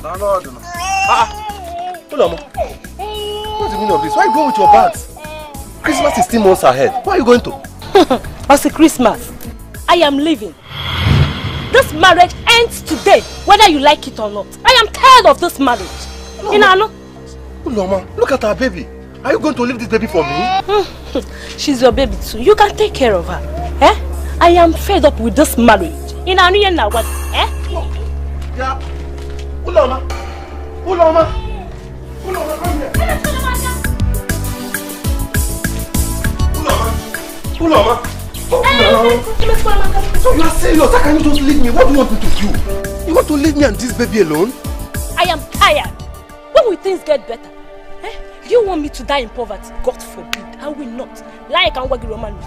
Uloma, what's the meaning of this? Why are you going with your bags? Christmas is 3 months ahead. Where are you going to? What's Christmas? I am leaving. This marriage ends today, whether you like it or not. I am tired of this marriage. Uloma, look at our baby. Are you going to leave this baby for me? She's your baby too. You can take care of her. Eh? I am fed up with this marriage. Now what? Eh? Yeah. Uloma, come here. Uloma. So you are serious? How can you just leave me? What do you want me to do? You want to leave me and this baby alone? I am tired. When will things get better? Eh? Do you want me to die in poverty? God forbid. I will not. Like Nollywood Romance.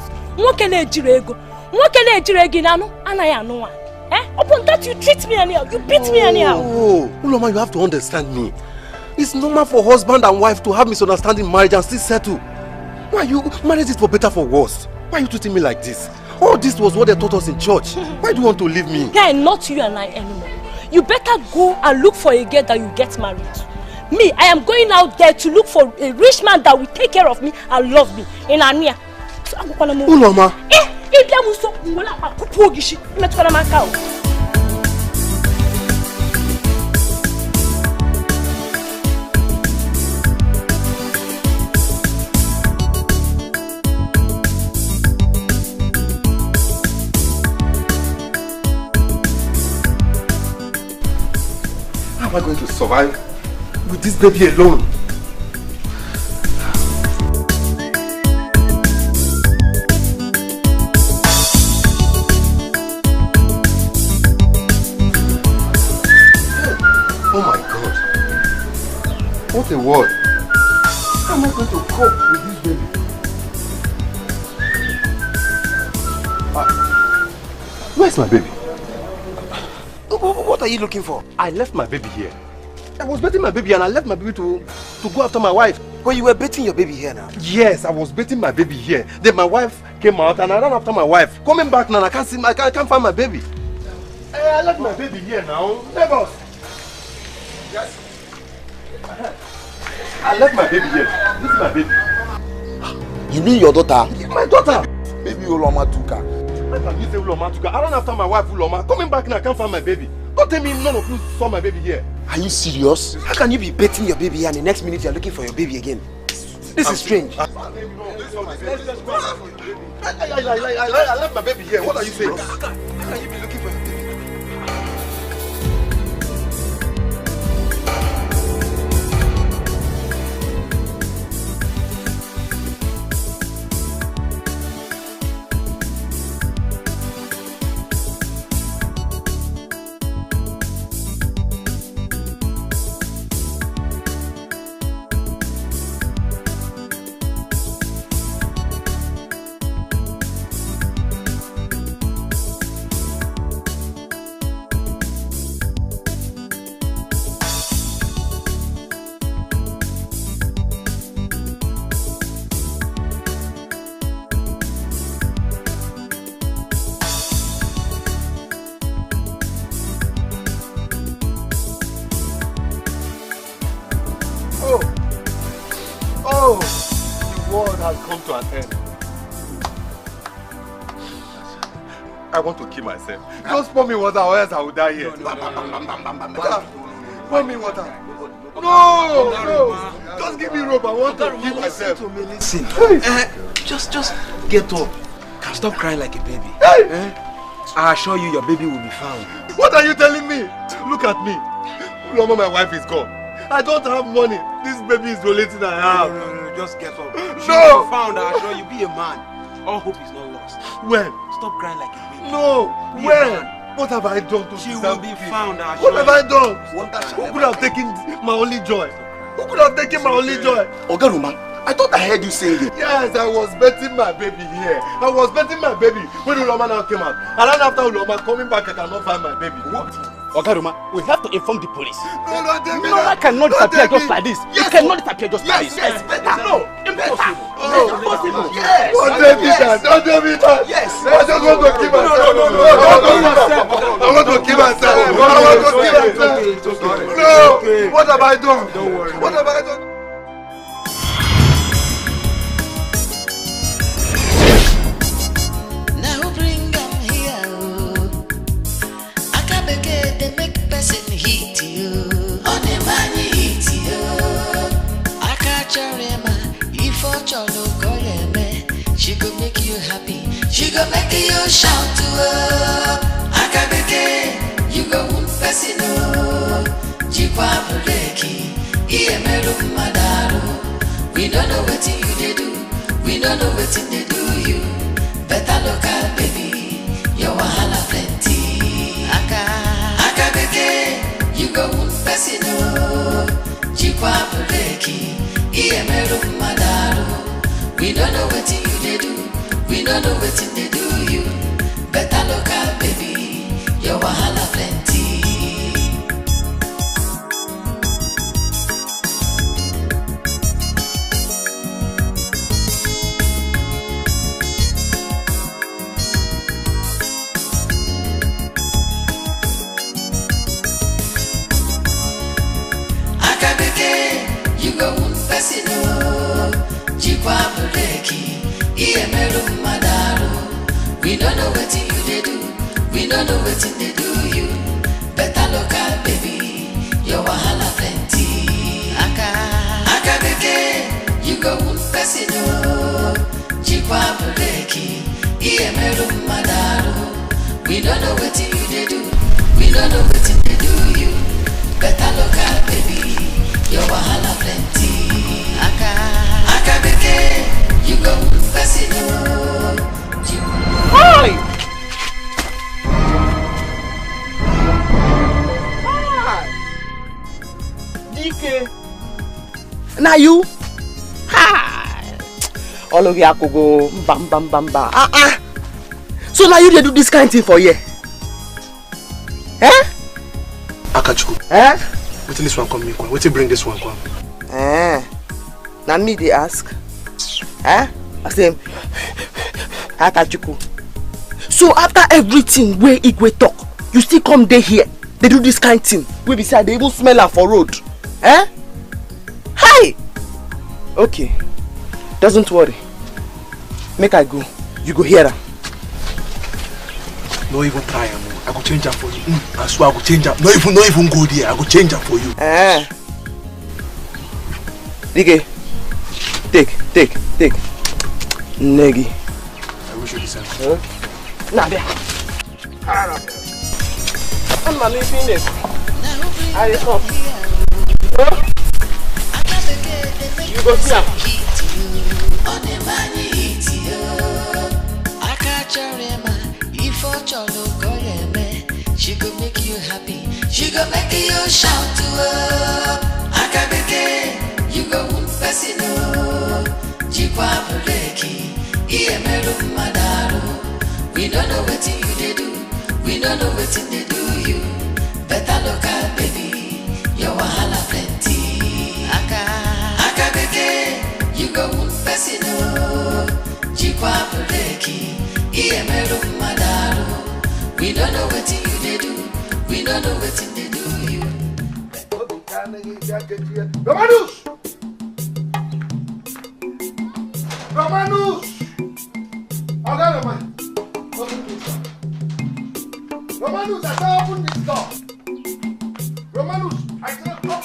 Upon that you treat me anyhow. You beat me anyhow. Oh, Uloma, you have to understand me. It's normal for husband and wife to have misunderstanding in marriage and still settle. Why you marriage is for better for worse? Why are you treating me like this? All this was what they taught us in church. Why do you want to leave me? Guy, not you and I anymore. You better go and look for a girl that you get married to. Me, I am going out there to look for a rich man that will take care of me and love me. In Ania. Uloma. How am I going to survive with this baby alone? Oh my God. What a word. How am I going to cope with this baby? Where's my baby? What are you looking for? I left my baby here. I was betting my baby and I left my baby to go after my wife. Well, you were betting your baby here now? Yes, I was betting my baby here. Then my wife came out and I ran after my wife. Coming back now, I can't find my baby. I left my baby here now. Neighbors. Yes. I left my baby here. This is my baby. You mean your daughter? My daughter. Maybe Uloma took her. How can you say Uloma took her? I ran after my wife Uloma. Coming back now, I can't find my baby. Don't tell me none of you saw my baby here. Are you serious? How can you be betting your baby here and the next minute you are looking for your baby again? This is strange. I left my baby here. What are you saying? How can you be looking for your baby? To an end. I want to kill myself. Just pour me water or else I will die here. Pour me water. No! Just give me rope. I want to kill myself. Listen. Just get up. Stop crying like a baby. I assure you your baby will be found. What are you telling me? Look at me. Uloma, my wife is gone. I don't have money. This baby is the only thing I have. No, just get up. She No! will be found, I assure you. Be a man. All hope is not lost. When? Stop crying like a baby. No! Be When? What have I done to She deserve will be this? found, I assure What have I done? you. Who could have taken my only joy? Who could have taken my only joy? Ogaruma, I thought I heard you saying it. Yes, I was betting my baby here. I was betting my baby when Uloma now came out. And then after Uloma coming back, I cannot find my baby. What? Ogaruma, we have to inform the police. No, don't tell me No, that. I cannot Don't disappear tell just me. like this. Yes, It cannot disappear just like this. Yes, better. No, impossible. Oh, Impossible. Yes. don't tell me that. Don't tell me that. Yes. I just want to kill myself. No. I want to kill myself. I want to kill myself. It's okay. No. okay. What have I done? Don't worry. What have I done? Now bring them here. I can't begin to make person hit you. On the money hit you. I can't remember if I cholo Okoye, she could make you happy. She could make you shout to her. I can't begin. You go one person. Jikwa breki. Iye meru madaru. We don't know what you they do. We don't know what they do you. Better local baby, your wahala plenty. Aka beke, you go one person. Jikwa breki. Iye meru madaru. We don't know what you they do. We don't know what they do you. Better local baby, your wahala plenty. You go one person, Jikwa breki, Iye meru madaru. We don't know what you they do. We don't know what they do you. Better local baby, your wahala plenty. Aka beke, you go one person, Jikwa breki, Iye meru madaru. We don't know what you they do. We don't know what they do you. Better local baby, your wahala plenty. Aka beke, you go person. Hi! DK. Now you? Hi! All of you could go bam bam bam bam. So now you do this kind of thing for you? Eh? Akachuku. Eh? Waiting this one come, waiting bring this one come. Now me they ask. I say, Akachuku. So after everything where Igwe talk, you still come there here. They do this kind of thing. We beside they even smell her for road. Hi! Okay. Doesn't worry. Make I go. You go here. No even try, I go change her for you. I swear I go change her. No even go there. I go change her for you. Dike, take. Negi. I wish you the same. Nah, there. I'm leaving this. I come. You go see her. On the money hit you. I can't remember if I cholo Okoye, she could make you happy. She could make you shout to her. Aka beke, you go one person. Jikwa breki, Iye meru madaru. We don't know what you they do. We don't know what they do you. Better local baby, your wahala plenty. Aka beke, you go one person. Jikwa breki, Iye meru madaru. We don't know what you they do. We don't know what they do you. Romanus! Romanus! Okay, Roman. Open this door. Romanus, I said open this door. Romanus, I said open.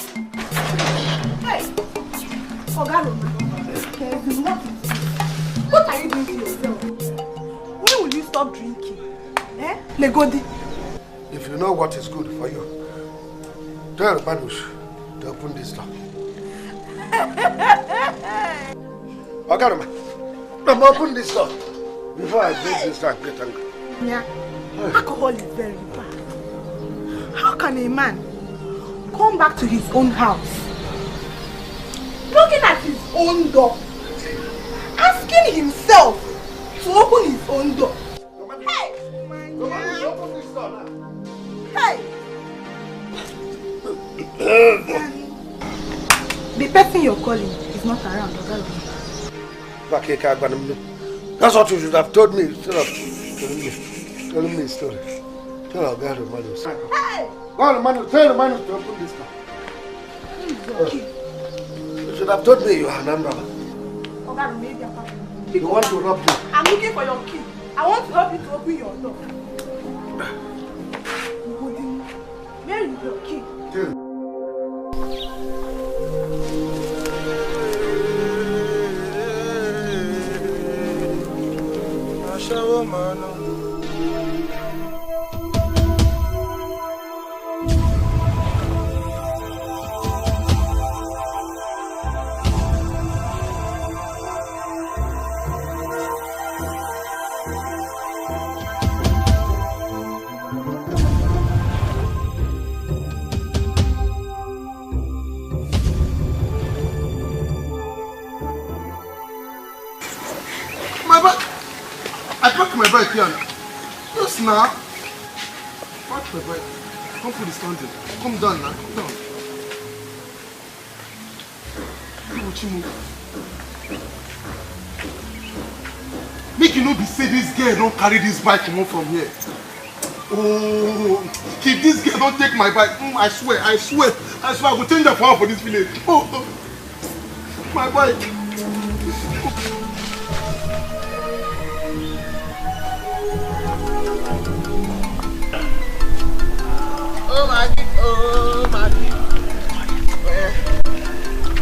Hey! Oga Roman. What are you doing to yourself? When will you stop drinking? Legodi. If you know what is good for you, tell Romanus to open this door. Okay, Roman. Open this door before I break this door. Yeah. Alcohol is very bad. How can a man come back to his own house, knocking at his own door, asking himself to open his own door? Hey! Open this door now. Hey! The person you're calling is not around. That's what you should have told me instead of telling me a story. Tell our guy Romanus. Hey! Go on, Romanus. Tell Romanus to open this door. You should have told me you are Anan, brother. You want to rob me? I'm looking for your key. I want to help you to open your door. Where is your key? My bike here. Yes, now. Watch my bike. Come put the standing. Come down now. Come down. Make you know be say this girl don't carry this bike come from here. Oh, if this girl don't take my bike, I swear, I will change the power for this village. Oh, my bike. Oh Maggie,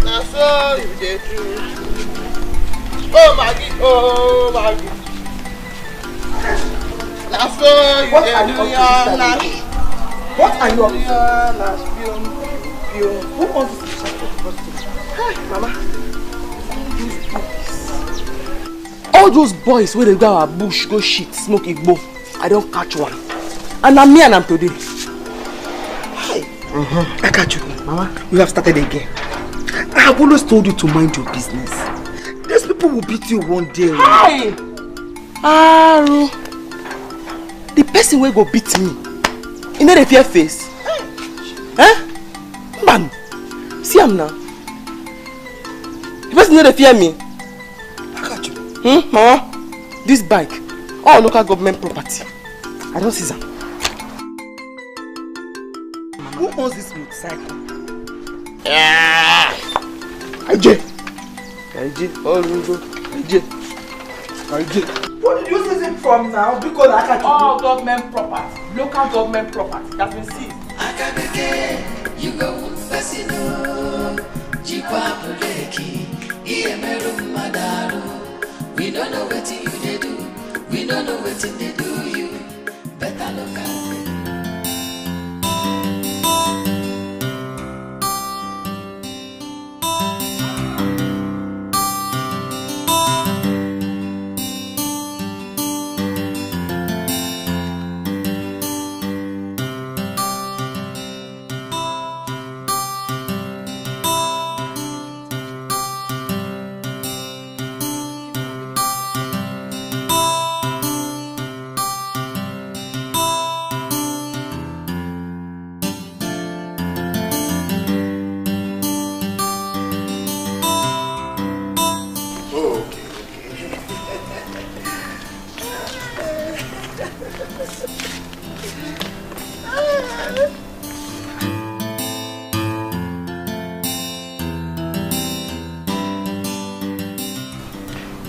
now so you did too. Oh Maggie, now so you did do your last. What are you up to? Who wants to shut up? Hey, Mama. All those boys where they go our bush, go shit, smoke igbo. I don't catch one. And I'm me and I'm today. I catch you. Mama, you have started again. I have always told you to mind your business. These people will beat you one day. Hi! Aro. The person will go beat me. You know the fear face? Eh? Man, see him now. The person know the fear me. I catch you. Mama, this bike, all local government property. I don't see them. Who owns this motorcycle? IJ. What did you seize it from now? Because I can't. All government property, local government property that's been seized. You go Fasino, Jikwa Puleki, Iemeru Madaru. We don't know what you they do, we don't know what they do you. Better look at it.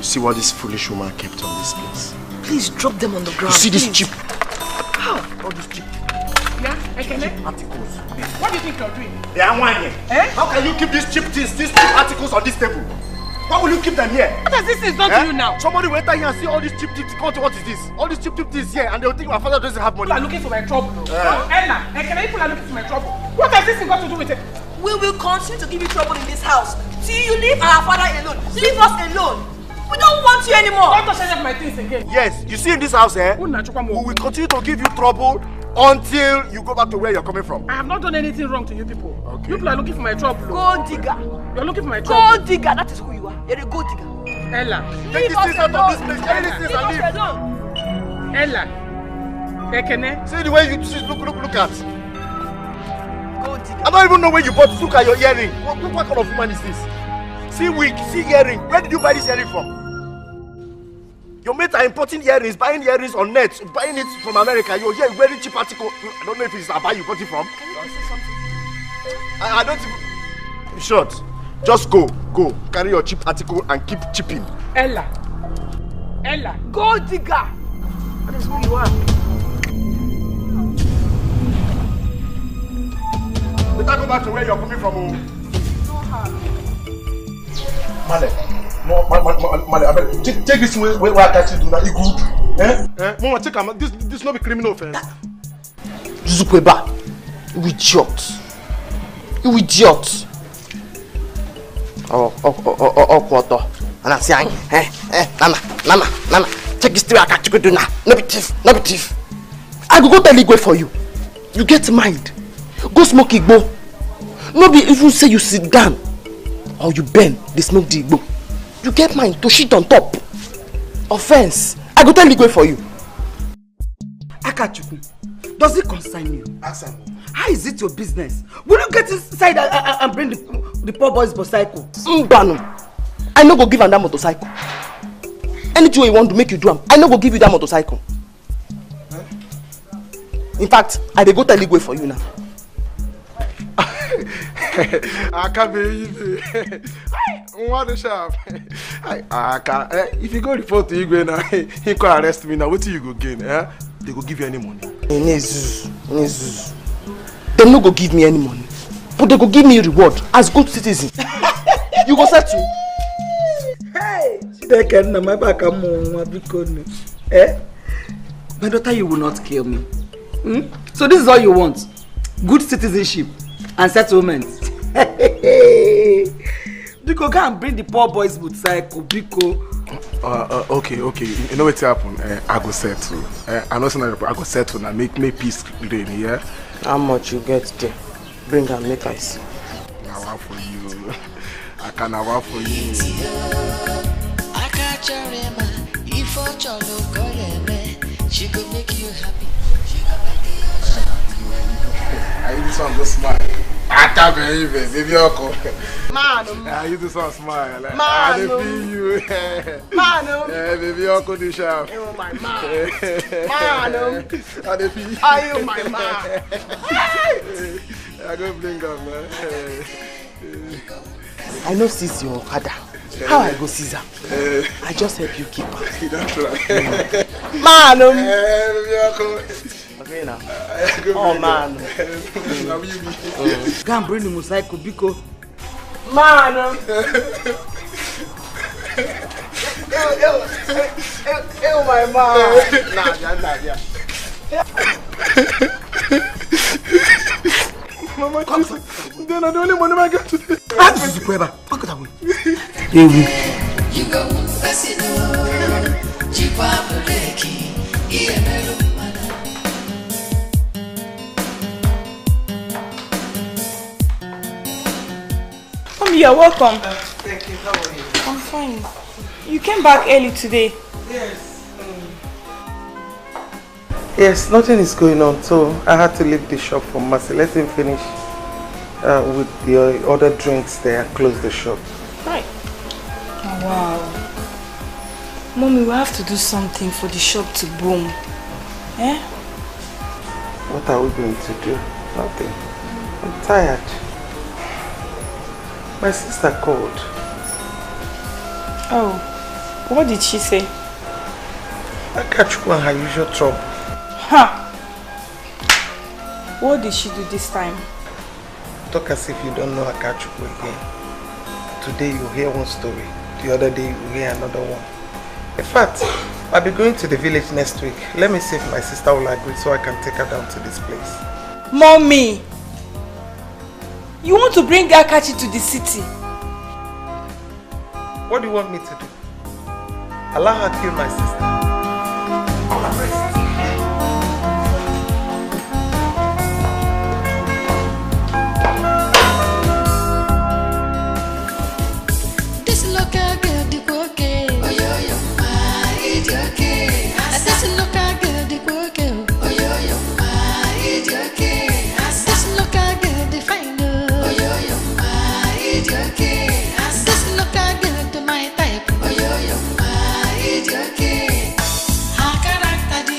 See what this foolish woman kept on this place. Please drop them on the ground. You see this please. cheap? How? All this cheap. Yeah, cheap articles. What do you think you're doing? They are one here. Eh? How can you keep these cheap things, these cheap articles on this table? Why will you keep them here? What has this thing done to you now? Somebody will enter here and see all these cheap things. What is this? All these cheap things here, and they will think my father doesn't have money. People are looking for my trouble. Ella, people are looking for my trouble. What has this thing got to do with it? We will continue to give you trouble in this house till you leave our father alone. Leave us alone. We don't want you anymore. Don't touch any of my things again. Yes, you see in this house, we will continue to give you trouble until you go back to where you're coming from. I have not done anything wrong to you people. Okay. You people are looking for my trouble. Gold digger. You're looking for my trouble. Gold digger, that is who you are. You're a gold digger. Ella. Take these things out of this place. Carry these things and leave. Ella. Ekene. See the way you see, look at. Gold digger. I don't even know where you bought. Look at your earring. What kind of woman is this? See wig, see earring. Where did you buy this earring from? Your mates are importing earrings, buying earrings on net, buying it from America. You're here wearing cheap article. I don't know if it's Abai you got it from. Can you say something? I don't even... In short, just go. Carry your cheap article and keep chipping. Ella, gold digger. That is who you are. Better go back to where you're coming from. No harm. Male, take this way where I catch you do that. You good? Mama, take him. This not be criminal offense. Zukweba, you idiot. Oh, quarter. And I say, Nana, take this way I catch you do now. No be thief. I go tell Igwe for you. You get mind. Go smoke Igbo. No be even say you sit down or you bend, they smoke the Igbo. You get mind to shit on top. Offense. I go tell Igwe for you. Akachuku, does it concern you? Ask him. How is it your business? Will you get inside and bring the poor boy's motorcycle? Mbano. I no go give him that motorcycle. Anything you want to make you do him, I no go give you that motorcycle. Huh? In fact, I dey go tell Igwe for you now. I can't believe it. What a sharp. I can't. If you go report to Igwe now, he can arrest me now. What do you go gain? They go give you any money. Nezus. They no go give me any money, but they go give me a reward as good citizen. You go settle. Hey, my daughter, you will not kill me. So this is all you want? Good citizenship and settlement. Biko, go and bring the poor boy's motorcycle, Biko. Okay. You know what's happen? I go settle. I know something. I go settle now. Make peace reign, yeah. How much you get there? Bring and make I see. I want for you. I can work for you. She could make you happy. I use some go smile. I can't believe it. Baby, Oko. Man, I use some smile. Man, I feel you. Man, baby, Oko do sharp. oh my man. Man, I feel you. are you my man? I go bring up, man. I know seize your Okada. How I go seize her? I just help you keep her. That's right. Man, Baby, Oko. Okay now. Oh man. Go and bring the motorcycle, Biko. man. Oh my man. Nah. Mama, then I the only money I get today. This is Zukweba. Look at that way. You go Fasino, Jipapuleki, Iemelo. You're welcome. Thank you. How are you? I'm fine. You came back early today. Yes, nothing is going on, so I had to leave the shop for Mercy. Let him finish with the other drinks there and close the shop. Right. Oh, wow. Mommy, we have to do something for the shop to boom. Eh? What are we going to do? Nothing. I'm tired. My sister called. Oh, what did she say? I catch you on her usual trouble. Huh? What did she do this time? Talk as if you don't know Akachuku again. Today you hear one story, the other day you hear another one. In fact, I'll be going to the village next week. Let me see if my sister will agree so I can take her down to this place. Mommy! You want to bring Akachi to the city? What do you want me to do? Allow her kill my sister. This local girl, the okay. Oh, yo, my, it's okay. This local girl, the okay. Oh, yo, my, it's okay. This local girl, the fine. Oh, yo, my, it's okay. This local girl, the my type. Oh, yo, my, it's okay. Her character, the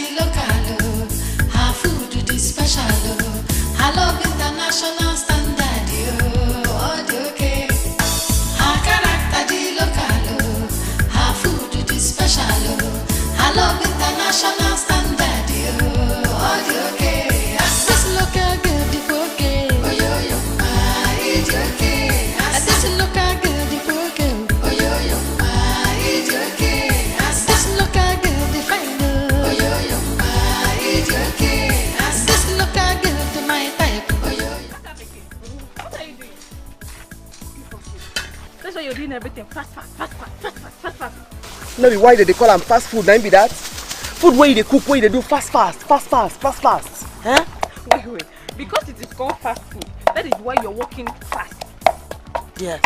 you're doing everything fast. No be why they call them fast food, then be that? Food where they cook, where they do fast. Eh? Wait. Because it is called fast food, that is why you're working fast. Yes.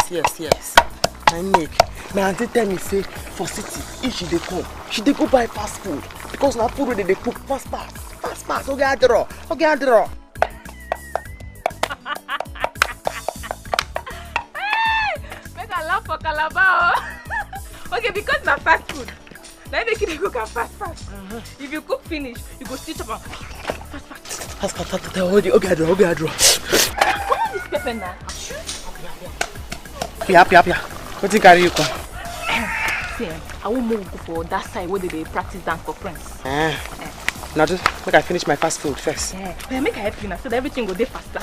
I make. My auntie tell me say for city, if she dey come, she dey go buy fast food. Because now food where they fast. Okay, I draw. Make a laugh for Calabar. Okay, because na fast food. Now make it cook and fast. If you cook finish, you go stitch up and fast. Okay, I draw. Come on, this pepper now. Yeah. What you carry you come? See, I won't move for that side where they practice dance for friends. Now just make I finish my fast food first. Yeah, make I help you now so that everything go there faster.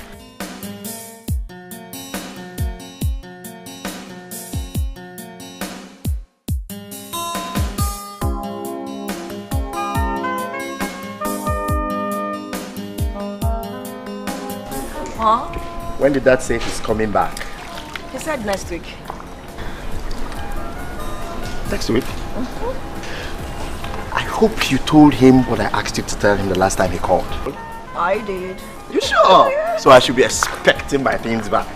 Huh? When did Dad say he's coming back? He said next week. Next week? I hope you told him what I asked you to tell him the last time he called. I did. You sure? So I should be expecting my things back.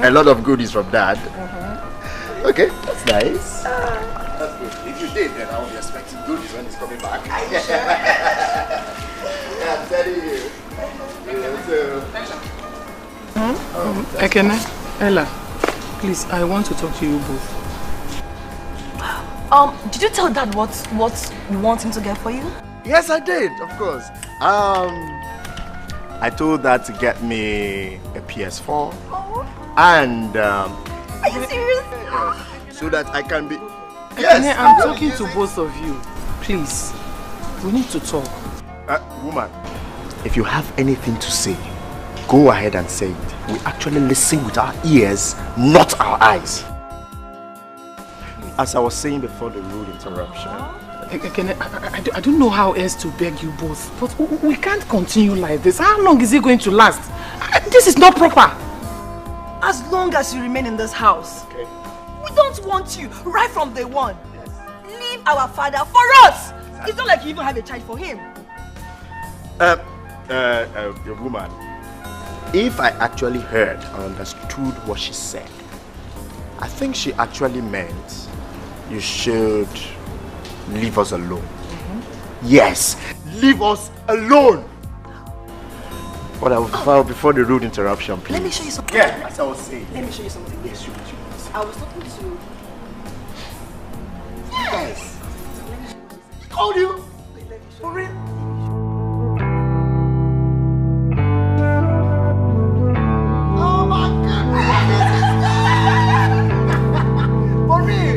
A lot of goodies from Dad. Okay, that's nice. That's good. If you did, then I will be expecting goodies when he's coming back. Yeah, I'm telling you. Ekene, Ella, please, I want to talk to you both. Did you tell Dad what you want him to get for you? Yes, I did, of course. I told Dad to get me a PS4 and Are you serious? so that I can be. Ekene, I'm talking to both of you. Please, we need to talk. Woman, if you have anything to say, go ahead and say it. We actually listen with our ears, not our eyes. As I was saying before the rude interruption. Ekene, I don't know how else to beg you both, but we can't continue like this. How long is it going to last? This is not proper. As long as you remain in this house. Okay. We don't want you right from day one. Yes. Leave our father for us. Exactly. It's not like you even have a child for him. The woman, if I actually heard or understood what she said, I think she actually meant you should leave us alone. Yes, leave us alone. But before the rude interruption, please. Let me show you something. Yeah, as I was saying. Let me show you something. Yes, you. I was talking to... Yes. Told you. For real. Oh my goodness. For real.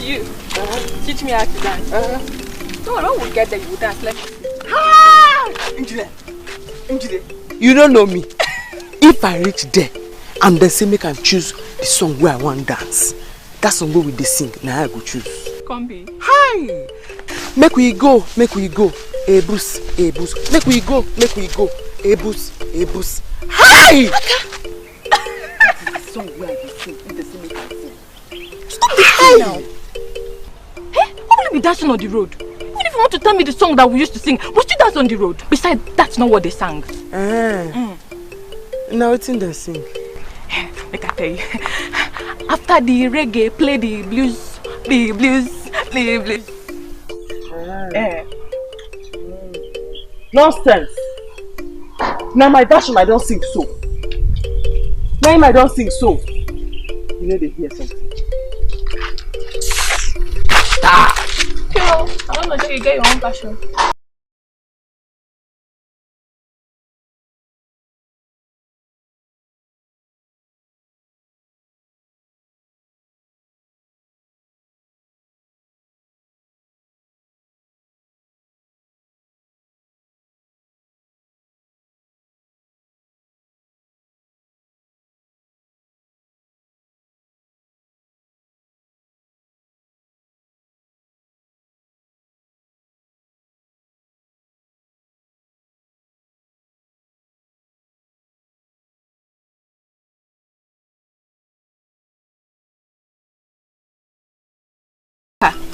You teach me how to dance. No, I don't get that you would dance like You don't know me. If I reach there and then say make I choose the song where I want dance, that song where we dey sing, now I go choose. Come be. Hi! Make we go. Hey Bruce. Make we go. Hey Bruce. Hi! The song where I dey sing, if they say make I sing. Stop this thing now. Hey, why will you be dancing on the road? Even if you want to tell me the song that we used to sing, we still dance on the road. Besides, that's not what they sang. Now it's in the sing. Like I tell you, after the reggae, play the blues. Nonsense. Now my version I don't sing so. You know they hear something. Yo, I want to show you get your own passion.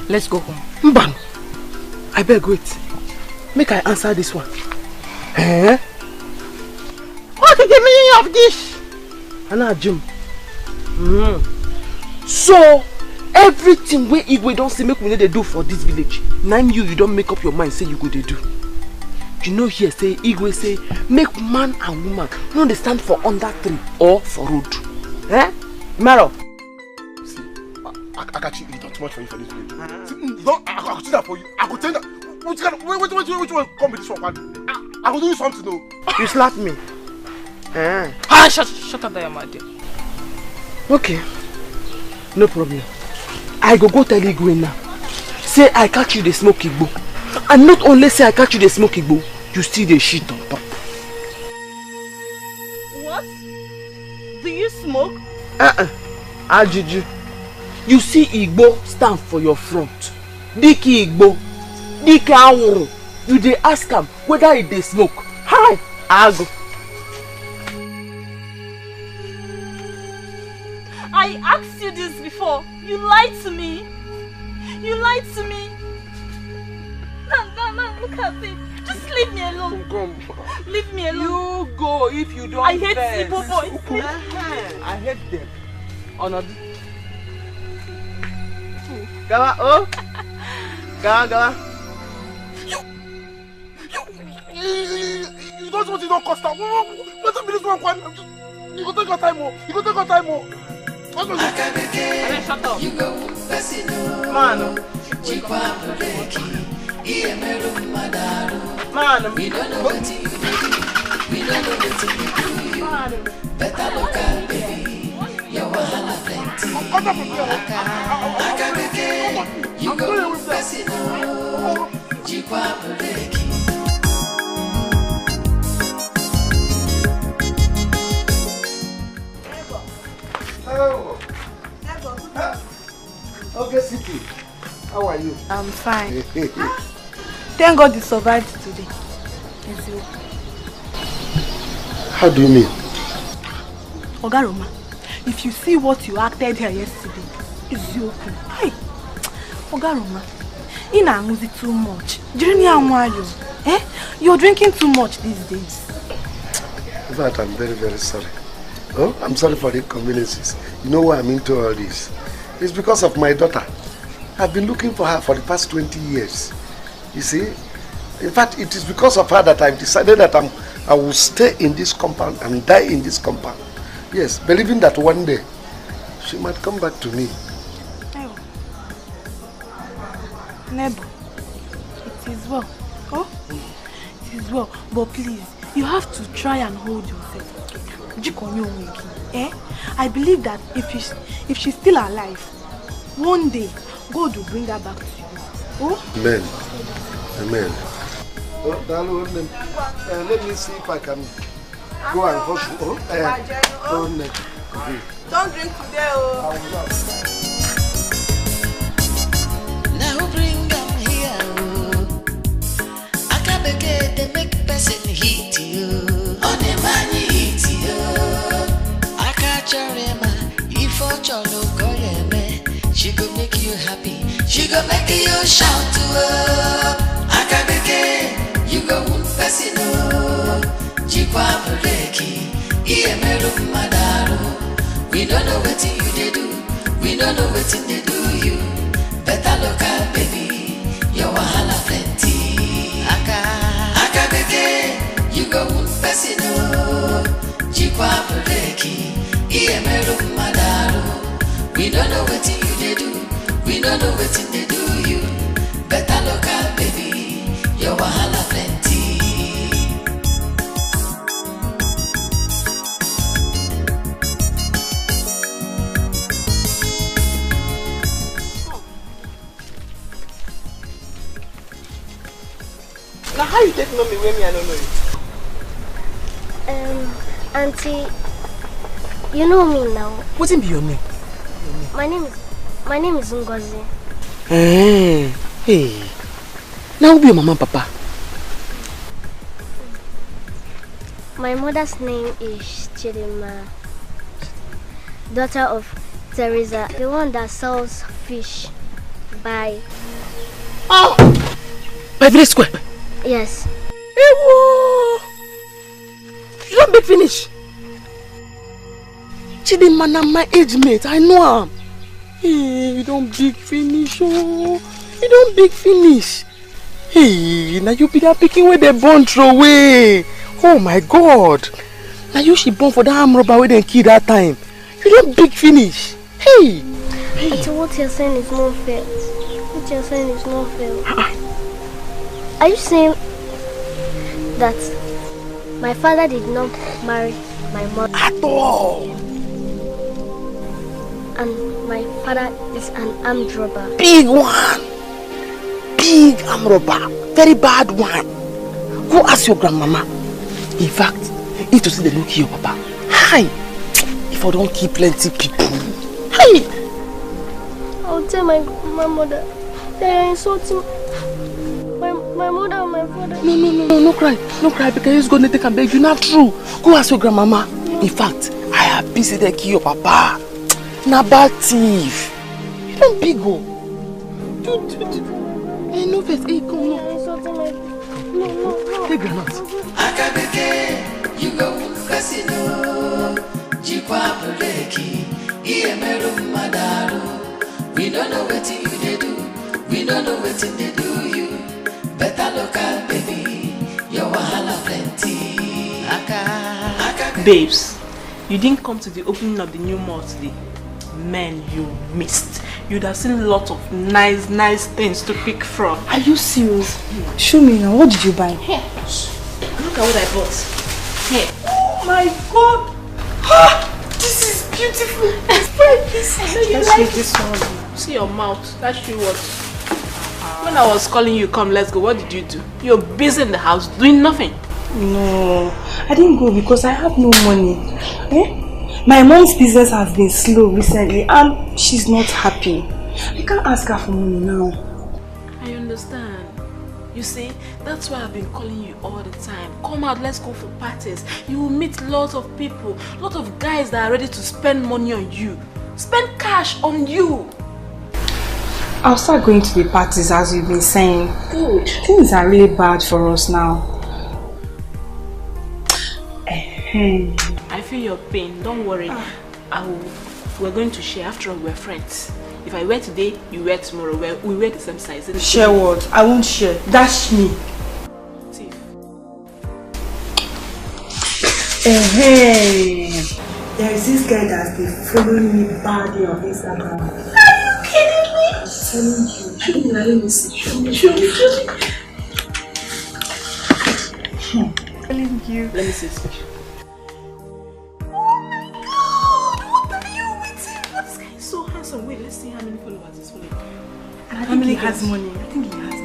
Let's go home. Mban, I beg wait. Make I answer this one. Eh? What is the meaning of this? Anan Jim. So everything where Igwe don't say make we need to do for this village. Now you don't make up your mind say you go to do. You know here say Igwe say make man and woman no they stand for under tree or for road. Eh? Maro. I got you. It's not too much for you for this village. I could do that for you. I could tell you that. Which one come with this one? I will do you something though. You slap me. Shut up there, my dear. Okay. No problem. I go tell Igwe now. Say I catch you the smoke Igbo. And not only say I catch you the smoke Igbo, you still the shit on top. What? Do you smoke? Ajiju. You see Igbo stand for your front. Diki Igbo. Diki Awuru. You dey ask him whether he dey smoke. Hi, Ago. I asked you this before. You lied to me. You lied to me. No, look at it. Just leave me alone. Come. Leave me alone. You go if you don't. I hate Igbo boys. I hate them. Honored. Gawa, oh. Gawa. You don't want to don't cost out. What's up with this one? You go take your time more. Shut up. Man. We don't know what you do. We don't know what you do. Better look at baby. Your wahala plenty. You go Pesino. Jikwa Buleki. Okay, City. How are you? I'm fine. Thank God you survived today. How do you mean? Oga Roma, if you see what you acted here yesterday, it's okay. Hey, Oga Roma, you're not using too much. You're drinking too much these days. In fact, I'm very, very sorry. Oh, I'm sorry for the inconveniences. You know why I'm into all this? It's because of my daughter. I've been looking for her for the past 20 years. You see? In fact, it is because of her that I've decided that I will stay in this compound and die in this compound. Yes, believing that one day she might come back to me. Nebo, it is well. Oh, it is well. But please, you have to try and hold yourself. I believe that if she's still alive, one day God will bring her back to you. Oh? Amen. Amen. Oh, darling, let me see if I can go and wash. Don't drink today, oh. Now bring them here. I can't begin to make person hit you. On the money hit you. I can't remember if I cholo Okoye, she could make you happy. She could make you shout to her. I can't begin. You go Pesino. Jikwa Buleki. We don't know what you they do. We don't know what they do you. Better look at baby. Your wahala plenty. Aka beke. You go Pesino. Jikwa Buleki. don't know what they do you. Better look out, baby. Your wahala plenty. Now how you take know me when me I don't know it? Auntie, you know me now. What's be your name? My name is Ngozi. Hey. Now who be your mama and papa? My mother's name is Chidima, daughter of Teresa, the one that sells fish by Village Square. Yes. Ewo! You don't big finish. Chidima na my age mate, I know him. Hey, you don't big finish, oh. You don't big finish. Hey, now you be that picking where they born throw away. Oh my God. Now you she born for that arm robber where they kill that time. You don't big finish. Hey. Auntie, what you're saying is not fair. What you're saying is not fair. Are you saying that my father did not marry my mother? At all. And my father is an armed robber. Big one. Big armed robber. Very bad one. Go ask your grandmama. In fact, you need to see the look of your papa. Hi. If I don't keep plenty people. Hi. I'll tell my mother. They are insulting my mother and my father. No cry. No cry because he's going to take and beg you. Not true. Go ask your grandmama. In fact, I have busy the key your papa. Na bad thief. You don't big go. Hey, no face. Hey, come on. No. Take granite. Akabeke, you go casino. Jikwa buleki, iyemeru madaru. We don't know what you they do. We don't know what they do you. Better look out, baby. Your wahala plenty. Babes, you didn't come to the opening of the new mall today. Man, you missed. You'd have seen a lot of nice things to pick from. Are you serious? Show me now. What did you buy? Here. Look at what I bought. Here. Oh my God! This is beautiful. It's very decent. You like this one? See your mouth. That's you what? When I was calling you, come, let's go. What did you do? You're busy in the house doing nothing. No, I didn't go because I have no money. My mom's business has been slow recently and she's not happy. I can't ask her for money now. I understand. You see, that's why I've been calling you all the time. Come out, let's go for parties. You will meet lots of people, lots of guys that are ready to spend money on you. Spend cash on you. I'll start going to the parties as you've been saying. Good. Things are really bad for us now. I feel your pain. Don't worry. We're going to share. After all, we're friends. If I wear today, you wear tomorrow. We wear the same size. Share what? I won't share. Dash me. Thief. There is this guy that's been following me badly on Instagram. Are you kidding me? I'm telling you. Let me see. Show me. Telling you. Let me see this picture. Wait, let's see how many followers he's following. I think he has money. I think he has money.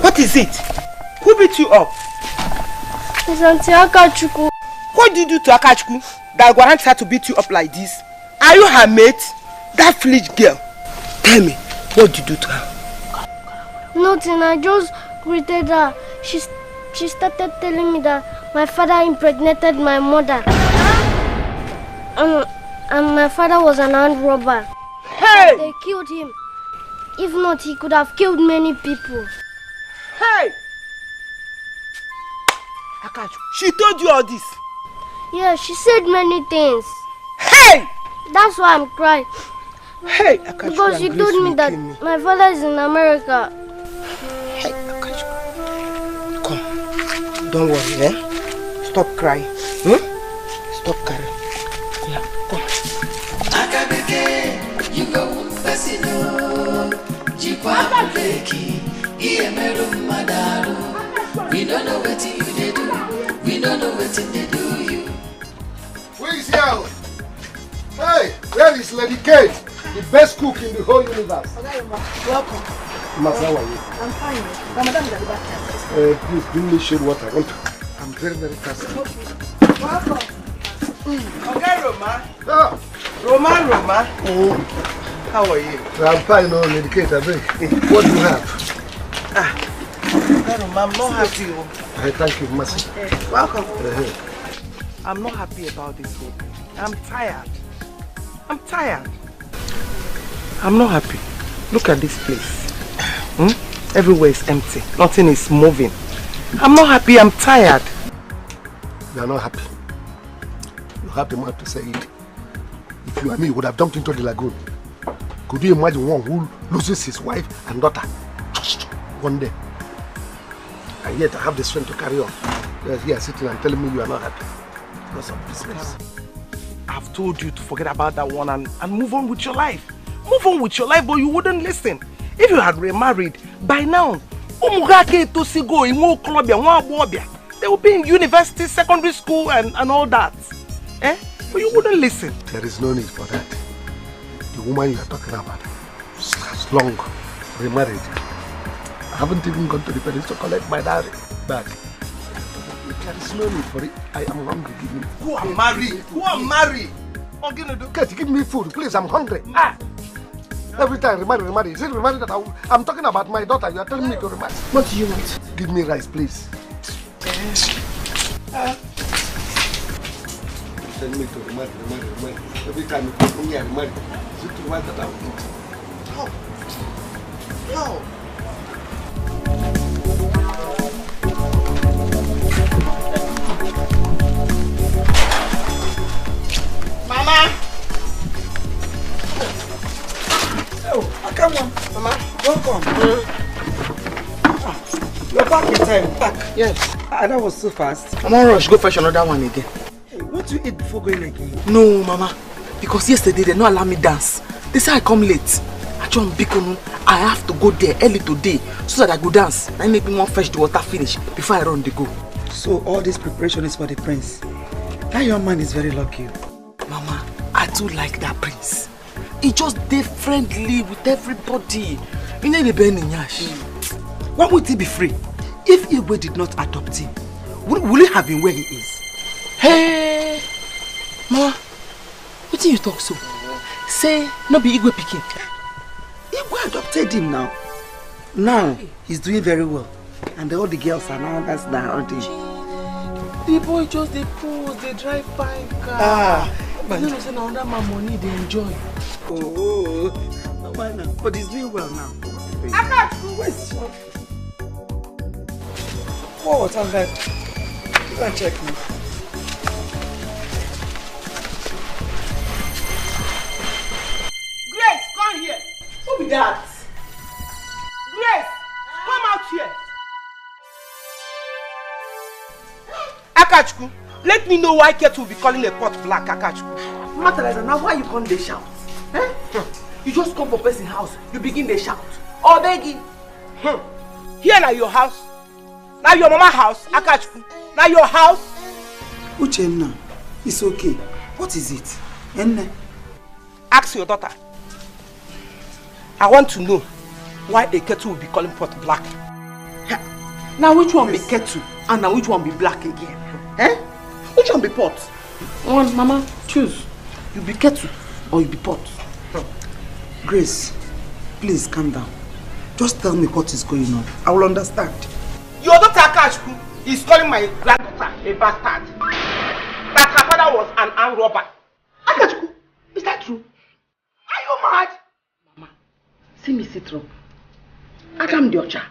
What is it? Who beat you up? It's Auntie Akachuku. What did you do to Akachuku that warrants her to beat you up like this? Are you her mate? That foolish girl. Tell me, what did you do to her? Nothing, I just greeted her. She started telling me that my father impregnated my mother. And my father was an armed robber. Hey! They killed him. If not, he could have killed many people. Hey! Akachu, she told you all this? Yeah, she said many things. Hey! That's why I'm crying. Hey, Akachu, because she told me that my father is in America. Hey, Akachu. Come. Don't worry, eh? Stop crying. Stop crying. Yeah, come. Akabeke, you go fasino. Jikwa Bleki, Iemeru Madaru. We don't know what you they do. We don't know what they do you. Who is here? Hey, where is Lady Kate? The best cook in the whole universe. Welcome. Masa, how are you? I'm fine. Ramadan is at the back. Please give me shade water. I'm very, very thirsty. Welcome. Okay, Roma. Ah. Roma. How are you? I'm fine, no, Lady Kate, I beg. What do you have? Okay, Roma, I'm not happy. Thank you, Mercy. Welcome. I'm not happy about this whole thing. I'm tired. I'm not happy. Look at this place. Everywhere is empty. Nothing is moving. I'm not happy. I'm tired. You are not happy. You have the mouth to say it. If you and me, you would have jumped into the lagoon. Could you imagine one who loses his wife and daughter just one day? And yet I have the strength to carry on. You're here sitting and telling me you are not happy. Because of business. I've told you to forget about that one and move on with your life. Move on with your life, but you wouldn't listen. If you had remarried, by now, they will be in university, secondary school and all that. But you wouldn't listen. There is no need for that. The woman you are talking about has long remarried. I haven't even gone to the parents to collect my dowry back. There is no need for it. I am hungry. Give me food. Go and marry. Kate, give me food, please. I'm hungry. Every time remarry. Is it remarry that I'm talking about my daughter? You are telling me to remarry. What do you want? Give me rice, please. Tell me to remarry. Every time you come here, remarry. Is it to what that I will eat? No. Mama! Oh, come on. Mama, welcome. You're back in time. Back. Yes. That was so fast. Mama, rush. Go fetch another one again. Hey, what do you eat before going again? No, Mama. Because yesterday they don't allow me dance. They say I come late. I have to go there early today so that I go dance. I make me more fetch the water finish before I run the go. So all this preparation is for the prince. That young man is very lucky. Mama, I do like that prince. He just dey friendly with everybody. You know the Ben Nyash. Why would he be free? If Igwe did not adopt him, will he have been where he is? Hey, Mama, what do you talk so? Say, no be Igwe pikin. Igwe adopted him now. Now, he's doing very well. And all the girls are now, that's the outing. The boy just they pose, they drive fine car. But you know, say now that my money they enjoy. Oh, no why now? But he's doing well now. Where's your... What? I'm like, you can check me. Grace, come here. Who be that? Grace, come out here. Akachukwu, let me know why Kate will be calling a pot black, Akachukwu. Matter now why you come they shout? You just come for person's house, you begin they shout. Oh, begging. Here now your house. Now your mama house, Akachukwu. Now your house. Uchenna, it's okay. What is it? Enne? Ask your daughter. I want to know why a kettle will be calling pot black. Now which one be kettle and now which one be black again? Which one be pot? One, Mama, choose. You be kettle or you be pot. Grace, please calm down. Just tell me what is going on. I will understand. Your daughter Akachukwu is calling my granddaughter a bastard. That her father was an armed robber. Akachukwu, is that true? Are you mad? Mama, see me sit up. Adam Diocha.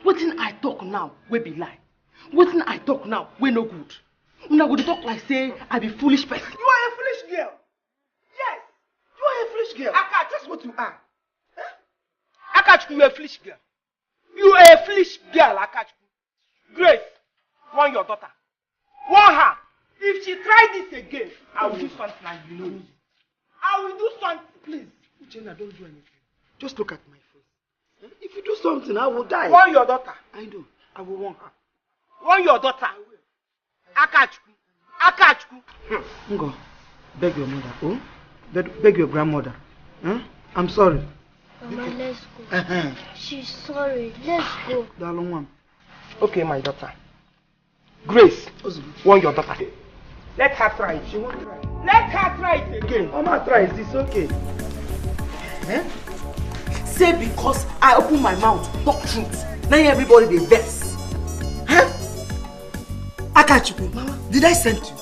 Wetin I talk now, we be lie. Wetin I talk now, we no good. Una go talk like say I be foolish person. You are a foolish girl. Yes, you are a foolish girl. Aka, that's what you are. Huh? Akachuku, you are a foolish girl. You are a foolish girl, Akachuku. Grace, warn your daughter. Warn her. If she try this again, I will do something and you know. I will do something. Please, Uchenna, don't do anything. Just look at my face. If you do something, I will die. Warn your daughter. I know. I will warn her. Warn your daughter. I will. Akachuku. Akachuku. Ngo, beg your mother. Oh? Beg your grandmother. Huh? I'm sorry. Mama, let's go. She's sorry. Let's go. Darling one. Okay, my daughter. Grace, warn your daughter. Let her try it. She won't try. Let her try it again. Mama try it. It's okay. Say because I open my mouth, talk truth. Now everybody they vex. Huh? Akachuku, Mama, did I send you?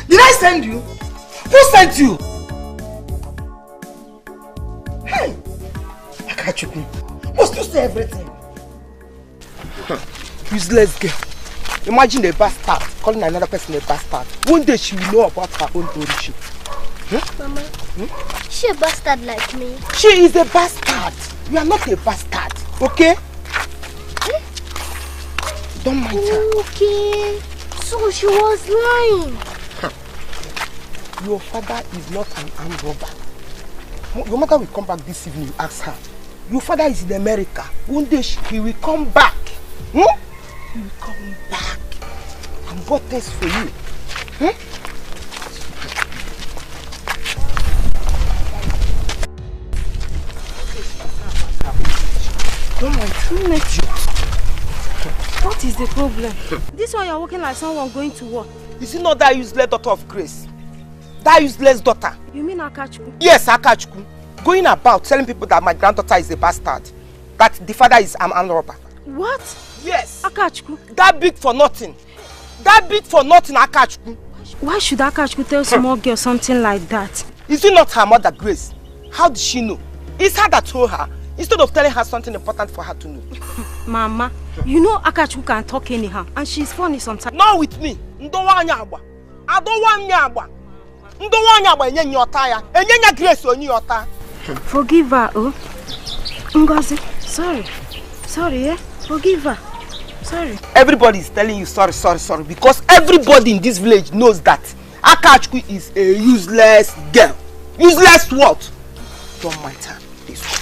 Did I send you? Who sent you? Hey, Akachuku, must you say everything? Useless girl. Imagine a bastard calling another person a bastard. One day she will know about her own origin. Mama, she a bastard like me? She is a bastard. You are not a bastard, okay? Don't mind her. Okay, so she was lying. Your father is not an armed robber. Your mother will come back this evening, you ask her. Your father is in America. One day he will come back. He will come back. And what else for you? Don't mind you. What is the problem? This one you're walking like someone going to war. Is it not that useless daughter of Grace? That useless daughter? You mean Akachuku? Yes, Akachuku. Going about telling people that my granddaughter is a bastard. That the father is an armed robber. What? Yes. Akachuku? That big for nothing. That big for nothing, Akachuku. Why should Akachuku tell small girl something like that? Is it not her mother, Grace? How did she know? It's her that told her. Instead of telling her something important for her to know. Mama, you know Akachuku can talk anyhow. And she's funny sometimes. Not with me. I don't want nyagba. Forgive her, oh. Ngozi, sorry. Sorry, eh? Forgive her. Sorry. Everybody is telling you sorry because everybody in this village knows that Akachuku is a useless girl. Useless what? Don't mind her. This one.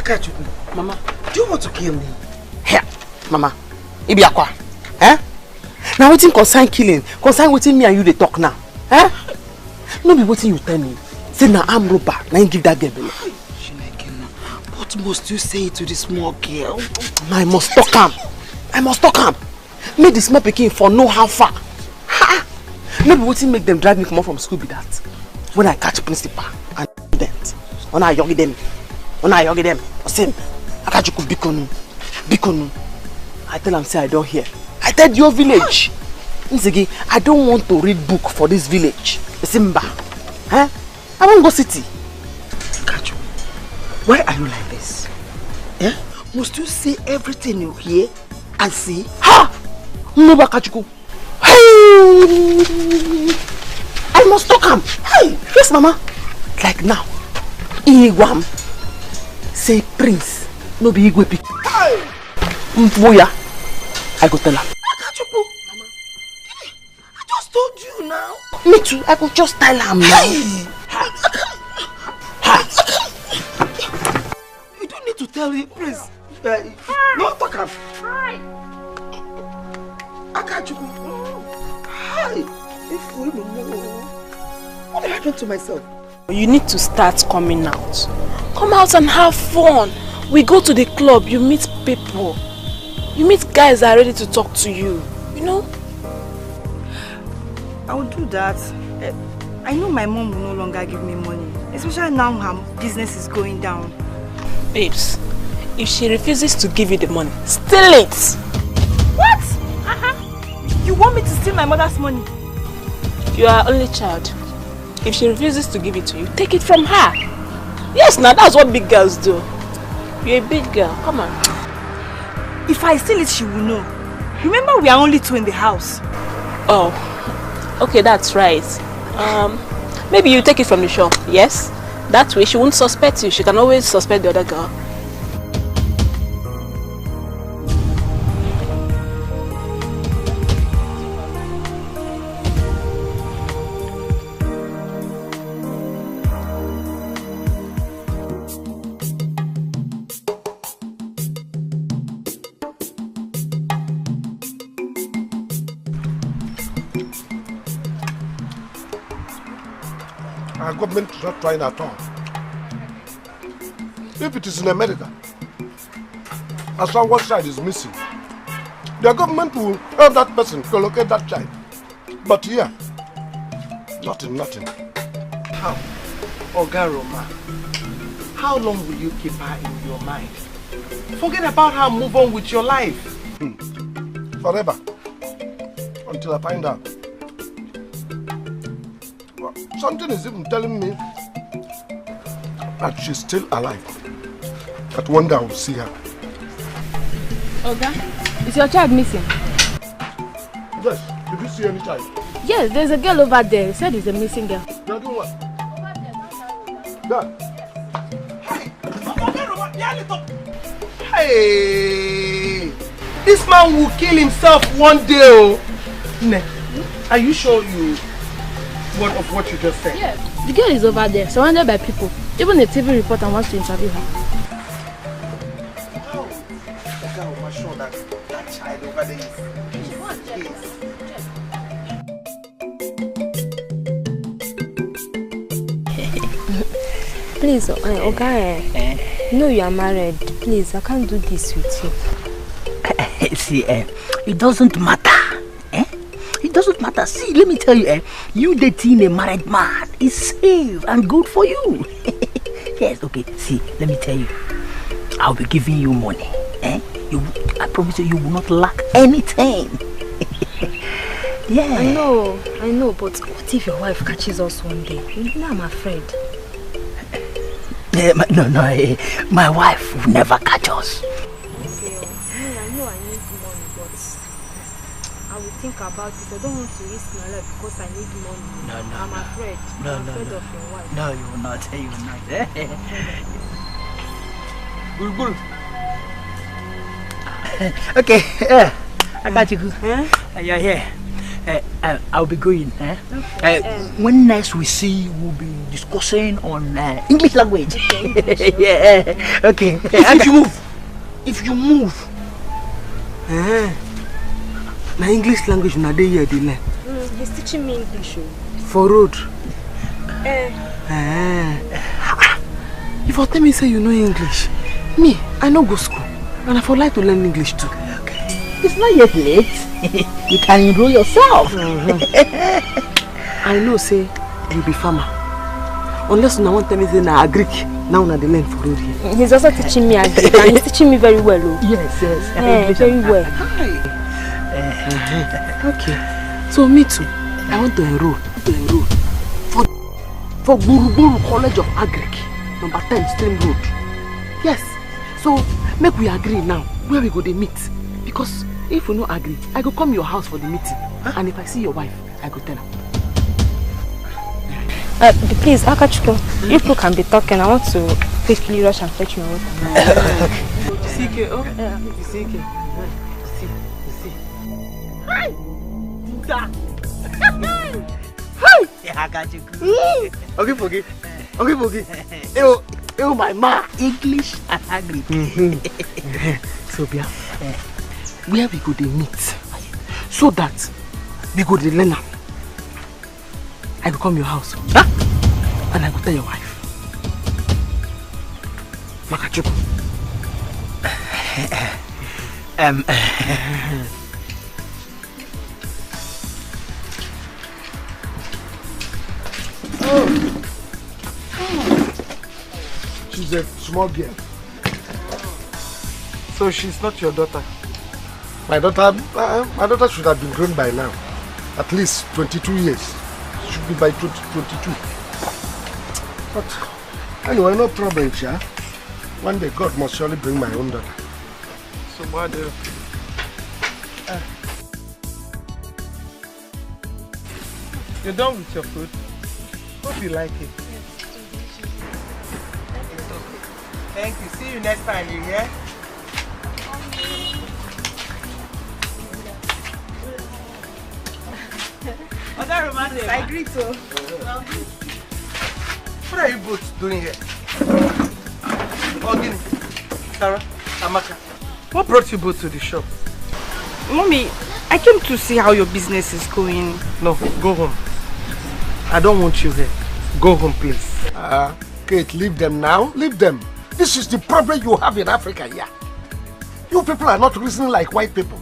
Akachuku, Mama, do you want to kill me? Here, Mama. Ibiakwa. Eh? Now waiting concern killing. Concern waiting me and you they talk now. Eh? No be waiting you tell me. Say now I'm robber. Now you give that girl belly. What must you say to this small girl? I must talk him. I must talk him. Make the small pikin for know how far. Ha! Maybe waiting make them drive me come from school be that. When I catch principal and student. When I yogi them. Same. Akachuku bikonu. I tell him say I don't hear. I tell your village. Nzigi, I don't want to read book for this village. Simba. Huh? I won't go city. Akachuku, why are you like this? Eh? Must you say everything you hear and see? Ha! No, Akachuku. Hey! I must talk him. Hey! Yes, Mama. Like now. Igwam. Say prince. No be Igwe pick. Hey! Mfoya. I go tell her. Akachuku. Mama. I just told you now. Me too. I could just tell him now. You don't need to tell him, please. No, talk him. Hi. Akachuku. Hi. What did I do to myself? You need to start coming out. Come out and have fun. We go to the club, you meet people. You meet guys that are ready to talk to you. You know? I will do that. I know my mom will no longer give me money. Especially now her business is going down. Babes, if she refuses to give you the money, steal it! What? You want me to steal my mother's money? You are only child. If she refuses to give it to you, take it from her. Yes, now that's what big girls do. You're a big girl. Come on. If I steal it, she will know. Remember, we are only 2 in the house. Oh, okay, that's right. Maybe you take it from the shop, yes? That way she won't suspect you. She can always suspect the other girl. Our government is not trying at all. If it is in America, as far as one child is missing, the government will help that person to locate that child. But here, nothing. How? Oga Roma, how long will you keep her in your mind? Forget about her, move on with your life. Forever. Until I find out. Something is even telling me that she's still alive. That one day I will see her. Oga, is your child missing? Yes. Did you see any child? Yes, there's a girl over there. He said it's a missing girl. You're doing what? Dad. Hey! This man will kill himself one day. Oh. Ne, are you sure you... what you just said? Yes. The girl is over there, surrounded by people. Even a TV reporter wants to interview her. Oh, I'm sure that child over there is... Please, Oga, you know you are married. Please, I can't do this with you. See, it doesn't matter. It doesn't matter. See, let me tell you, you dating a married man is safe and good for you. Yes, okay. See, let me tell you, I'll be giving you money. I promise you will not lack anything. Yeah. I know, but what if your wife catches us one day? You know I'm afraid. No, my wife will never catch us. Okay, I know I need money, but I will think about it. I don't want to risk my life because I need money. No. I'm afraid. I'm afraid of your wife. No, you will not. You will not. Okay, I got you. You're here. I'll be going. Okay. When next we see, we'll be discussing on English language. Okay, yeah. Okay. If you move, na English language na dey here dey learn. He's teaching me English. For road. If you tell me say you know English, me I no go school, and I for like to learn English too. Okay. It's not yet late. You can enroll yourself. I know say you be farmer. Unless you want to tell me say na agric, now na dey learn for road here. He's also teaching me agric and he's teaching me very well. Yes. Very well. Okay. So me too. I want to enroll for Buruburu College of Agric, number 10 Stream Road. Yes. So make we agree now where we go to meet, because if we no agree, I go come your house for the meeting, and if I see your wife, I go tell her. Please, Akachuko, you people can be talking. I want to quickly rush and fetch my water. CK, oh? Yeah. CK. Hi! I got you. Okay, forgive. Ew, my ma. English and Agric. So, Bia, where we go to meet, so that we go to learn. I go come your house, and I go tell your wife. Makachuku. She's a small girl. So she's not your daughter? My daughter should have been grown by now. At least 22 years. She should be by 22. But anyway, no problem, Sha. One day God must surely bring my own daughter. So You're done with your food? Hope you like it. Thank you. See you next time, you hear? Other romance, I agree to. What are you both doing here? Ogini, Sarah, Amaka, what brought you both to the shop? Mommy, I came to see how your business is going. No, go home. I don't want you here. Go home, please. Kate, leave them now. Leave them. This is the problem you have in Africa here. You people are not reasoning like white people.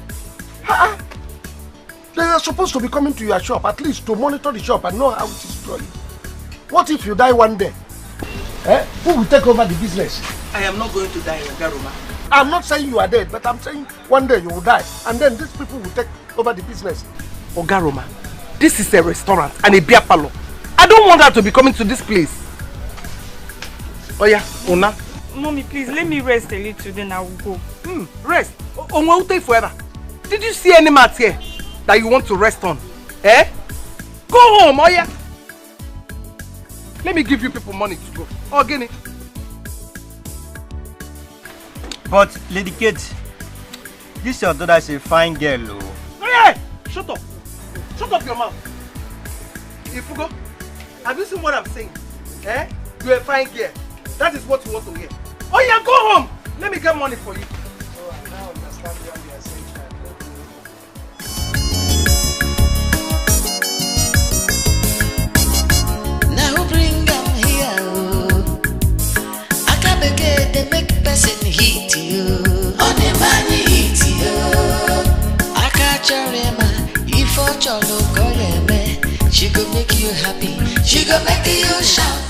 They are supposed to be coming to your shop, at least to monitor the shop and know how it is going. What if you die one day? Who will take over the business? I am not going to die, Ogaroma. I'm not saying you are dead, but I'm saying one day you will die. And then these people will take over the business. Ogaroma, this is a restaurant and a beer parlor. I don't want her to be coming to this place. Oh yeah, Una. Mommy, please let me rest a little, then I will go. Rest? Onwa will forever. Did you see any mat here that you want to rest on? Eh? Go home, oh yeah. Let me give you people money to go. Oh, Guinea. But, Lady Kate, this your daughter is a fine girl, oh. Oh yeah! Shut up. Shut up your mouth. Ifugo, have you seen what I'm saying? Eh? You're a fine girl. That is what you want to hear. Oh yeah, go home. Let me get money for you. Oh, I now understand what you are saying. Now bring them here. I can't begin to make person hit you. On the money hit you. I can't remember if I cholo call she could make you happy. She could make you shout.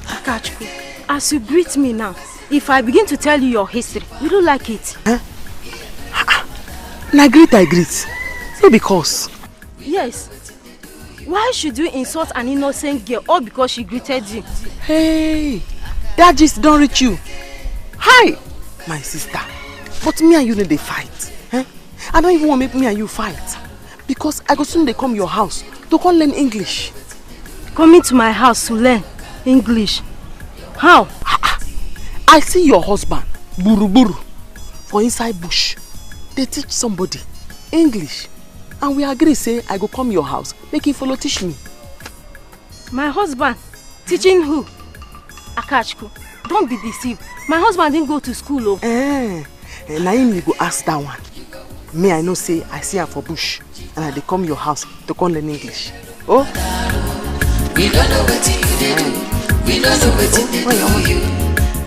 Akachukwu, as you greet me now, if I begin to tell you your history, you don't like it. Na greet I greet. Say because. Yes. Why should you insult an innocent girl all because she greeted you? Hey, that just don't reach you. Hi, my sister. But me and you need to fight. I don't even want to make me and you fight. Because I go soon they come your house to come learn English. Coming to my house to learn English? How? I see your husband, Buru Buru, for inside bush. They teach somebody English. And we agree say I go come your house, make you follow teach me. My husband? Teaching who? Akachukwu, don't be deceived. My husband didn't go to school. Now you go ask that one. Me, I know say I see her for bush. And I dey come your house to come learn English. Oh? We don't know what you do. We don't know what you do. You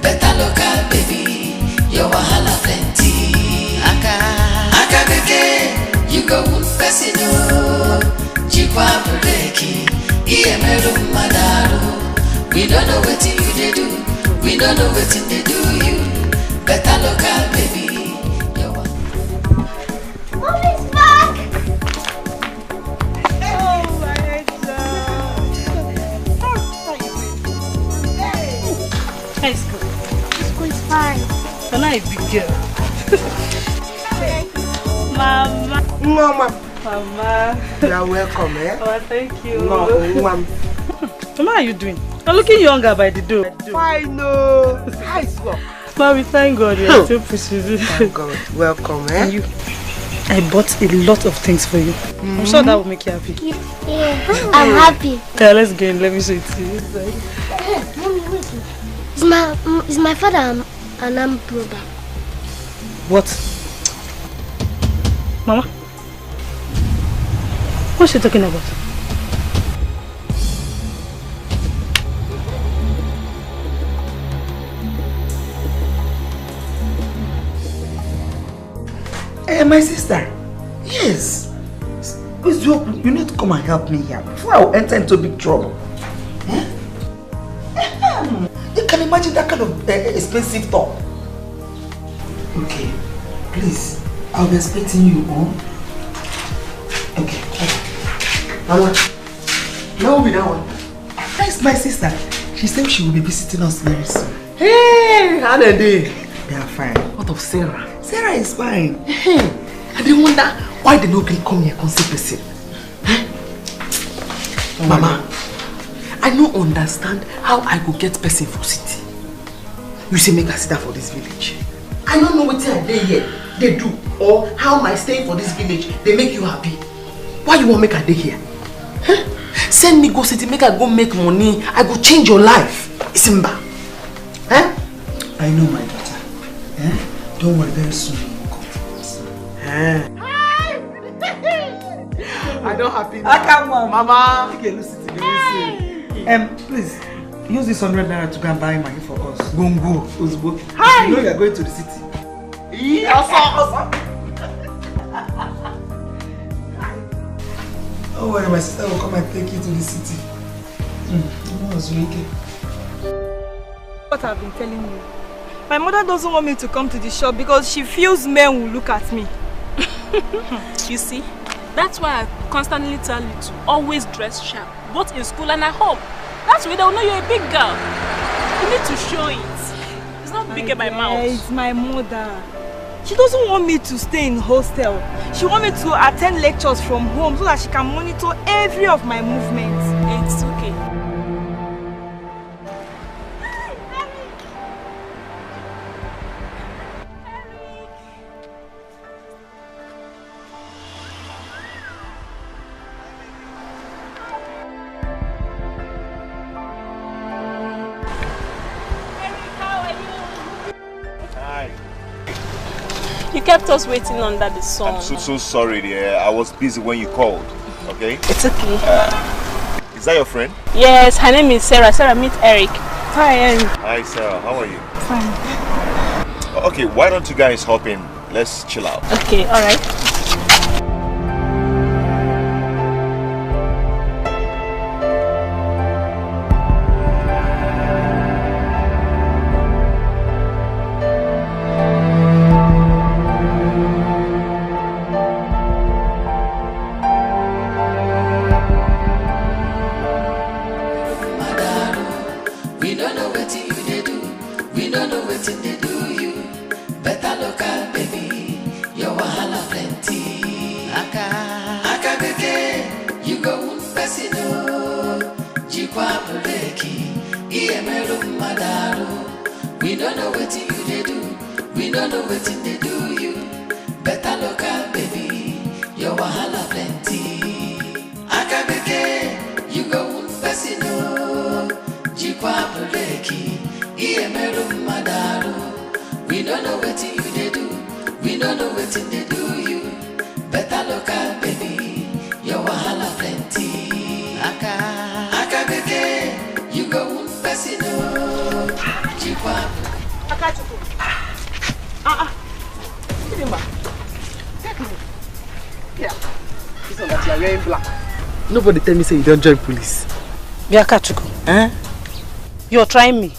better look out, baby. Your wahala plenty. Aka beke, you go with pesino. Chikwa breki, iemero madaro. We don't know what you do. We don't know what you do. You better look out, baby. Mommy's back! Oh my God. High school. School is fine. You're not a big girl. Mama. Mama. You are welcome, eh? Oh, thank you. No, Mama, how are you doing? You're looking younger by the door. Fine, no. High school. Mommy, thank God you're still precious. Thank God. Welcome, eh? And you, I bought a lot of things for you. I'm sure that will make you happy. Yeah, I'm happy. Yeah, let's go in. Let me show it to you. Mommy, wait. Is my father Anan brother? What? Mama? What's she talking about? Hey, my sister. Yes. Please, you need to come and help me here before I will enter into big trouble. You can imagine that kind of expensive talk. Okay, please. I'll be expecting you home. Okay. Mama, now will be that one. That's my sister. She said she will be visiting us very soon. Hey, how are they? They are fine. What of Sarah? Sarah is fine. I dey wonder why they no gree come here and see person. Mama, I no understand how I go get person for city. You say make I sit down for this village. I don't know what I dey here they do or how my staying for this village they make you happy. Why you want make I dey here? Send me go city, make I go make money. I go change your life. Isimba. I know my daughter. Don't worry, very soon you will come. I don't happy now. Come on, Mama. Please use this 100 naira to go and buy money for us. Gongo, Uzbo. Hi. You know you are going to the city. Don't worry, my sister will come and take you to the city. What I've been telling you. My mother doesn't want me to come to the shop because she feels men will look at me. You see, that's why I constantly tell you to always dress sharp, both in school and at home. That's why they'll know you're a big girl. You need to show it. It's not big in my mouth. It's my mother. She doesn't want me to stay in hostel. She wants me to attend lectures from home so that she can monitor every of my movements. It's okay. You kept us waiting under the sun. I'm so sorry, dear. I was busy when you called. Okay? It's okay. Is that your friend? Yes, her name is Sarah. Sarah, meet Eric. Hi, Eric. Hi, Sarah. How are you? Fine. Okay, why don't you guys hop in? Let's chill out. Okay, alright. Nobody tell me say you don't join police. Biakachuku, you're trying me.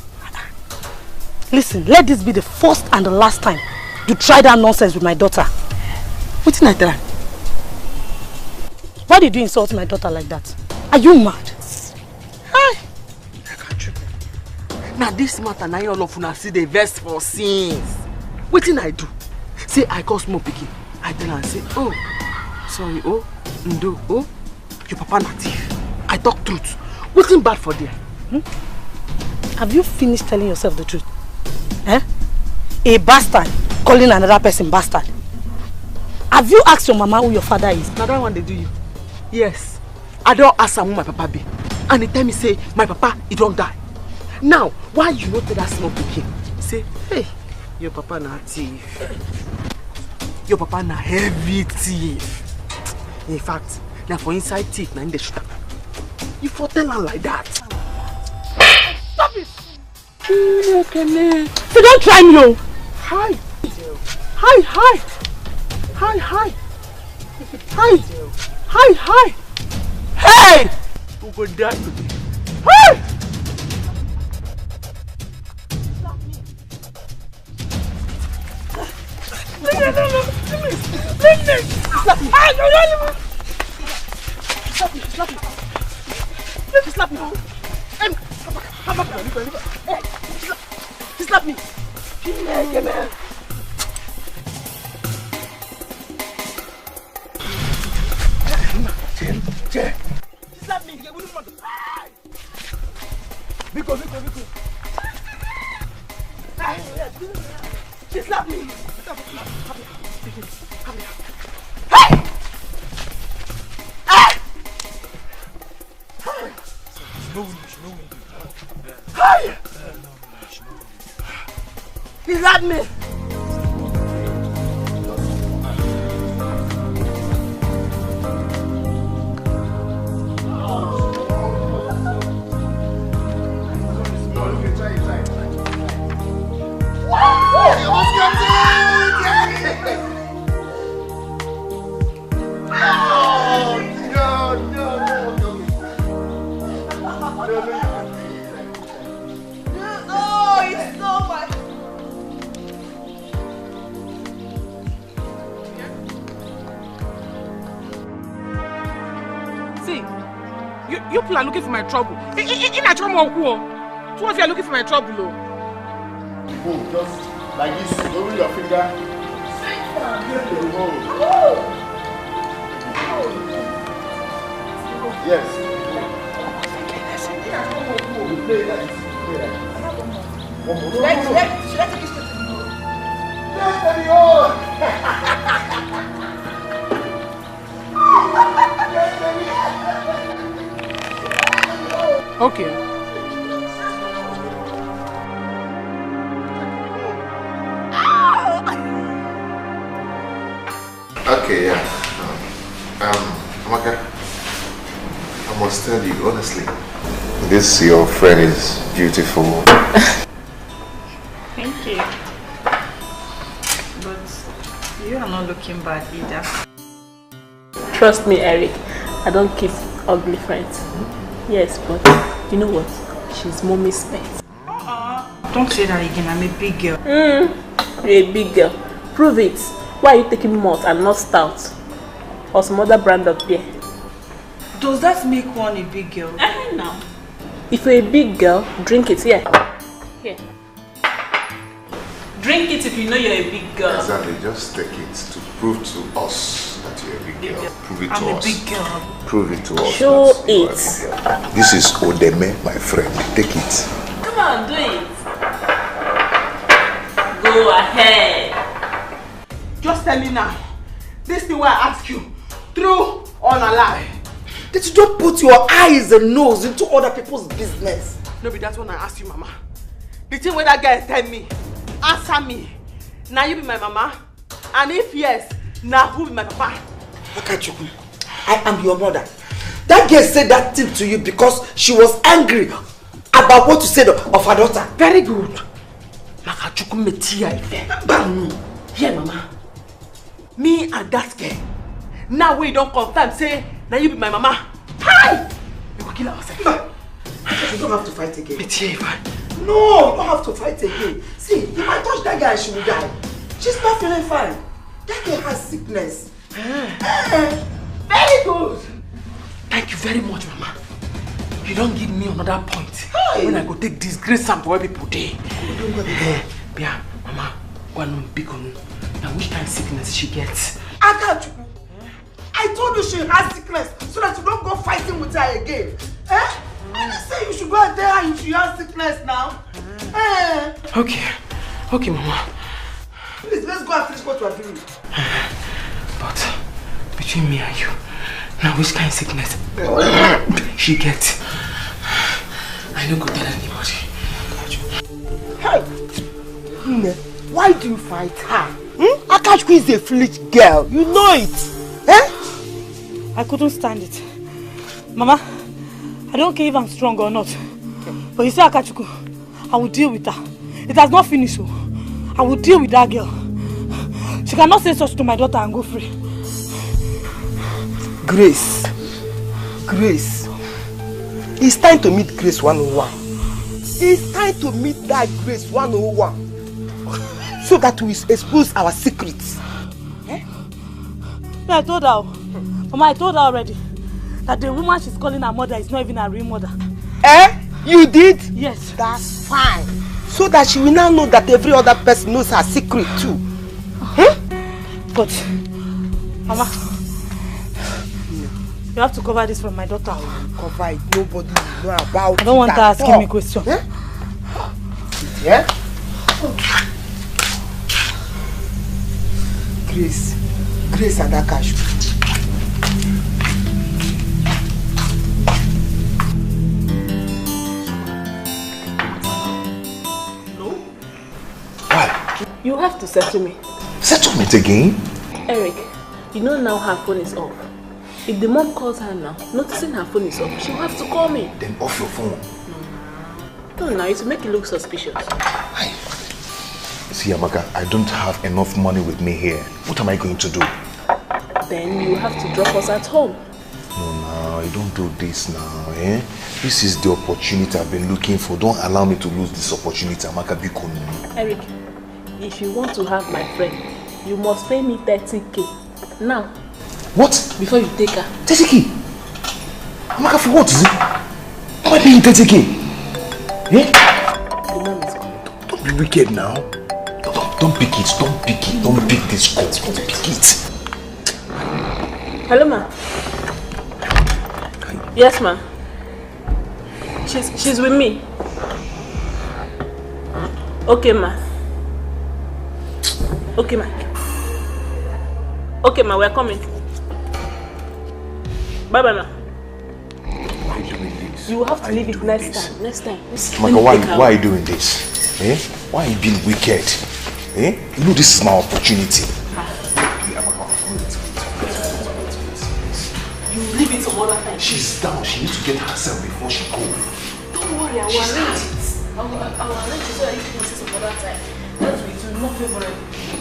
Listen, let this be the first and the last time you try that nonsense with my daughter. What did I try? Why did you insult my daughter like that? Are you mad? Hi. Biakachuku. Now this matter, now all of una see the verse for sins. What did I do? Say I call small pikin. I tell her and say, oh, sorry, oh, Ndo, oh. Your papa na thief. I talk truth. What's in bad for there? Have you finished telling yourself the truth? A bastard calling another person bastard. Have you asked your mama who your father is? Now that one they do you. Yes. I don't ask her who my papa be. And they tell me say my papa he don't die. Now why you not tell that small pikin? Say, hey, your papa na thief. Your papa na heavy thief. In fact, now for inside teeth, now in the shooter. You for tell her like that. Stop it! So don't try me, oh! Hi! Hi, hi! Hi, hi! Hi! Hi, hi! Hey! Who go die today? Hey! Slap me! Slap me, slap me. Let me slap me. Come back. Hey, he slapped me. Come here. Because she slapped me. Hey! Hey! He slapped me. You people are looking for my trouble. In a trouble, two of you are looking for my trouble. Oh, just like this, over your finger. Yes. You play like this. One more. Should I take this? Okay. Okay, yeah. Amaka, I must tell you honestly, this your friend is beautiful. Thank you. But you are not looking bad either. Trust me, Eric. I don't keep ugly friends. Yes, but you know what? She's mommy's pet. Don't say that again. I'm a big girl. You're a big girl. Prove it. Why are you taking malt and not stout? Or some other brand of beer? Does that make one a big girl? No. If you're a big girl, drink it. Here. Here. Drink it if you know you're a big girl. Exactly. Just take it to prove to us that you're a big girl. Prove it to us. I'm a big girl. Prove it to us. Show it. This is Odeme, my friend. Take it. Come on, do it. Go ahead. Just tell me now. This thing where I ask you, true or not lie? That you don't put your eyes and nose into other people's business. No, but that's what I ask you, Mama. The thing where that guy tell me, answer me. Now you be my mama? And if yes, now who be my papa? Akachuku, I am your mother. That girl said that thing to you because she was angry about what you said of her daughter. Very good. Akachuku metia ife. Here, Mama. Me and that girl. Now we don't confirm, say, now you be my mama. Hi! We will kill ourselves. You don't have to fight again. No, you don't have to fight again. See, if I touch that guy, she will die. She's not feeling fine. That girl has sickness. Very good. Thank you very much, Mama. You don't give me another point. When I go take disgrace sample where people dey. Yeah, Mama, one big one. Now which kind of sickness she gets? Akachuku, I told you she has sickness so that you don't go fighting with her again. I didn't say you should go and tell her if she has sickness now. Okay, Mama. Please, let's go and finish what we are doing. But between me and you, now which kind of sickness she gets? I don't go tell anybody. Hey! Why do you fight her? Akachuku is a foolish girl. You know it. I couldn't stand it. Mama, I don't care if I'm strong or not. But you see Akachuku, I will deal with her. It has not finished. So I will deal with that girl. She cannot say such to my daughter and go free. Grace. It's time to meet Grace 101. It's time to meet that Grace 101. So that we expose our secrets. Yeah, I told her. Mama, I told her already that the woman she's calling her mother is not even her real mother. You did? Yes. That's fine. So that she will now know that every other person knows her secret too. But, Mama, You have to cover this from my daughter. Cover it. Nobody will know about it. I don't want her asking me questions. Yeah? Grace and Akash. You have to settle me. Settlement again? Eric, you know now her phone is off. If the mom calls her now, noticing her phone is off, she'll have to call me. Then off your phone. No, now it will make it look suspicious. See, Amaka, I don't have enough money with me here. What am I going to do? Then you have to drop us at home. No, you don't do this now, eh? This is the opportunity I've been looking for. Don't allow me to lose this opportunity, Amaka. Be cool. Eric, if you want to have my friend, you must pay me 30k. Now. What? Before you take her. 30k? Amaka, for what is it? Am I paying 30k? Eh? The mom is coming. Don't be wicked now. Don't pick it. Don't pick it. Don't pick this call. Don't pick it. Hello, ma. Yes, ma. She's with me. Okay, ma. Okay, ma. Okay, ma, we're coming. Bye-bye, ma. Why are you doing this? You will have to leave it next time. Next time. Amaka, why are you doing this? Eh? Why are you being wicked? Eh? You know this is my opportunity. You leave it some other time. She's down. She needs to get herself before she goes. Don't worry, I will arrange it. I will arrange it so that you can see some other time. That way it will not favorable.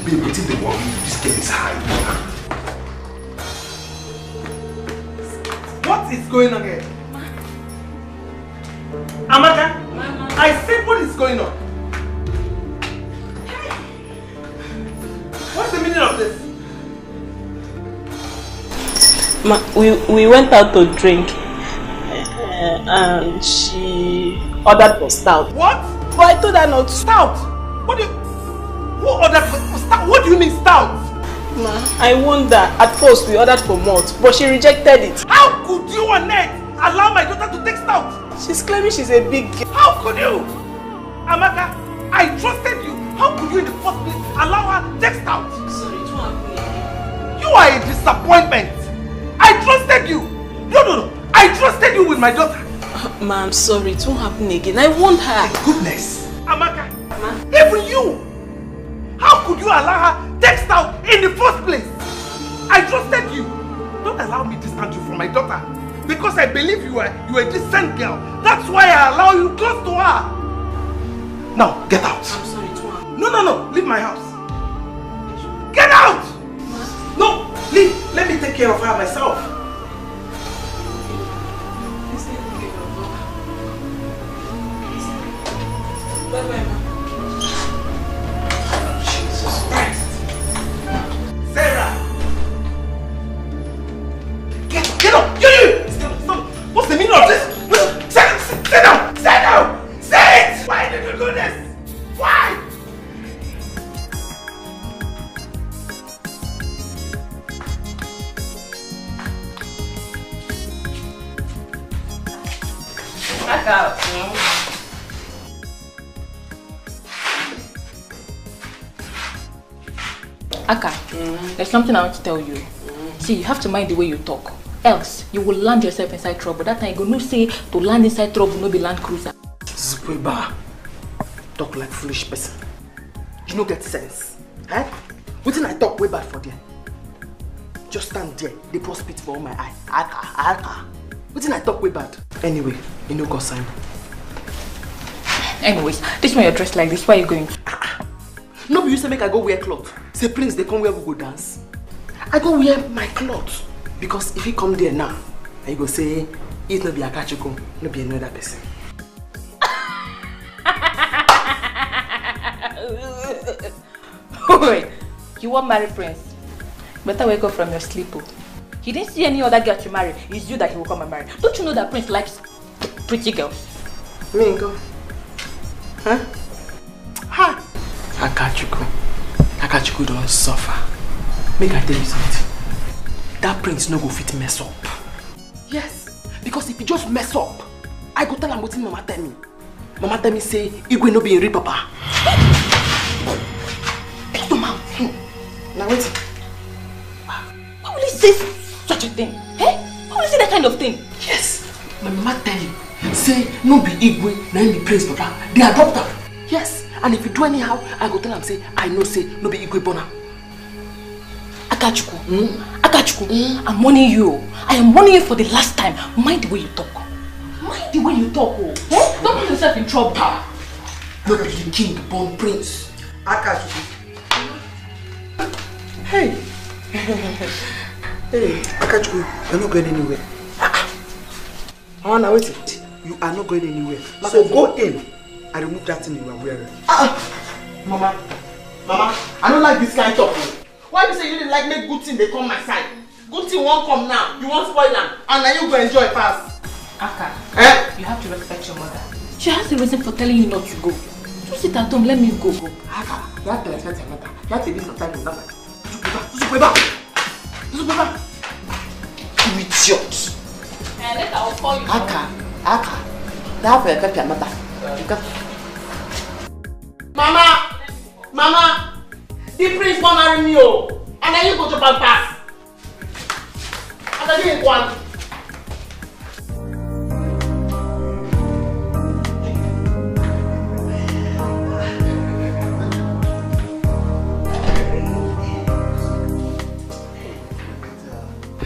Babe, within the world, this girl is high. What is going on here? Amaka? Mama. I said what is going on? What's the meaning of this? Ma, we went out to drink and she ordered for stout. What? But I told her not to. Stout? Who ordered for stout? What do you mean stout? Ma, I wonder. At first we ordered for malt, but she rejected it. How could you, Annette, allow my daughter to take stout? She's claiming she's a big girl. How could you? Amaka, I trusted you. How could you in the first place allow her to take stout? Sorry, it won't happen again. You are a disappointment. I trusted you. No. I trusted you with my daughter. Ma, I'm sorry. It won't happen again. I want her. Goodness. Amaka, even you. How could you allow her take stout in the first place? I trusted you. Don't allow me to distance you from my daughter. Because I believe you are a decent girl. That's why I allow you close to her. Now, get out. I'm sorry, it won't happen. No. Leave my house. Get out! No, leave. Let me take care of her myself. Bye-bye, ma. Jesus Christ. Sarah! Get up! You! Stop! What's the meaning of this? Sit down! Sit down! Sit! Why did you do this? Why? Back out. Aka, there's something I want to tell you. See, you have to mind the way you talk. Else, you will land yourself inside trouble. That time you go no say to land inside trouble, no be land cruiser. Zukweba, talk like foolish person. You no get sense. Eh? Wetin I talk way bad for them. Just stand there, they pour spit for all my eye. Aka. Wetin I talk way bad. Anyway, you no go sign. Anyways, this one you're dressed like this, where are you going? No be you say make I go wear cloth. Say Prince they come where we go dance. I go wear my cloth. Because if he come there now, and you go say, it no be Akachuku, no be another person. Wait, you want marry Prince? Better wake up from your sleep. He didn't see any other girl to marry. It's you that he will come and marry. Don't you know that Prince likes pretty girls? Me go. Huh? Ha! Akachuku don't suffer. Make I tell you something. That Prince no go fit mess up. Yes, because if you just mess up, I go tell am wetin Mama tell me. Mama tell me say Igwe no be a real papa. Shut your mouth. Now wait. Why will you say such a thing? Eh? Why will you say that kind of thing? Yes, my mama tell you. Say no be Igwe, na him be Prince Papa. They adopt her. Yes, and if you do anyhow, I go tell am say I know say no be Igwe born am. Akachuku, Akachuku, I'm warning you. I am warning you for the last time. Mind the way you talk. Mind the way you talk. Oh. Eh? Don't put yourself in trouble. No be the king born prince. Akachuku. Hey. Hey, Akachuku, you're not going anywhere. Now wait it. You are not going anywhere. So go in and remove that thing you are wearing. Mama, I don't like this kind of talk. Why you say you didn't like make good thing they come my side? Good thing won't come now. You won't spoil them. And now you go enjoy fast. Aka, you have to respect your mother. She has a reason for telling you not to go. Just sit at home, let me go. Aka, you have to respect your mother. You have to leave some time in that. You idiot. And later I'll call you. Aka, you have to respect your mother. Mama, the prince won't marry me, oh, and then you go to pass. And then you one.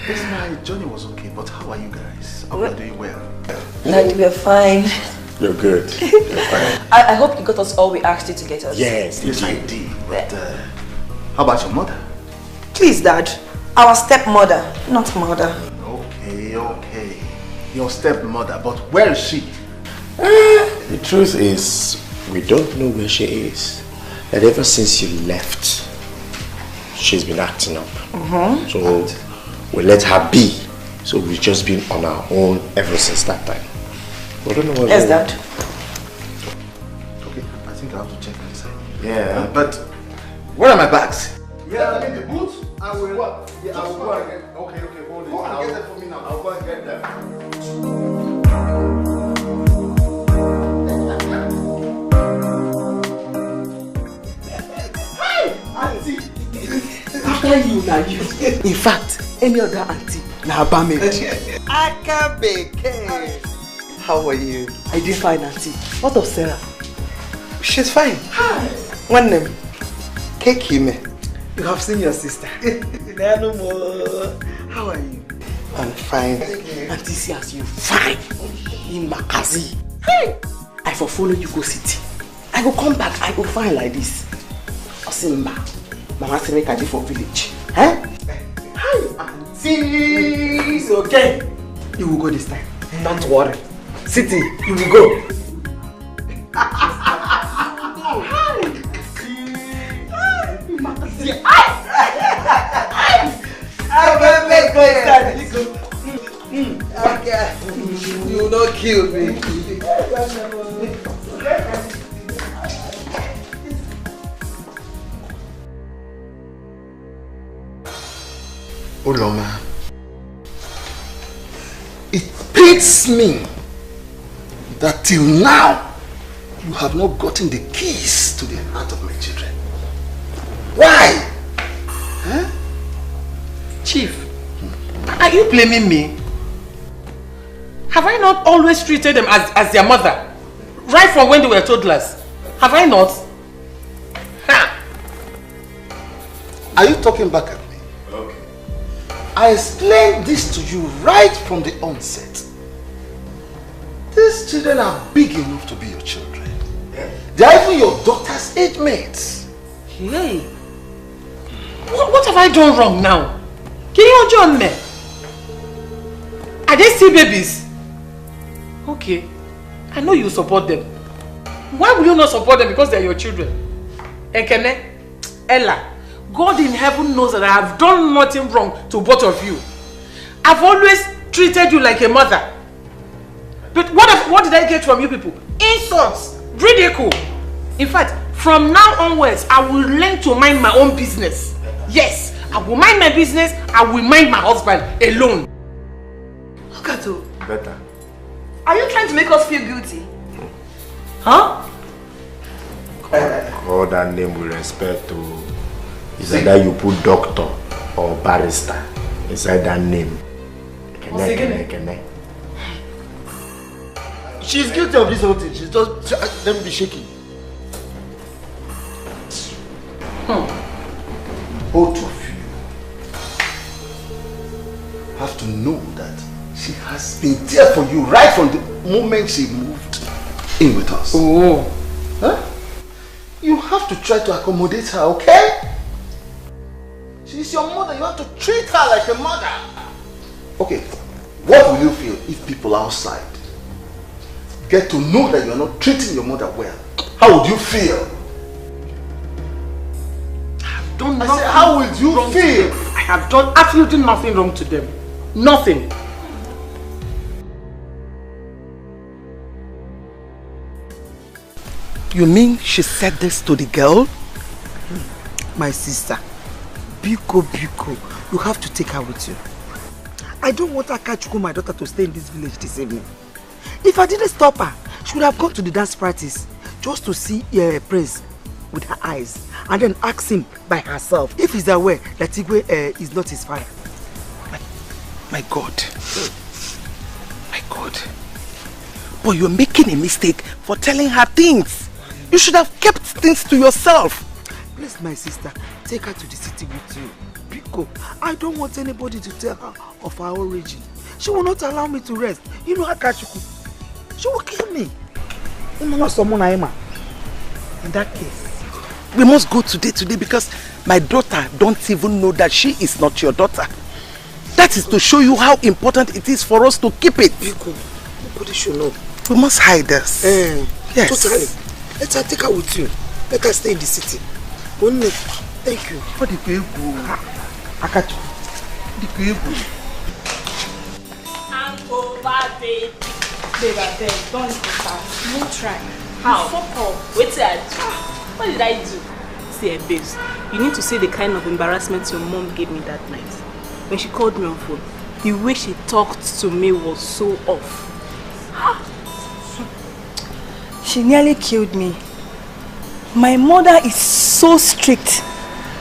This night journey was okay, but how are you guys? Are you doing well? Like we're fine. You're good. You're fine. I hope you got us all we asked you to get us. Yes, I did. But how about your mother? Please, Dad. Our stepmother, not mother. Okay. Your stepmother, but where is she? The truth is, we don't know where she is. And ever since you left, she's been acting up. So we let her be. So we've just been on our own ever since that time. We don't know where Yes, Dad. Okay, I think I have to check inside. Yeah. But where are my bags? Yeah, I mean the boots. I will what? Yeah, I will go and get. Okay, hold it. Go and get them for me now. I'll go and get them. Auntie, after you now you. In fact, any other auntie na abame. Akabeke. How are you? I did fine, auntie. What of Sarah? She's fine. Hi. One name. Kekime. You have seen your sister. No more. How are you? I'm fine. Auntie, see as you fine in Makazi. Hey, I for follow you go city. I go come back. I go fine like this. Osimba, Mama say make I dey for village. Hi, auntie. It's okay. You will go this time. Don't worry. City, you will go. You will not kill me. Uloma, it pains me that till now you have not gotten the keys to the heart of my children. Why? Huh? Chief, are you blaming me? Have I not always treated them as their mother? Right from when they were toddlers? Have I not? Ha! Are you talking back at me? Okay. I explained this to you right from the onset. These children are big enough to be your children. They are even your daughter's age mates. Hey! What have I done wrong now? Can you join me? Are they still babies? Okay. I know you support them. Why will you not support them? Because they are your children. Ekene, Ella, God in heaven knows that I have done nothing wrong to both of you. I've always treated you like a mother. But what did I get from you people? Insults, ridicule. In fact, from now onwards, I will learn to mind my own business. Yes, I will mind my business. I will mind my husband alone. Look at better. Are you trying to make us feel guilty? Huh? Call that name with respect to. Is either you put doctor or barrister inside that name. She's guilty of this whole thing. She's just let me be shaking. Both of you have to know that she has been there for you right from the moment she moved in with us. Oh. Huh? You have to try to accommodate her, okay? She's your mother. You have to treat her like a mother. Okay, what will you feel if people outside get to know that you are not treating your mother well? How would you feel? I said, how would you feel? I have done absolutely nothing wrong to them. Nothing. You mean she said this to the girl? My sister, Biko, you have to take her with you. I don't want Akachuku, my daughter, to stay in this village this evening. If I didn't stop her, she would have gone to the dance practice just to see Prince with her eyes and then ask him by herself if he's aware that Igwe is not his father. My God. My God. But you're making a mistake for telling her things. You should have kept things to yourself. Please, my sister, take her to the city with you. Biko, I don't want anybody to tell her of her origin. She will not allow me to rest. You know Akachuku. She will kill me. In that case, we must go today because my daughter don't even know that she is not your daughter. That is to show you how important it is for us to keep it. Biko, nobody should know. We must hide this. Yes. Totally. Let her take her with you. Let her stay in the city. Thank you. What did you do? Akachu. I'm over, babe. Babe, I beg, don't start. No try. How? Fuck off. Wait till I do. What did I do? See, babes, you need to see the kind of embarrassment your mom gave me that night. When she called me on phone, the way she talked to me was so off. She nearly killed me. My mother is so strict.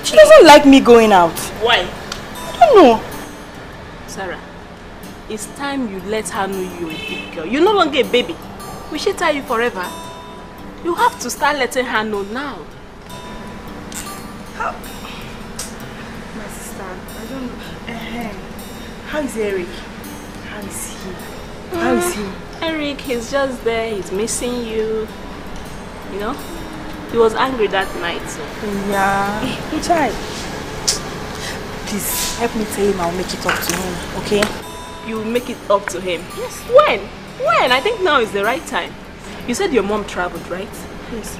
She doesn't like me going out. Why? I don't know. Sarah, it's time you let her know you're a big girl. You're no longer a baby. Will she tell you forever? You have to start letting her know now. How? My sister, I don't know. How is Eric? How is he? How is he? Eric, he's just there. He's missing you. You know? He was angry that night. So. Yeah. He tried. Please, help me tell him I'll make it up to him, okay? You will make it up to him? Yes. When? When? I think now is the right time. You said your mom traveled, right? Yes.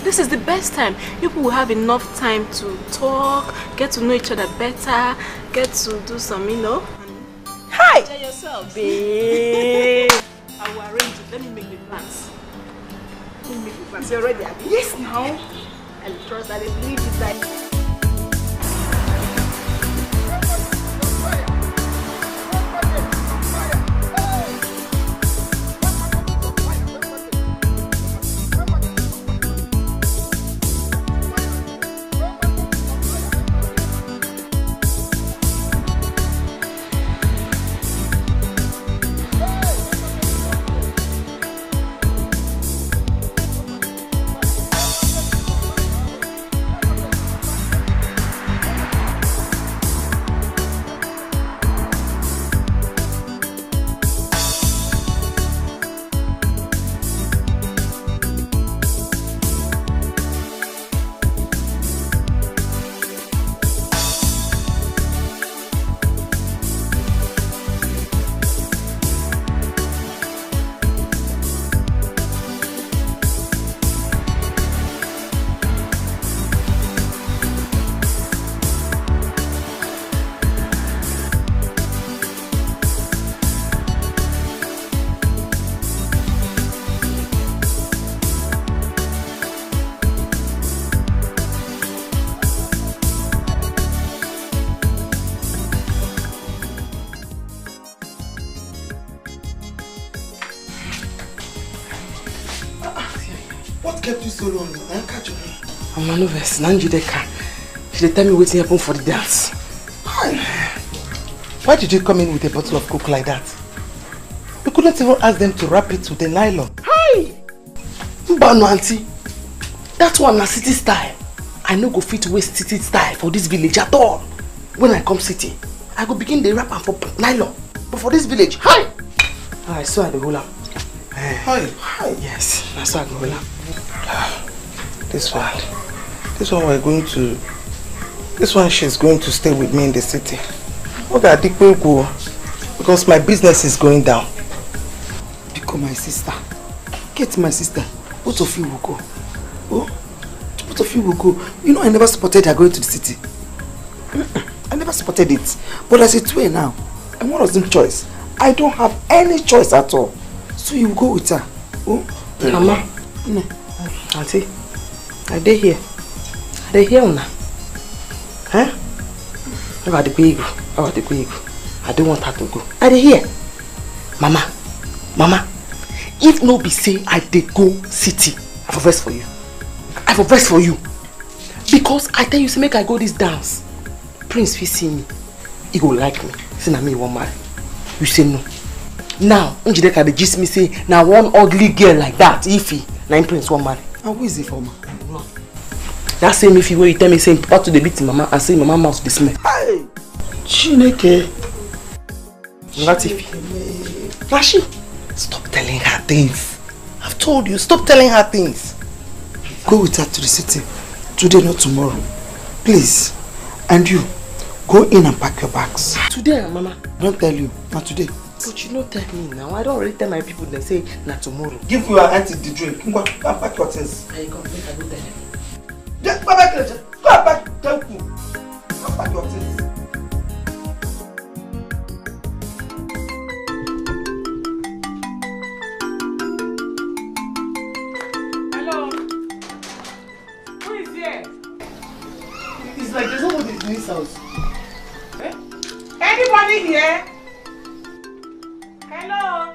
This is the best time. People will have enough time to talk, get to know each other better, get to do some, you know. Hi! Enjoy yourself. Babe. I will arrange it. Let me make the plans. Let me make the plans. You're ready, Abby? Yes, now. I trust that I believe it. Like What kept you so long? I catch you. I'm a novice. Nanjideka. She tell me waiting happen for the dance. Why did you come in with a bottle of Coke like that? You couldn't even ask them to wrap it with a nylon. Hi! Mbano auntie. That one na city style. I no go fit waste city style for this village at all. When I come city, I go begin the wrap am for nylon. But for this village, hi! I saw the hula. Hi. Hi. Yes, I saw the hula. This one we're going to. This one she's going to stay with me in the city. Okay, because my business is going down. Become my sister. Get my sister. Both of you will go. Oh, both of you will go. You know I never supported her going to the city. I never supported it. But as it's way now, and what was the choice? I don't have any choice at all. So you will go with her. Oh, Mama. Auntie, are they here? Are they here now? Huh? How about the big? How about the big? I don't want her to go. Are they here? Mama, if no be say I did go city, I for verse for you. I for verse for you. Because I tell you, say make I go this dance. Prince will see me. He go like me. Say na me he won't marry. You say no. Now, Njideka dey gist me say na one ugly girl like that, Ify, na Prince won't marry. And who is it for me? That same Ify where you tell me saying ought to the beat mama and say mama mouth dey smell. Hey! Chineke. Not Ify. Rashi, stop telling her things. I've told you, stop telling her things. Go with her to the city. Today, not tomorrow. Please. And you, go in and pack your bags. Today, Mama. Don't tell you. Not today. But you don't tell me now. I don't already tell my people. They say, not tomorrow. Give your auntie the drink. Go and pack your things. I go make I go tell her. Just go back. Go back. Thank you. Go and pack your things. Like there's nobody in this house. Eh? Anybody here? Hello?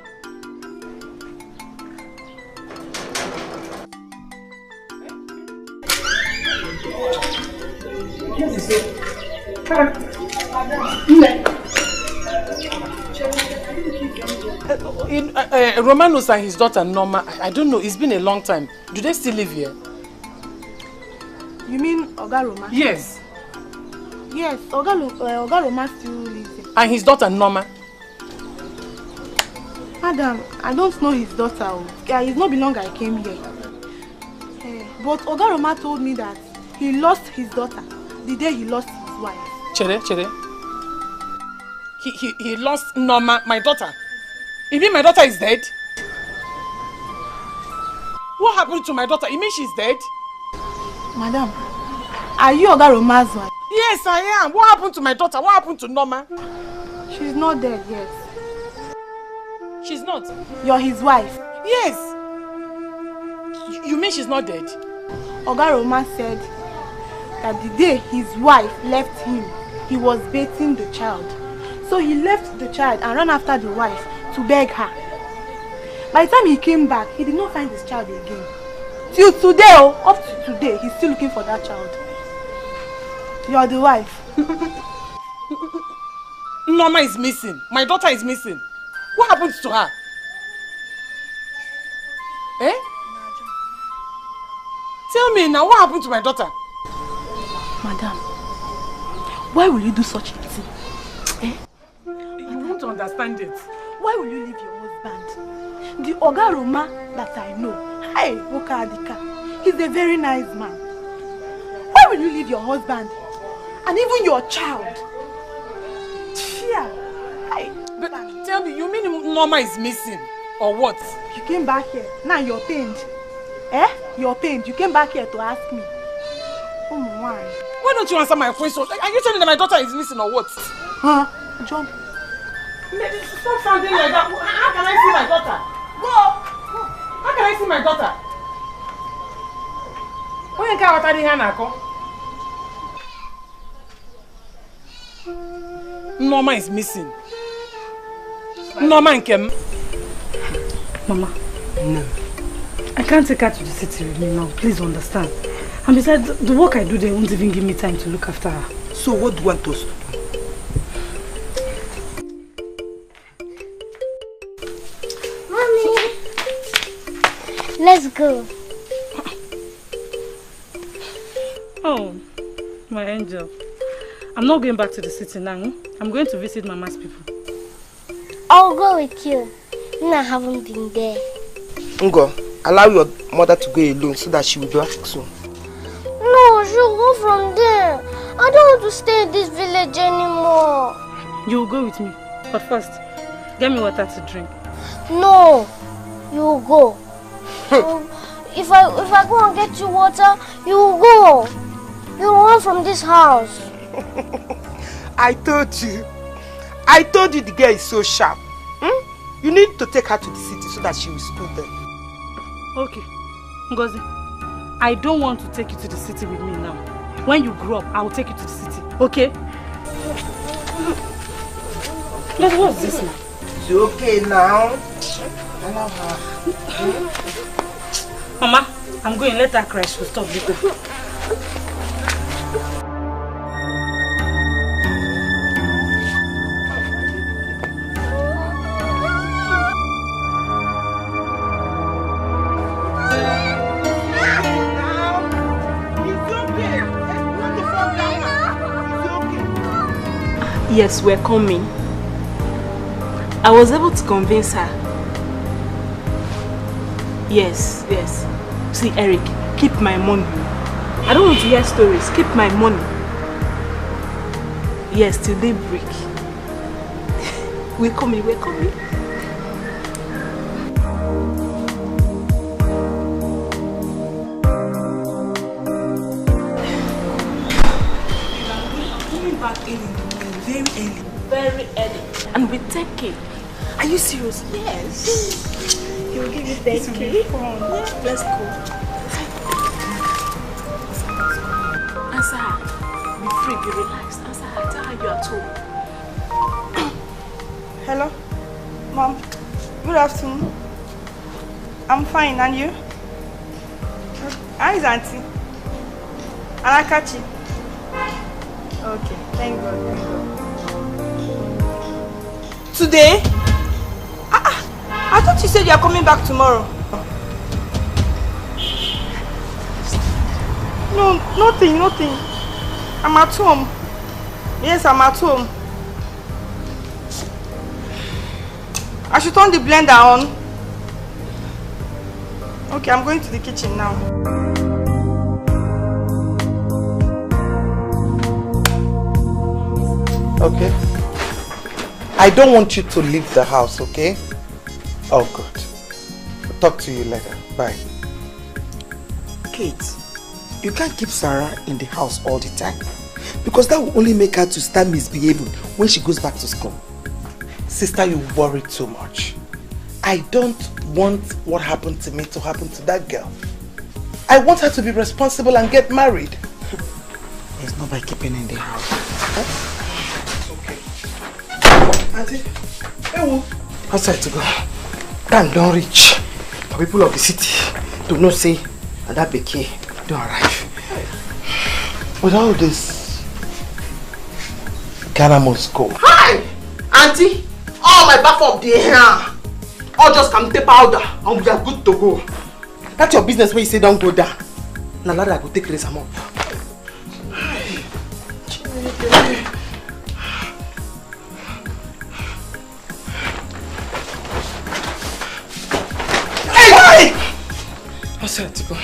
Romanus and his daughter Norma, I don't know, it's been a long time. Do they still live here? You mean Oga Roma? Yes. Yes, Oga Roma still lives here. And his daughter Norma? Madam, I don't know his daughter. It's not been long I came here. But Oga Roma told me that he lost his daughter the day he lost his wife. Chere. He lost Norma, my daughter. You mean my daughter is dead? What happened to my daughter? You mean she's dead? Madam, are you Oga Roma's wife? Yes, I am. What happened to my daughter? What happened to Norma? She's not dead yet. She's not? You're his wife? Yes. You mean she's not dead? Oga Roma said that the day his wife left him, he was bathing the child. So he left the child and ran after the wife to beg her. By the time he came back, he did not find his child again. Till today, up to today, he's still looking for that child. You're the wife. Norma is missing. My daughter is missing. What happened to her? Eh? Tell me now, what happened to my daughter? Madam, why will you do such a thing? Eh? You won't understand it. Why will you leave your husband? The Oga Roma that I know, hey, Woka Adika, he's a very nice man. Why will you leave your husband? And even your child? Chia. Hey. But tell me, you mean Norma is missing? Or what? You came back here, now you're pained. Eh? You're pained. You came back here to ask me. Oh my. Why don't you answer my question? Are you telling that my daughter is missing or what? Huh? John. Stop sounding like that. How can I see my daughter? Go! How can I see my daughter? When you can't water the hand, Norma is missing. Norma and Kem. Mama. No. I I can't take her to the city with me now. Please understand. And besides, the work I do there won't even give me time to look after her. So what do you want us to do? Mommy! Let's go. Oh, my angel. I'm not going back to the city now. I'm going to visit Mama's people. I'll go with you. I haven't been there. Ngo, allow your mother to go alone so that she will be back soon. No, she'll go from there. I don't want to stay in this village anymore. You'll go with me. But first, get me water to drink. No, you'll go. If I go and get you water, you'll go. You'll run from this house. I told you the girl is so sharp. You need to take her to the city so that she will school them. Okay. Ngozi, I don't want to take you to the city with me now. When you grow up, I will take you to the city. Okay? But what's this now? It's okay now. Allow her. Mama, I'm going. Let her cry. She'll stop later. Yes, we're coming. I was able to convince her. Yes. See, Eric, keep my money. I don't want to hear stories. Keep my money. Yes, till daybreak. We're coming. Very early. And we take it. Are you serious? Yes. He will give you 10K. Yeah, let's go. Answer her. Be free, be relaxed. Answer her. Tell her you're at home. Hello? Mom. Good afternoon. I'm fine, and you? How is Auntie? Anakachi? Okay, thank God. Today? I thought you said you are coming back tomorrow. No, nothing. I'm at home. Yes, I'm at home. I should turn the blender on. Okay, I'm going to the kitchen now. Okay. I don't want you to leave the house, okay? Oh, good. I'll talk to you later. Bye. Kate, you can't keep Sarah in the house all the time. Because that will only make her to start misbehaving when she goes back to school. Sister, you worry too much. I don't want what happened to me to happen to that girl. I want her to be responsible and get married. There's no by keeping in the house. Huh? Auntie, hey, outside to go. Time don't reach. For people of the city to not say that Becky don't arrive. With all this, Ghana must go. Hi! Auntie! All my bath up the hair. All just come take powder and we are good to go. That's your business where you say don't go down. Now ladder I go take raise them up. Outside to go.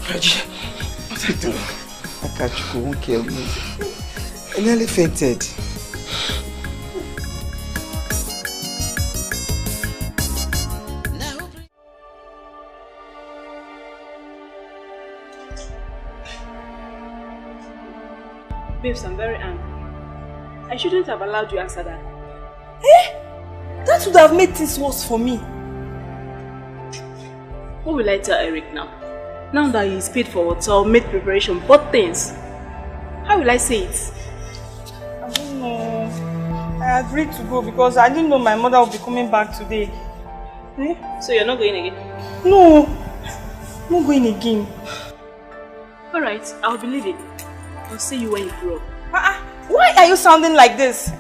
Reggie. Outside to go. I can't go, won't kill me. I nearly fainted. Babes, I'm very angry. I shouldn't have allowed you answer that. Eh? That would have made things worse for me. What will I tell Eric now? Now that he's paid for hotel, made preparation, bought things. How will I say it? I don't know. I agreed to go because I didn't know my mother would be coming back today. So you're not going again? No. I'm not going again. Alright, I'll believe it. I'll see you when you grow up. Why are you sounding like this?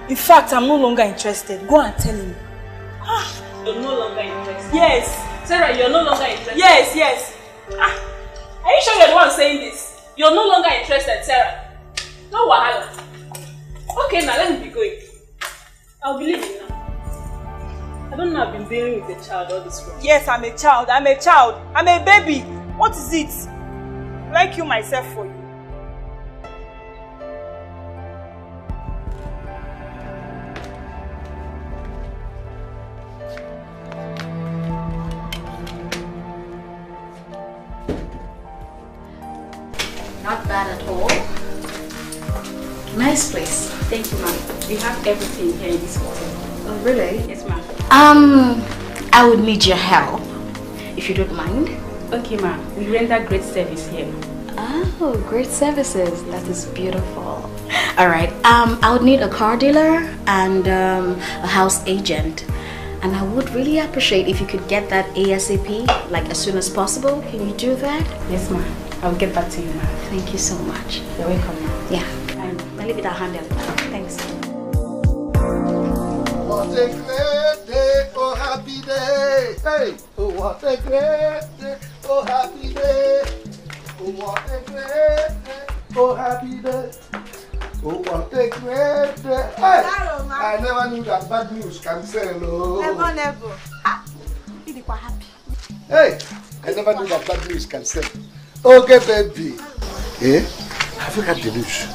In fact, I'm no longer interested. Go and tell him. You're no longer interested? Yes. Sarah, you're no longer interested? Yes. Are you sure you're the one saying this? You're no longer interested, Sarah? No wahala. Okay, now let me be going. I'll believe it now. I don't know, I've been dealing with a child all this while. Yes, I'm a child. I'm a baby. What is it? Will I kill myself for you? Not bad at all. Nice place. Thank you, ma'am. We have everything here in this hotel. Oh, really? Yes, ma'am. I would need your help, if you don't mind. Okay, ma'am. We render great service here. Oh, great services. That is beautiful. All right. I would need a car dealer and a house agent. And I would really appreciate if you could get that ASAP, like as soon as possible. Can you do that? Yes, ma'am. I'll get back to you, ma'am. Thank you so much. You're welcome, ma'am. Yeah. I'll leave it at handle. Thanks. What a great day, oh happy day. Hey, oh what a great day, oh happy day. Oh what a great day, oh happy day. Oh what a great day. Hey, I never knew that bad news can sell. Oh. Never. You are happy. Hey, I never knew that bad news can sell. Okay, baby. Eh? Have you heard the news?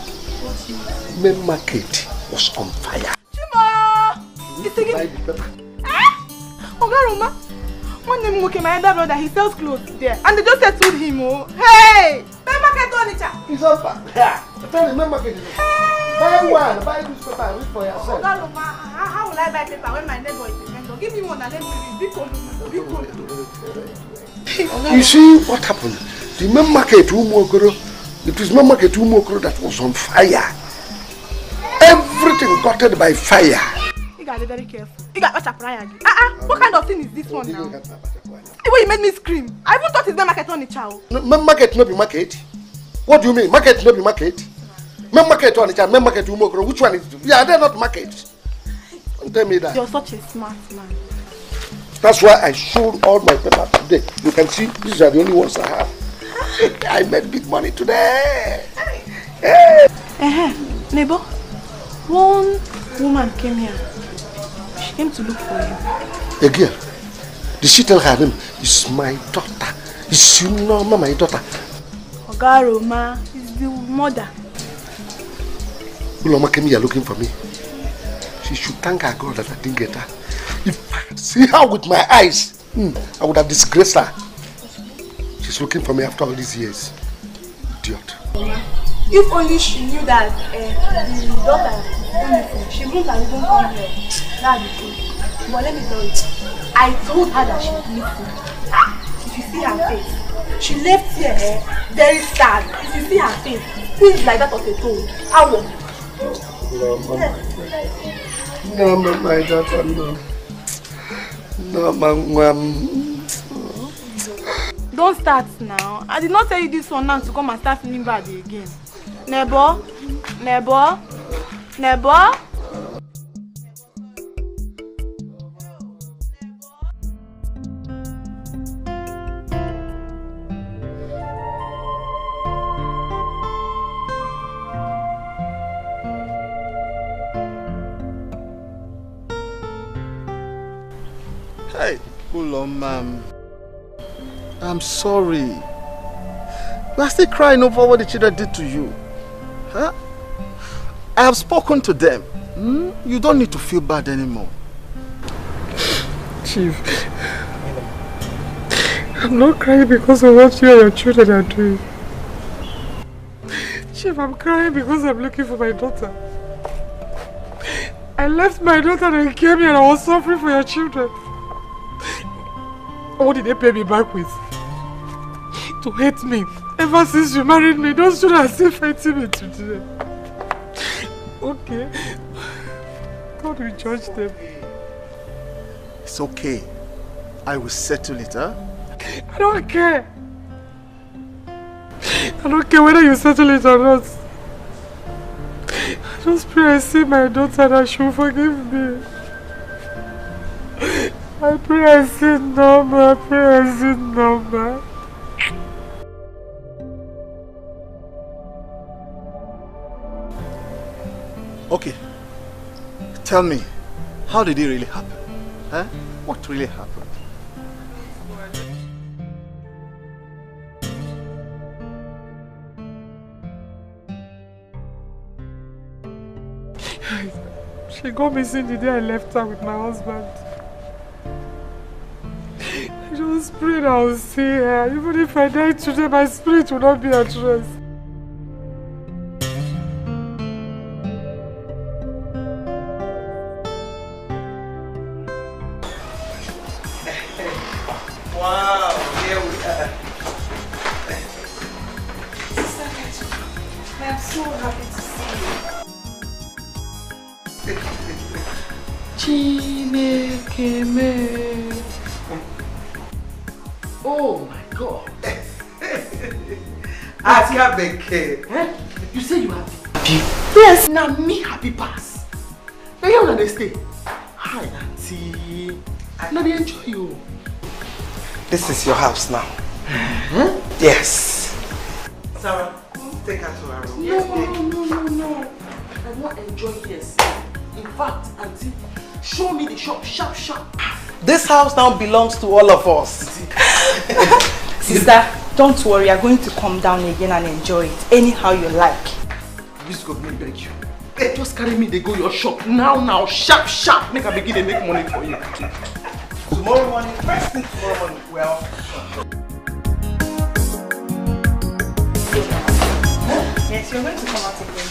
Main market was on fire. It's again. Ogaroma, one name okay, my elder brother, he sells clothes there, and they just settled him. Oh, hey, main market furniture. It's on fire. Yeah, tell the main market is on fire. Buy one, buy newspaper, and read for yourself. Ogaroma, how will I buy paper when my neighbor is a vendor? Give me one and let me read. You see what happened? The main market, it was main market that was on fire. Everything got by fire. You gotta be very careful. You got to pray again. What kind of thing is this one now? The way you made me scream. I even thought it's main market on the child. Main market no be market. What do you mean? Market no be market. Main market on the child, main market Umokoro. Which one is it? Yeah, they're not market. Don't tell me that. You're such a smart man. That's why I showed all my papers today. You can see these are the only ones I have. I made big money today. Hey. Neighbor, one woman came here. She came to look for you. A girl? Did she tell her name? It's my daughter. Is you know my daughter? Ogaroma is the mother. Uloma came here looking for me. She should thank her God that I didn't get her. If I could see her with my eyes, I would have disgraced her. She's looking for me after all these years. Idiot. If only she knew that the daughter is beautiful, she wouldn't have even come here. That's the truth. But let me tell you, I told her that she's beautiful. If you see her face, she left here very sad. If you see her face, things like that of a toad. How? No, my daughter, no. No, ma'am. Don't start now. I did not tell you this one now to come and start feeling bad again. Neighbor. Hey, Uloma. I'm sorry. You are still crying over what the children did to you. Huh? I have spoken to them. You don't need to feel bad anymore. Chief, I'm not crying because of what you and your children are doing. Chief, I'm crying because I'm looking for my daughter. I left my daughter and I came here and I was suffering for your children. What did they pay me back with? To hate me. Ever since you married me, those children are still fighting me today. Okay. God will judge them. It's okay. I will settle it, huh? I don't care. I don't care whether you settle it or not. I just pray I see my daughter that she'll forgive me. I pray I see Norma. I pray I see Norma. Okay. Tell me, how did it really happen? Huh? What really happened? She got missing the day I left her with my husband. I just prayed I will see her. Even if I die today, my spirit will not be at rest. Wow, here we are. I'm so happy to see you. Chineke me. Oh my God. Akabeke. You say you happy? Yes. Now me happy pass. Now you wanna stay. Hi, auntie. Now they enjoy you. This is your house now. Yes. Sarah, take her to her room. No. I won't enjoy this. In fact, auntie, show me the shop, sharp. This house now belongs to all of us. Sister, don't worry. You're going to come down again and enjoy it anyhow you like. Please God, me beg you. Hey, just carry me, they go your shop. Now, sharp. Make a begin to make money for you. Tomorrow morning, first thing tomorrow morning, we're off. Yes, you're going to come out again.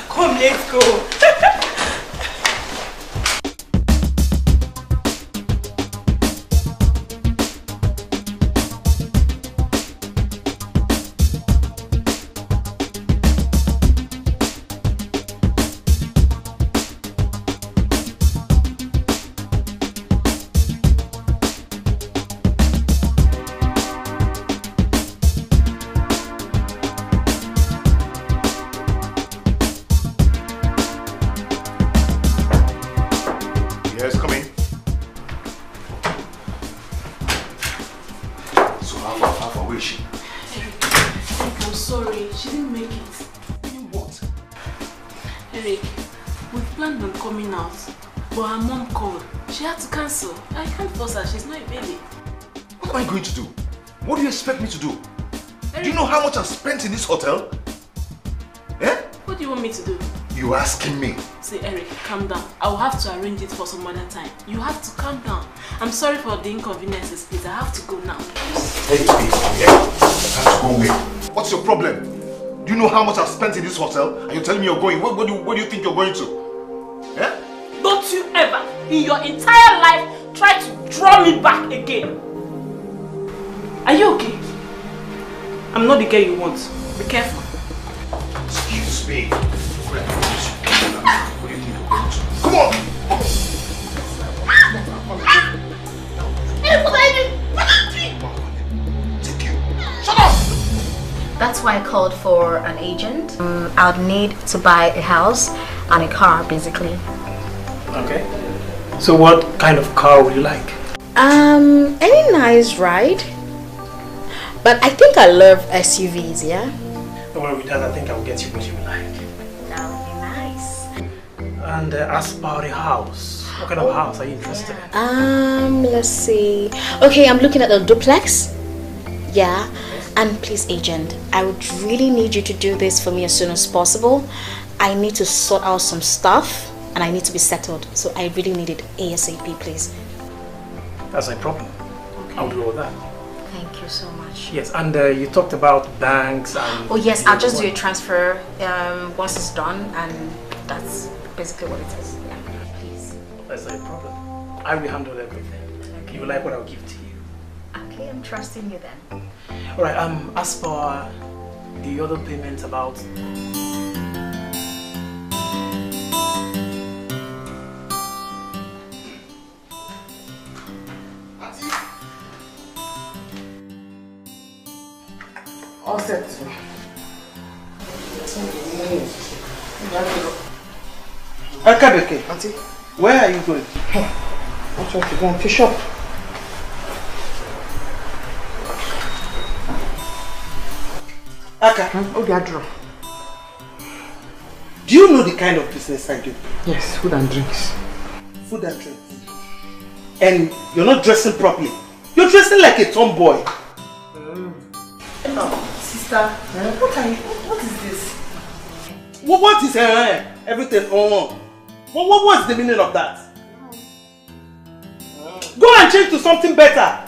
Come, let's go. Yes, come in. So how far, where is she? Eric, I'm sorry. She didn't make it. What? Eric, we planned on coming out, but her mom called. She had to cancel. I can't force her. She's not a baby. What am I going to do? What do you expect me to do? Do you know how much I've spent in this hotel? Eh? What do you want me to do? You asking me? See, Eric, calm down. I will have to arrange it for some other time. You have to calm down. I'm sorry for the inconveniences, please. I have to go now. Hey, I have to go away. What's your problem? Do you know how much I've spent in this hotel? And you're telling me you're going? Where do you think you're going to? Eh? Don't you ever, in your entire life, try to draw me back again. Are you okay? I'm not the girl you want. Be careful. Excuse me. Where do you think you're going to? Come on! Shut up! That's why I called for an agent. I'd need to buy a house and a car, basically. Okay. So what kind of car would you like? Any nice ride. But I think I love SUVs, yeah? Don't worry with that, I think I'll get you what you like. That would be nice. And as for the house, what kind of house are you interested in? Let's see. Okay, I'm looking at a duplex. Yeah. And please, agent, I would really need you to do this for me as soon as possible. I need to sort out some stuff and I need to be settled. So I really need it ASAP, please. That's no problem. Okay. I'll do all that. Thank you so much. Yes, and you talked about banks and... Oh yes, I'll just do a transfer once it's done, and that's basically what it is. Yeah, please. That's no problem. I will handle everything. Okay. You like what I'll give to you? Okay, I'm trusting you then. Alright, as for the other payment about... All set. Akabeke, Auntie, where are you going? I'm trying to go and fish up. Aka, Obiadro. Do you know the kind of business I do? Yes, food and drinks. Food and drinks. And you're not dressing properly. You're dressing like a tomboy. Sister, what is this? What is everything on? What's the meaning of that? Go and change to something better.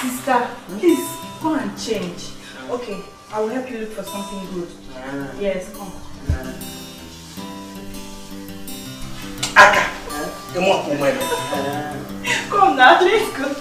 Sister, please go and change. Okay, I will help you look for something good. Yes, come. Aka, come now, let's go.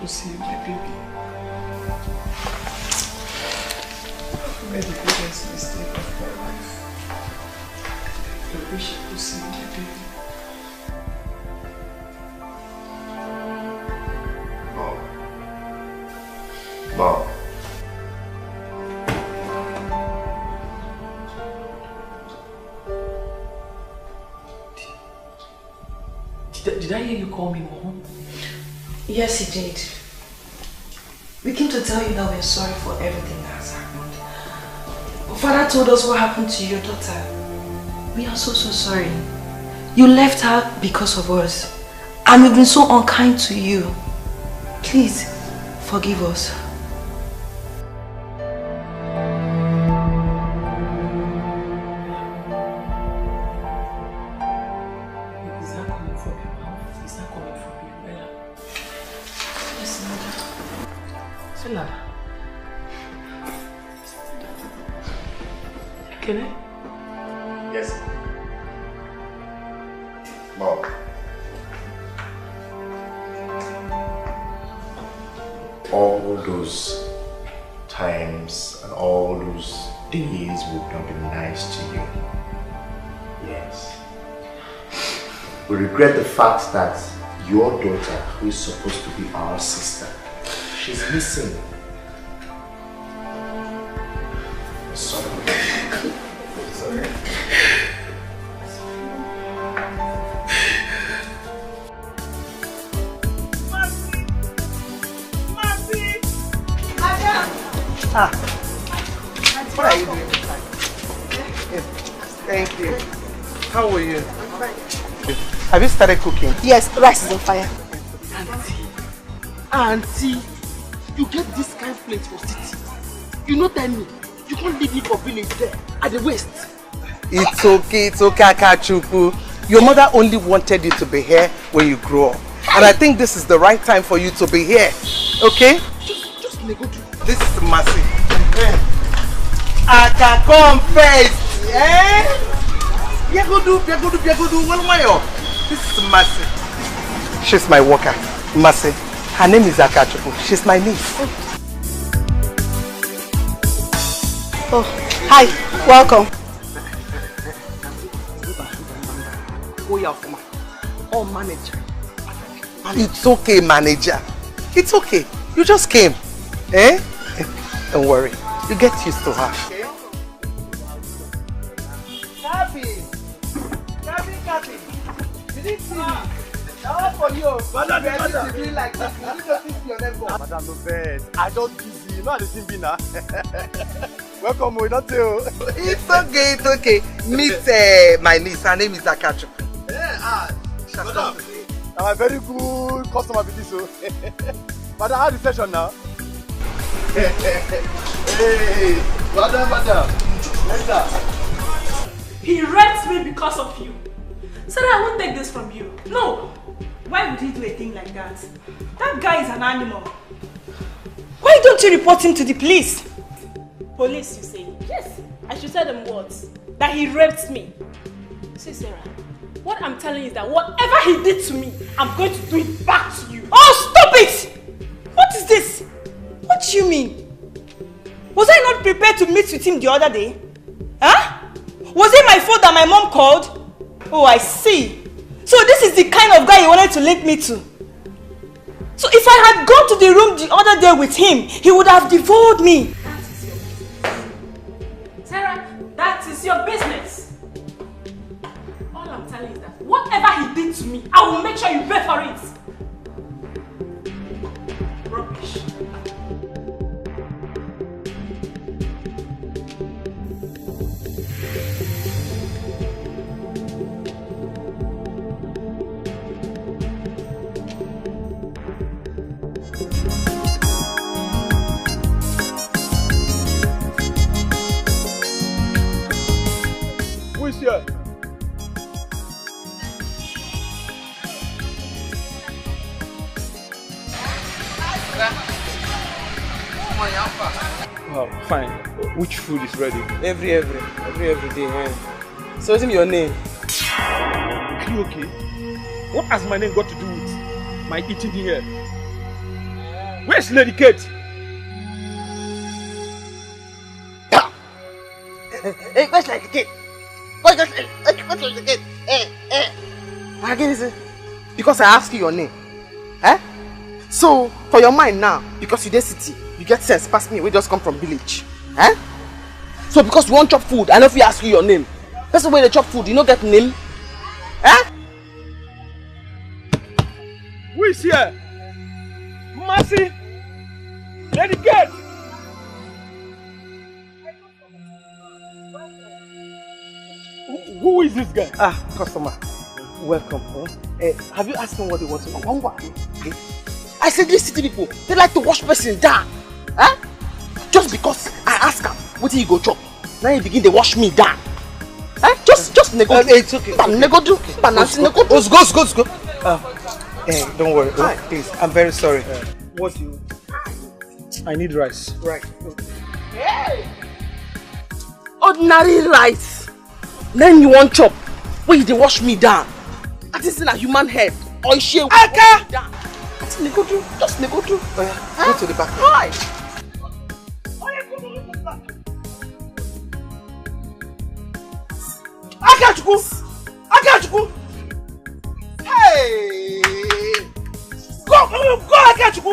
See my baby. I made the biggest mistake of my life. I wish I could see my baby. Mom. Did I hear you call me Mom? Yes, he did. We came to tell you that we're sorry for everything that has happened. Father told us what happened to your daughter. We are so sorry. You left her because of us. And we've been so unkind to you. Please, forgive us. Yes. Mom. All those times and all those days would not be nice to you. Yes. We regret the fact that your daughter, who is supposed to be our sister, she's missing. Sorry. Sorry. Ah, what are you doing? Yes, thank you. How are you? Have you started cooking? Yes, rice is on fire. Auntie, you get this kind of plate for city. You know tell me, you can't leave me for village there at the waist. It's okay, Akachuku. Your mother only wanted you to be here when you grow up. And I think this is the right time for you to be here. Okay? Just negotiate. This is Mercy. I can come first. Eh? This is Mercy. She's my worker. Mercy. Her name is Akachuku. She's my niece. Oh, hi. Welcome. Oh, manager. It's okay, manager. It's okay. You just came. Eh? Don't worry. You get used to her. Kathy! You didn't see me. That was for you. Madam, you are doing like this. You need to see your neighbor. Madam, no bad. I just busy. You know how the thing be now. Welcome, we don't tell. It's okay, it's okay. Meet my niece. Her name is Akachu. Yeah, madam. I'm a very good customer with this. Madam, how the session now? Hey, madam. He raped me because of you. Said I won't take this from you. No. Why would he do a thing like that? That guy is an animal. Why don't you report him to the police? Police, you say? Yes. I should tell them what? That he raped me. See, Sarah, what I'm telling you is that whatever he did to me, I'm going to do it back to you. Oh, stop it! What is this? What do you mean? Was I not prepared to meet with him the other day? Huh? Was it my fault that my mom called? Oh, I see. So this is the kind of guy you wanted to link me to. So if I had gone to the room the other day with him, he would have devoured me. Sarah, that is your business. All I'm telling you is that whatever he did to me, I will make sure you pay for it. Rubbish. Who is here? Oh, fine. Which food is ready? Every day. Eh? So what's your name? Are you okay? What has my name got to do with my eating here? Where's Lady Kate? Hey, where's Lady Kate? Where's Lady Kate? Again, is it? Because I asked you your name. Eh? So, for your mind now, because you dey city, you get sense past me, we just come from village. Eh? So because you want chop food, I know if you ask you your name. Person when they chop food, you know get name? Eh? Who is here? Mercy! Lady Kate! Who is this guy? Ah, customer. Welcome. Have you asked them what they want to know? I said these city people, they like to wash person down. Huh? Just because I ask them, what do you go chop? Now you begin to wash me down. Huh? Just nego. It's okay. Nego do. Go. Don't worry. Please, I'm very sorry. What do you? I need rice. Right. Hey! Ordinary rice. Then you want chop. Where they wash me down? That is in a human head. Or she Aka! Just nego do. Go to the back. Right. Akachuku! Hey! Go, Akachuku!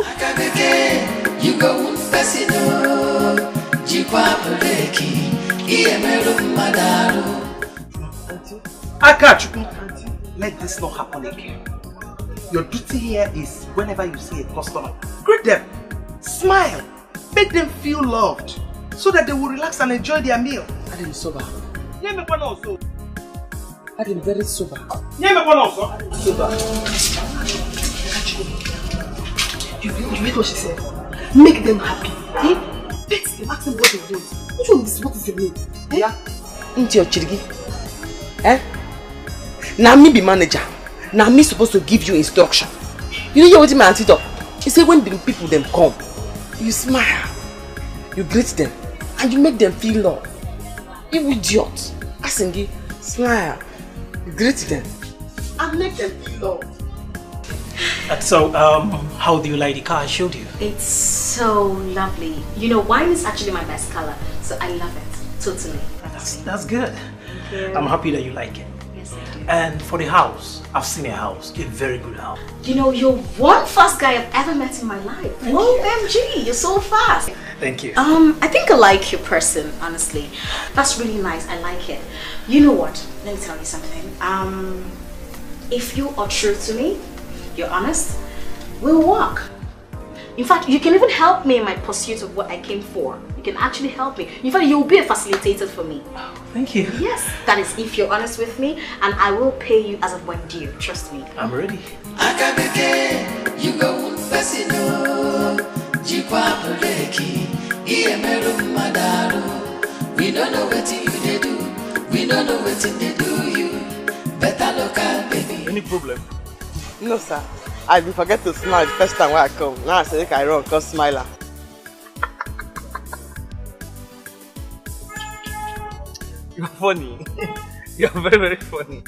You go Pesino, Jikwa Breki, Iemero Madaro. Akachuku, let this not happen again. Your duty here is whenever you see a customer, greet them, smile, make them feel loved, so that they will relax and enjoy their meal. I didn't sober. Also. I didn't very sober. Sober. You heard what she said? Make them happy. Bet them, ask them what they want. Which one is what is your name? Yeah. Into your chirigi. Now me be manager. Now me supposed to give you instruction. You know what my auntie talk? She say when the people them come, you smile, you greet them, and you make them feel love. You idiot. Asingi, smile, you greet them, and make them feel love. So, how do you like the car I showed you? It's so lovely. You know, wine is actually my best color, so I love it totally. That's good. I'm happy that you like it. Yes, I do. And for the house, I've seen a house, a very good house. You know, you're one fast guy I've ever met in my life. OMG, you're so fast. Thank you. I think I like your person, honestly. That's really nice. I like it. You know what? Let me tell you something. If you are true to me, you're honest, we'll work. In fact, you can even help me in my pursuit of what I came for. You can actually help me. In fact, you'll be a facilitator for me. Oh, thank you. Yes, that is if you're honest with me, and I will pay you as of when due. Trust me. I'm ready. You go Pesino, Jikwa Breki, Iemero Madaro. We don't know what you do. We don't know what they do you. Better local baby. Any problem? No, sir. I will forget to smile the first time when I come. Now I say I run, come smile. You're funny. You're very, very funny.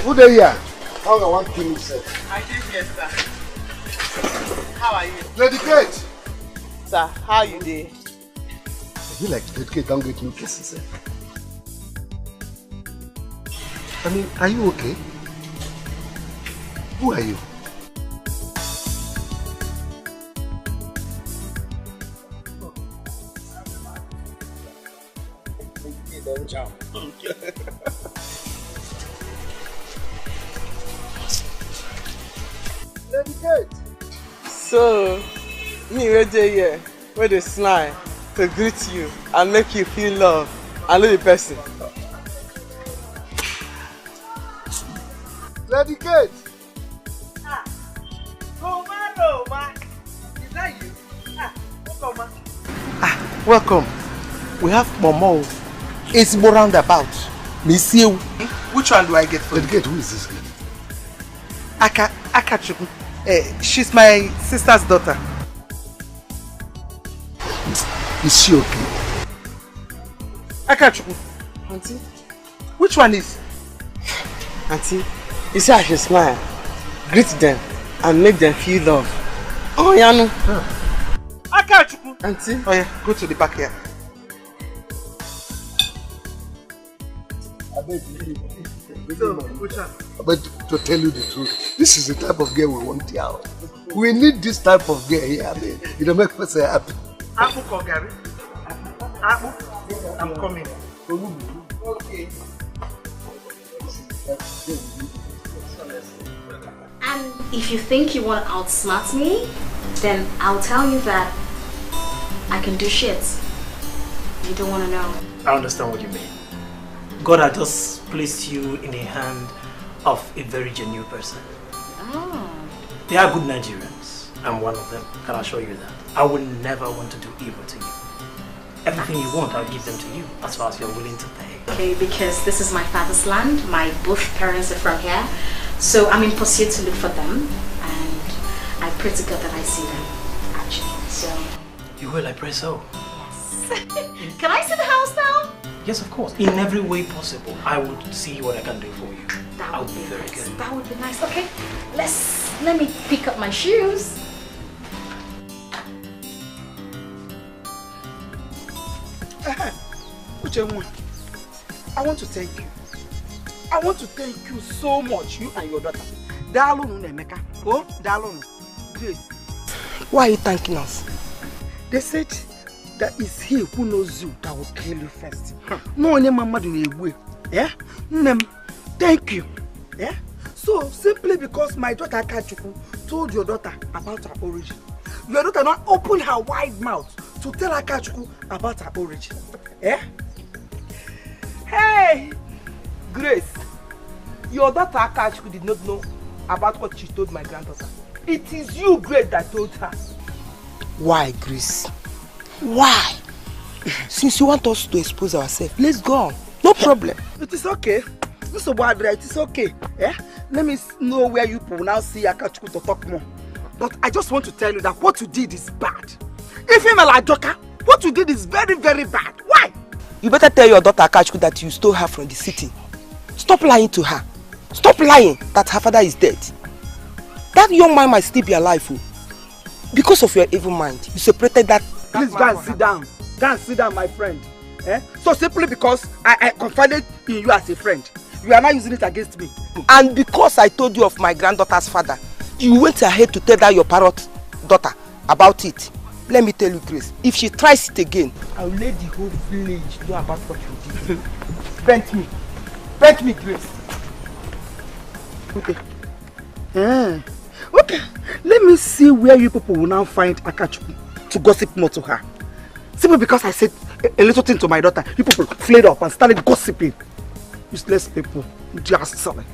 Who there here? How I want to kill himself? I did, yes, sir. How are you? Lady Kate! Sir, how are you there? You like Lady Kate don't get new cases, I mean, are you okay? Who are you? Lady Kate! So, me right here, where they smile to greet you and make you feel love and know the person. Lady Kate! Is that you? Welcome. Welcome. We have Momo. It's more roundabout. Miss you. Which one do I get for you? Lady Kate, who is this girl? Akachuku. She's my sister's daughter. Is she okay? Akachuku. Auntie? Which one is? Auntie, you see I should smile, greet them, and make them feel love. Oh, Yanu. Akachuku. Auntie? Oh yeah, go to the back here. But to tell you the truth, this is the type of girl we want here. We need this type of girl here. I mean, it'll make us happy. Apple Kogari. Apple. I'm coming. Okay. And if you think you want to outsmart me, then I'll tell you that I can do shit. You don't want to know. I understand what you mean. God has just placed you in the hand of a very genuine person. Oh. They are good Nigerians. I'm one of them. Can I assure you that? I would never want to do evil to you. Everything you want, I'll give them to you, as far as you're willing to pay. Okay, because this is my father's land. My both parents are from here. So I'm in pursuit to look for them. And I pray to God that I see them, actually. So... You will, I pray so. Yes. Can I see the house now? Yes, of course. In every way possible, I would see what I can do for you. That would be very nice. good. That would be nice. Okay, let me pick up my shoes. I want to thank you. I want to thank you so much, you and your daughter. Dalunu Nemeka. Oh, Dalunu. Grace. Why are you thanking us? They said that it's he who knows you that will kill you first. No one mama do way. Yeah? Thank you. Yeah? So simply because my daughter Akachuku told your daughter about her origin, your daughter not opened her wide mouth to tell Akachuku about her origin. Yeah? Hey! Grace, your daughter Akachuku did not know about what she told my granddaughter. It is you, Grace, that told her. Why, Grace? Why? Since you want us to expose ourselves, let's go on. No problem. It is okay. This is bad, right? It's okay. Yeah? Let me know where you will now see Akachuku to talk more. But I just want to tell you that what you did is bad. If you're like Joker, what you did is very, very bad. Why? You better tell your daughter Akachuku that you stole her from the city. Stop lying to her. Stop lying that her father is dead. That young man might still be alive. Because of your evil mind, you separated that. Please go and sit down. Go and sit down, my friend. Eh? So simply because I confided in you as a friend, you are not using it against me. And because I told you of my granddaughter's father, you went ahead to tell that your parrot daughter about it. Let me tell you, Grace, if she tries it again, I will let the whole village know about what you did. Bent me, Grace. Okay. Okay, let me see where you people will now find Akachuku to gossip more to her. Simply because I said a little thing to my daughter, you people flared up and started gossiping. Useless people, just selling.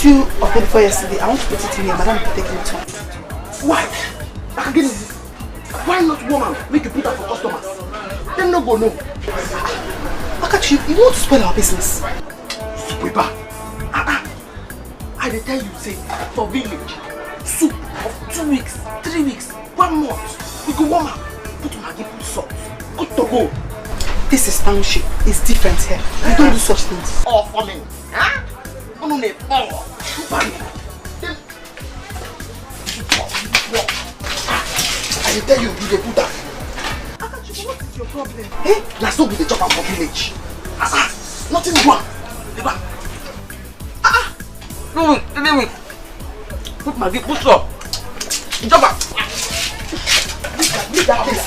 you okay before yesterday? I want to put it in here. Madam will take it home. Why? I can get it. Why not woman? Make you put that for customers. Them no go no. Akachi, you want to spoil our business? Sweeper. I dey tell you, say, for village, soup of 2 weeks, 3 weeks, 1 month. We go warm up. Put Maggi, put salt. Good to go. This is township. It's different here. We don't do such things. All falling. Huh? No, no, power. I dey tell you, you dey put that. Akachi, what is your problem? Eh? Na so we dey chop am for village. Nothing wrong. Anyway. Put Maggi, put salt. Jump up. Leave that place.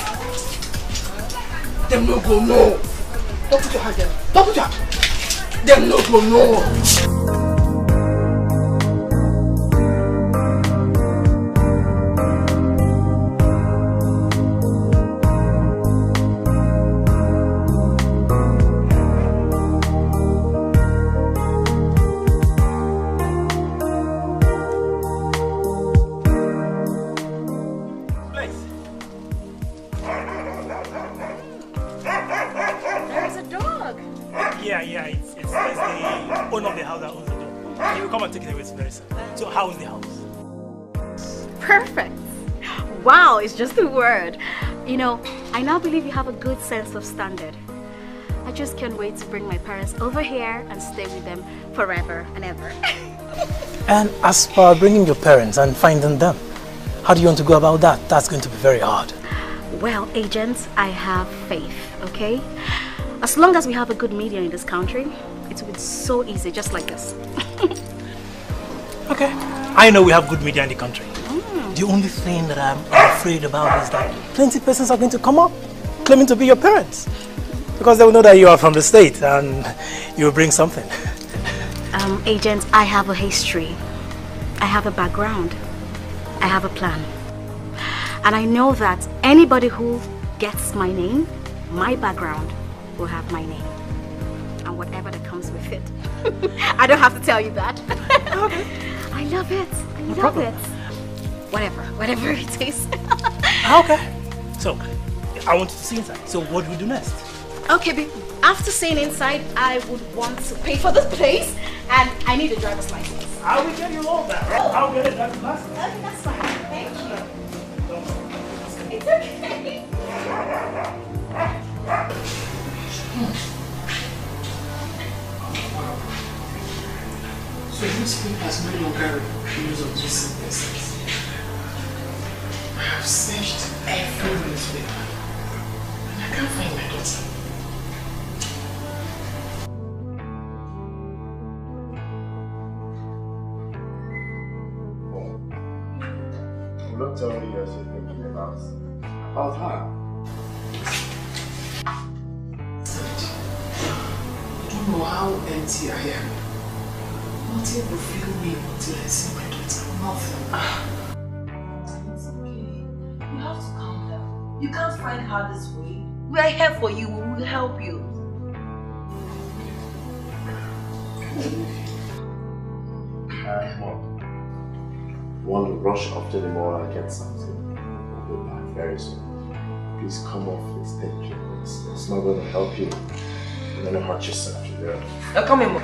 Them no go no. Don't put your hand there. Don't put your hand. Them no go no. How's the house? Perfect. Wow, it's just a word. You know, I now believe you have a good sense of standard. I just can't wait to bring my parents over here and stay with them forever and ever. And as for bringing your parents and finding them, how do you want to go about that? That's going to be very hard. Well, agents, I have faith, okay? As long as we have a good media in this country, it will be so easy, just like this. Okay. I know we have good media in the country. The only thing that I'm afraid about is that plenty of persons are going to come up claiming to be your parents. Because they will know that you are from the state and you will bring something. Agent, I have a history. I have a background. I have a plan. And I know that anybody who gets my name, my background, will have my name. And whatever that comes with it. I don't have to tell you that. Okay. I love it. I love it. Whatever it is. Okay. So, I want you to see inside. So, what do we do next? Okay, after seeing inside, I would want to pay for this place, and I need a driver's license. I will get you all that. Oh. I'll get a driver's license. Okay, that's fine. Thank you. It's okay. So this people has no longer refused of this business. I have searched every newspaper and I can't find my daughter. Don't tell me you're still thinking about her. You don't know how empty I am. Nothing will fill me until I see my daughter. Nothing. It's okay. You have to calm down. You can't find her this way. We are here for you. We will help you. Mom, want to rush off to the mall and get something. We'll be back very soon. Please come off this danger. It's not going to help you. You're going to hurt yourself. Come in, Mom.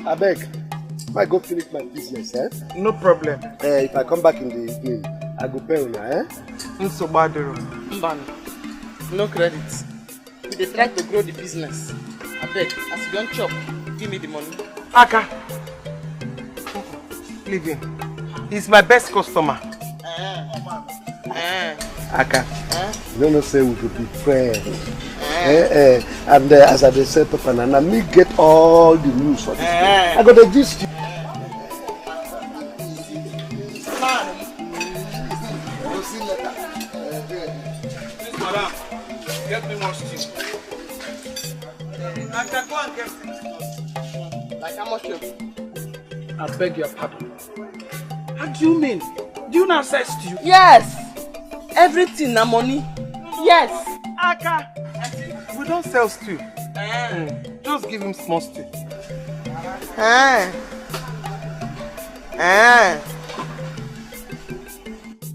I beg, might go finish my business, eh? No problem. If I come back in the evening, I go pay you, eh? So bad, no credit. They try to grow the business. I beg, as you don't chop, give me the money. Aka, leave him. He's my best customer. Aka, you don't know say we could be friends. And as I said to Panana, me get all the news for this place. I got the gist. Madam, get me more stew. I can go and get things done. Like how much? I beg your pardon. What do you mean? Do you not sell stew? Yes. Everything na money. Yes. Aka, we don't sell stew. Just give him small stew.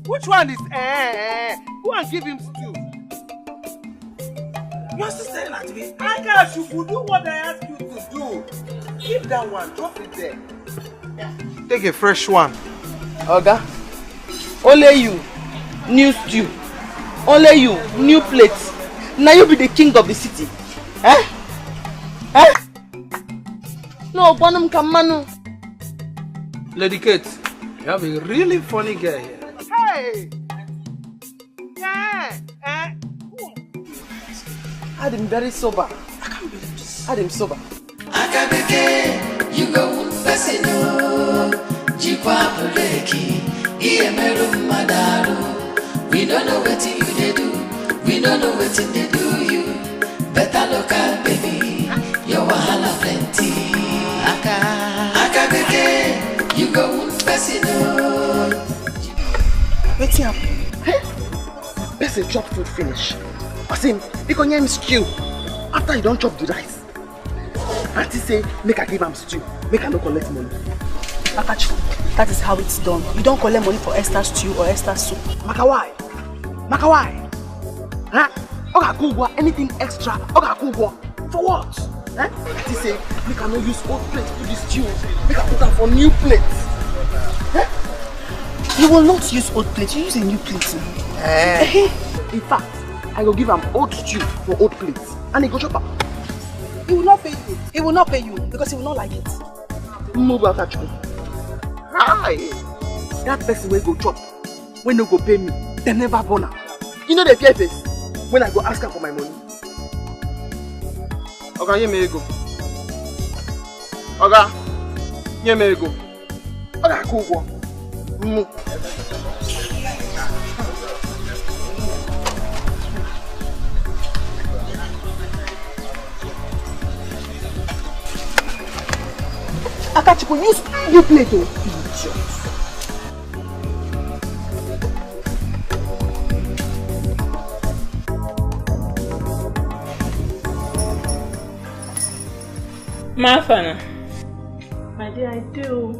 Which one is Go and give him stew. You're still staring at me. Aka, you will do what I ask you to do. Keep that one, drop it there. Take a fresh one. Oga, only you, new stew. Only you, new plates. Now you be the king of the city. No, Bonum Kamanu. Lady Kate, you have a really funny girl here. Hey! I'm very sober. I can't believe this. I'm sober. Akabeke, you go Pesino, Jikwa Puleki, Iemeru Madaru. We don't know what you they do. We don't know what they do you. Better look at baby. Your wahala plenty. Akabeke, you go Pesino. What's up? Hey? Best chop food finish. Asim, because you stew. After you don't chop the rice. Auntie say, make I give him stew. Make I no collect money. Akachu, that is how it's done. You don't collect money for Esther stew or Esther soup. Makawai. Huh? Oga Kugwa, anything extra. Oga Kugwa. For what? Auntie say, make I no use old plates to this stew. Make I put them for new plates. Huh? You will not use old plates. You use a new plate. In fact, I will give him old stew for old plates. And he go chop up. He will not pay you. He will not pay you because he will not like it. Hi! That person will go chop. When no go pay me, they never born. You know the fear face when I go ask her for my money. Oga, here me go. Oga, here me go. Oga, go. Akachuku, use your plate, oh. Mafana. My dear, I do.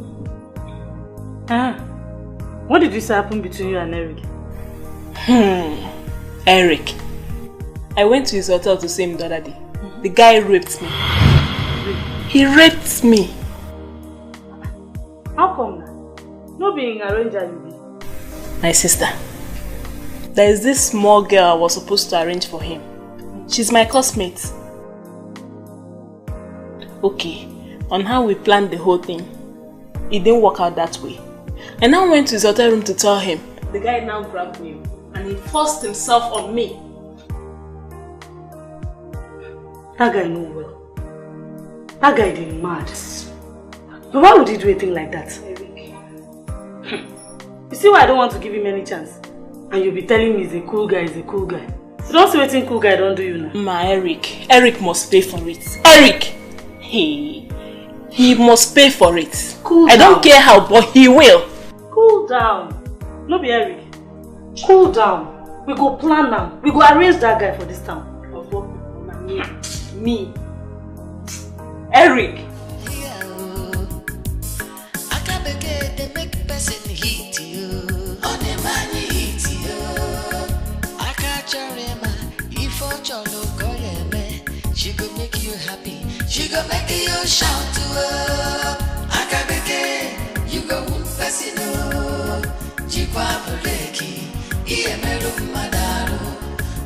What did this happen between you and Eric? Eric. I went to his hotel to see him the other day. The guy raped me. He raped me. How come now? No being arranged as you be. My sister. There is this small girl I was supposed to arrange for him. She's my classmate. Okay, on how we planned the whole thing, it didn't work out that way. I now went to his hotel room to tell him. The guy now grabbed me and he forced himself on me. That guy know well. That guy is mad. But why would he do a thing like that? You see why I don't want to give him any chance? And you'll be telling me he's a cool guy, You don't see what cool guy don't do you now. Eric must pay for it. Eric! He must pay for it. Cool I down. don't care how, but he will. Cool down. No be Eric. Cool down. We go plan now. We go arrange that guy for this town. Me. Eric. She go make you happy. She go make you shout to her. Akabeke, you go Pesino. Jikwa Puleki, Iemeru Madaru.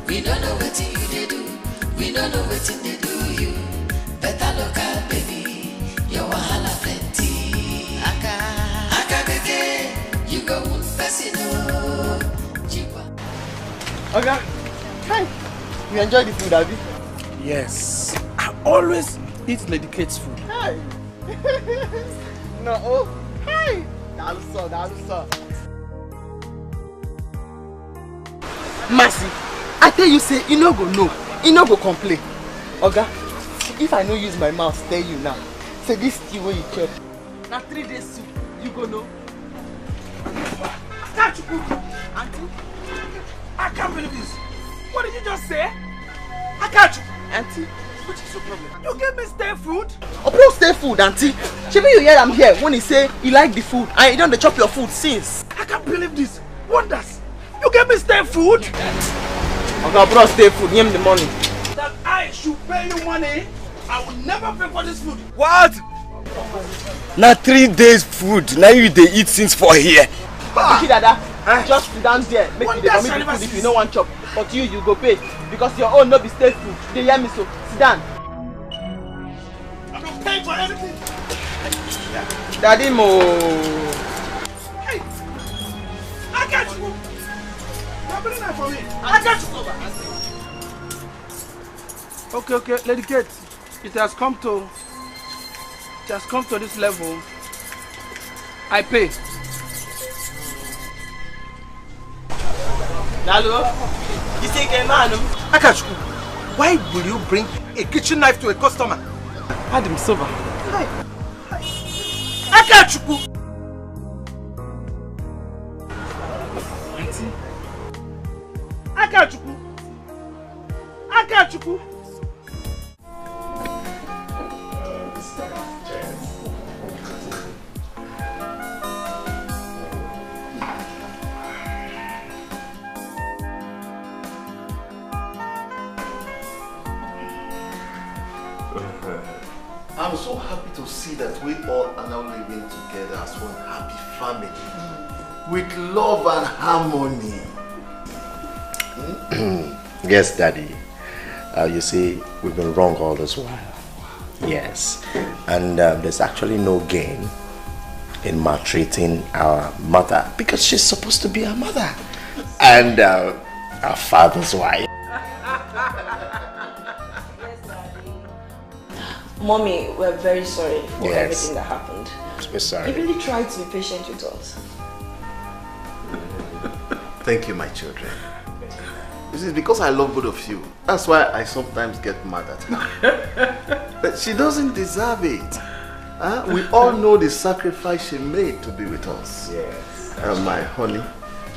We don't know what you they do. We don't know what they do you. Better look at baby. Your wahala plenty. Akabeke, you go Pesino. Jikwa. Okay. Hi. You enjoy the food, Abby? Yes. I always eat Lady Kate's food. Hi. No. Oh. Hi. Dalusa. Mercy, I tell you say, you no go know. You no go complain. Oga, if I no use my mouth tell you now, say this stew wey you chop, na 3 days soup, you go know. Can't you cook? Auntie? I can't believe this. What did you just say? I can't you? Auntie? What is your problem? You gave me stale food? Oh, bro, stale food, auntie. Shebi you hear am here when he say he like the food and he don't chop your food since. I can't believe this. Wonders. You gave me stale food? Okay, bro, stale food. Give him the money. That I should pay you money? I will never pay for this food. What? Now 3 days food. Now you they eat since for here. Okay, Dada. Just sit down there. Make me the food if you no want chop. But you go pay because your own no be stale food. They hear me so. Sit down. I'm not paying for anything. Daddy mo. Hey, I got you. You're bringing that for me. I got you. Okay, Lady Kate. It has come to this level. I pay. Lalo, you say a man. Akachuku, why will you bring a kitchen knife to a customer? Adam Soba. Akachuku! Auntie. Akachuku! Akachuku! I'm so happy to see that we all are now living together as one happy family with love and harmony. Yes, Daddy. You see, we've been wrong all this while. Yes. And there's actually no gain in maltreating our mother because she's supposed to be our mother and our father's wife. Mommy, we're very sorry for everything that happened. We're sorry. You really tried to be patient with us. Thank you, my children. This is because I love both of you. That's why I sometimes get mad at her. But she doesn't deserve it. We all know the sacrifice she made to be with us. Yes. My honey,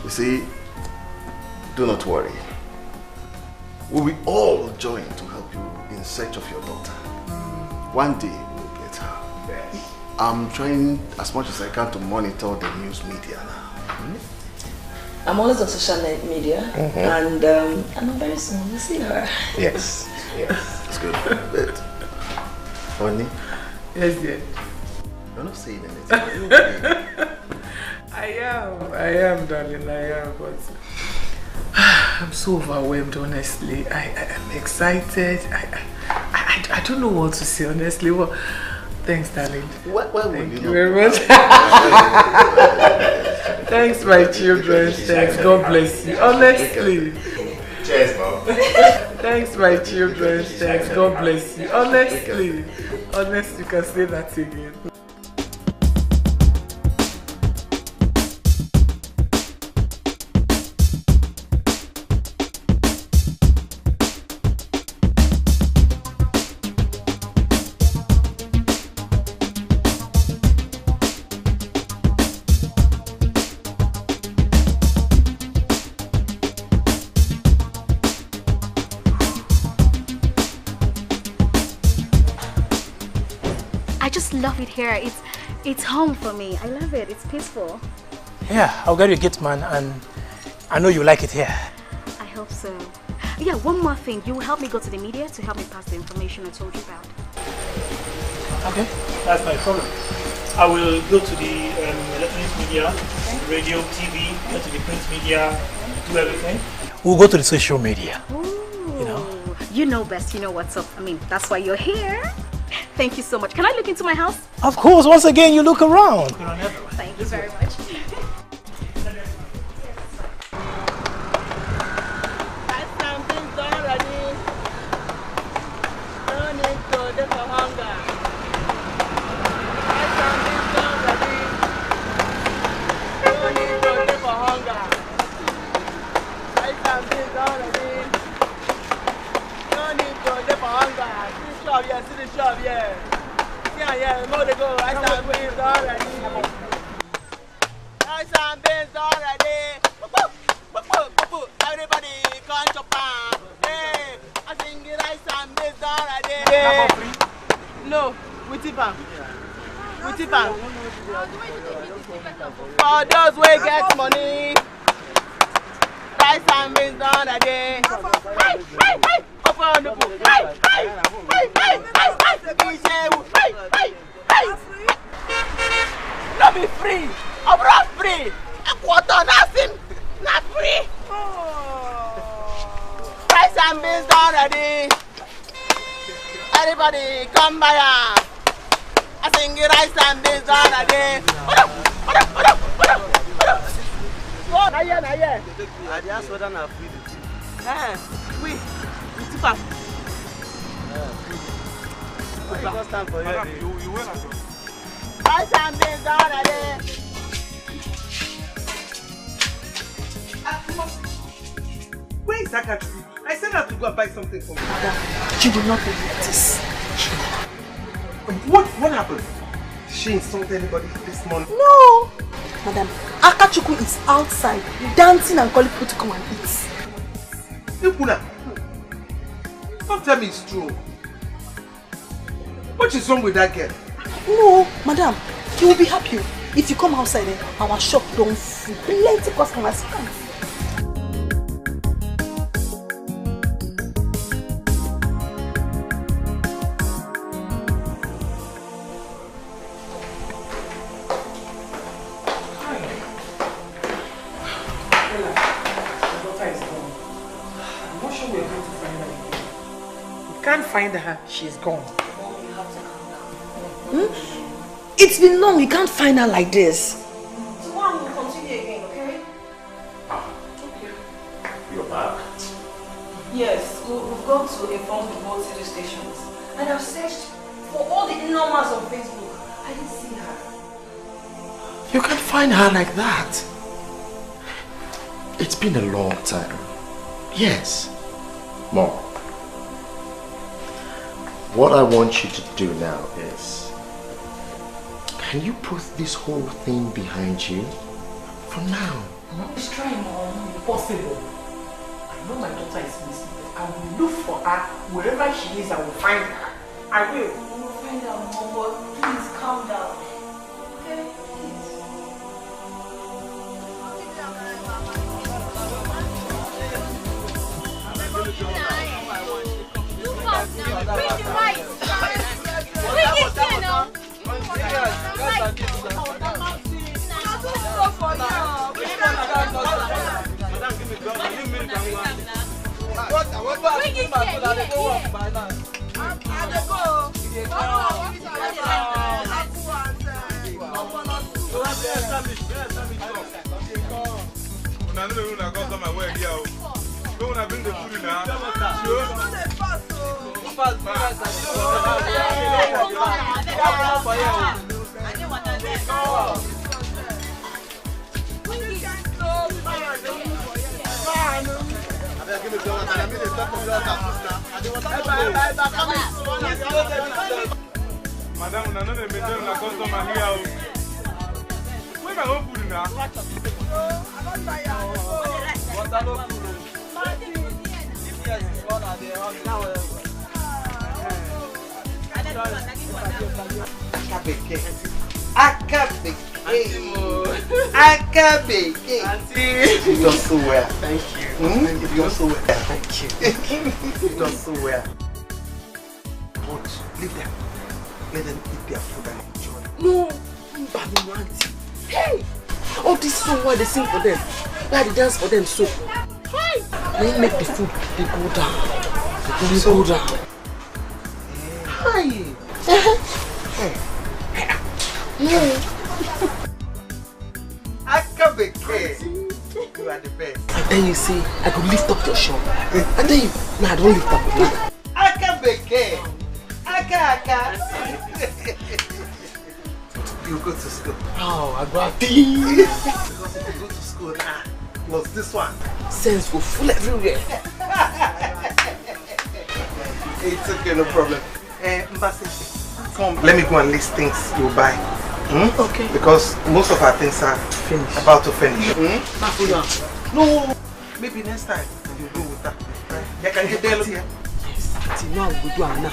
you see, do not worry. We will all join to help you in search of your daughter. One day we'll get her. Yes. I'm trying as much as I can to monitor the news media now. I'm always on social media, and I'm very soon we'll see her. Yes. Yes. It's good. But, honey? Yes, dear. You're not saying anything. Are you okay? I am, darling, I am, but I'm so overwhelmed, honestly. I'm excited. I don't know what to say, honestly. Well, thanks, darling. Why would Thank you you very much. Thanks, my children. Thanks. God bless you. Honestly. Cheers, Mom. Thanks, my children. Thanks. God bless you. Honestly. Honestly, you can say that again. Love it here. It's home for me. I love it. It's peaceful. Yeah, I'll get you a gift, man, and I know you like it here. I hope so. Yeah, one more thing. You will help me go to the media to help me pass the information I told you about. Okay, that's my problem. I will go to the electronic media, radio, TV, go to the print media, do everything. We'll go to the social media. Ooh, you know best. You know what's up. I mean, that's why you're here. Thank you so much. Can I look into my house? Of course, once again, you look around. Thank you very much. shop, yeah. See the shop, yeah. Yeah. More to go. Rice and beans already. Rice and beans already. Everybody come chop am. Hey, I sing rice and beans already. No, we tip am. We tip am. For those who get money. Rice and beans already. Open the book. Let me free. I'm not free. A quarter nothing. Not free. Rice and beans already. Everybody come by. I sing rice and beans already. Oh, not yet. I just saw that free. We tip up. It's time for you. You will not go. Rice and beans already. Where is Akachu? I said her to go and buy something for me. She will not believe this. What happened? Did she insult anybody this morning? No! Madam, Akachukwu is outside, dancing and calling people to come and eat. Ipuna, don't tell me it's true. What is wrong with that girl? No, madam, you will be happy if you come outside and our shop don't full. Plenty customers come. Find her, she's gone. It's been long, we can't find her like this. Tomorrow we'll continue again, okay? Okay. You're back? Yes, we've gone to inform the both city stations. And I've searched for all the numbers on Facebook. I didn't see her. You can't find her like that. It's been a long time. Yes. Mom. What I want you to do now is, can you put this whole thing behind you for now? It's trying, Mom. Impossible. I know my daughter is missing. I will look for her wherever she is. I will find her. I will. We will find her, Mom, but please calm down. Okay? Please. Bring the rice. Bring it here now. Madam, I know they made them like customer here. Where am I going to put it now? Akabeke. You done so well. Thank you. You done so well. Thank you. You done so well. But leave them. Let them eat their food and enjoy. No, Auntie. Hey, all this song why they sing for them, why they dance for them so. Hey, they make the food they go down. They go down. Hi. Akabeke. You are the best. And then you say, I could lift up your shop. And then you, no, I don't lift up your shop. Akabeke. Aka. You go to school. Oh, I got Because if you go to school now, was this one? Sense go full everywhere. It's okay, no problem. Mbasi, come, let me go and list things you buy. Okay. Because most of our things are finished. About to finish. No, maybe next time you go with that. You can get there here. Yes. See, now we go do Anan.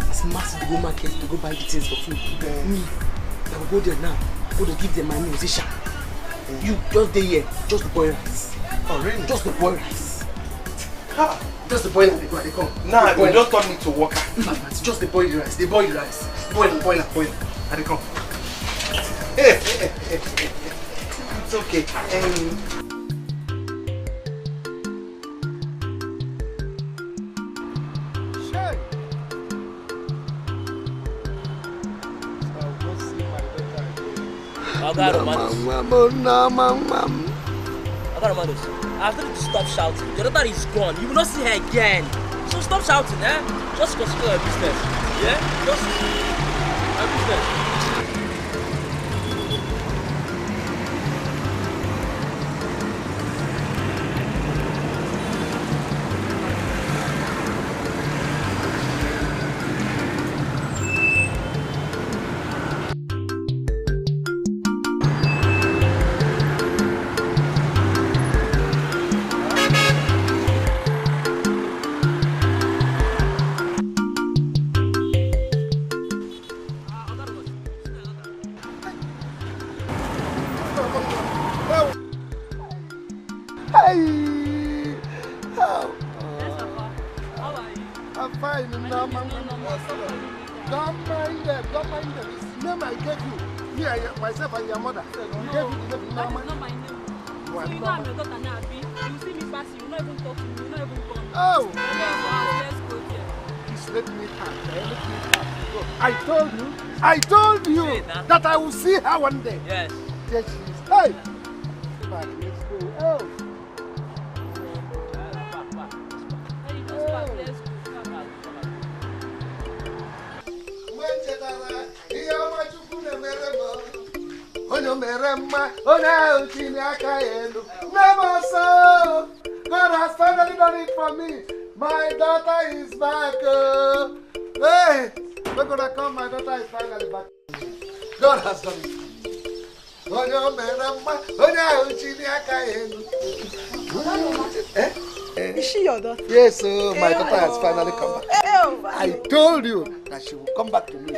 It's massive to go market to go buy the things for food. Me, I will go there now. Go to give them my musician. You just there here, just the boy rice. Oh really? Just the boy rice. Ha! Just the boil and they come. Nah, you don't turn me to worker. It's just the boiled rice. They boil the rice. Boil. And they come. It's okay. After you stop shouting, your daughter is gone. You will not see her again. So stop shouting, eh? Just consider your business. Yeah? Just your business. I told you that I will see her one day. Yes. Yes, she is. Hey! Come on, let's go. Oh! God has finally done it for me. My daughter is back. Hey! We're gonna come, my daughter is finally back. God has done it. Is she your daughter? Yes, my daughter has finally come back. I told you that she will come back to me.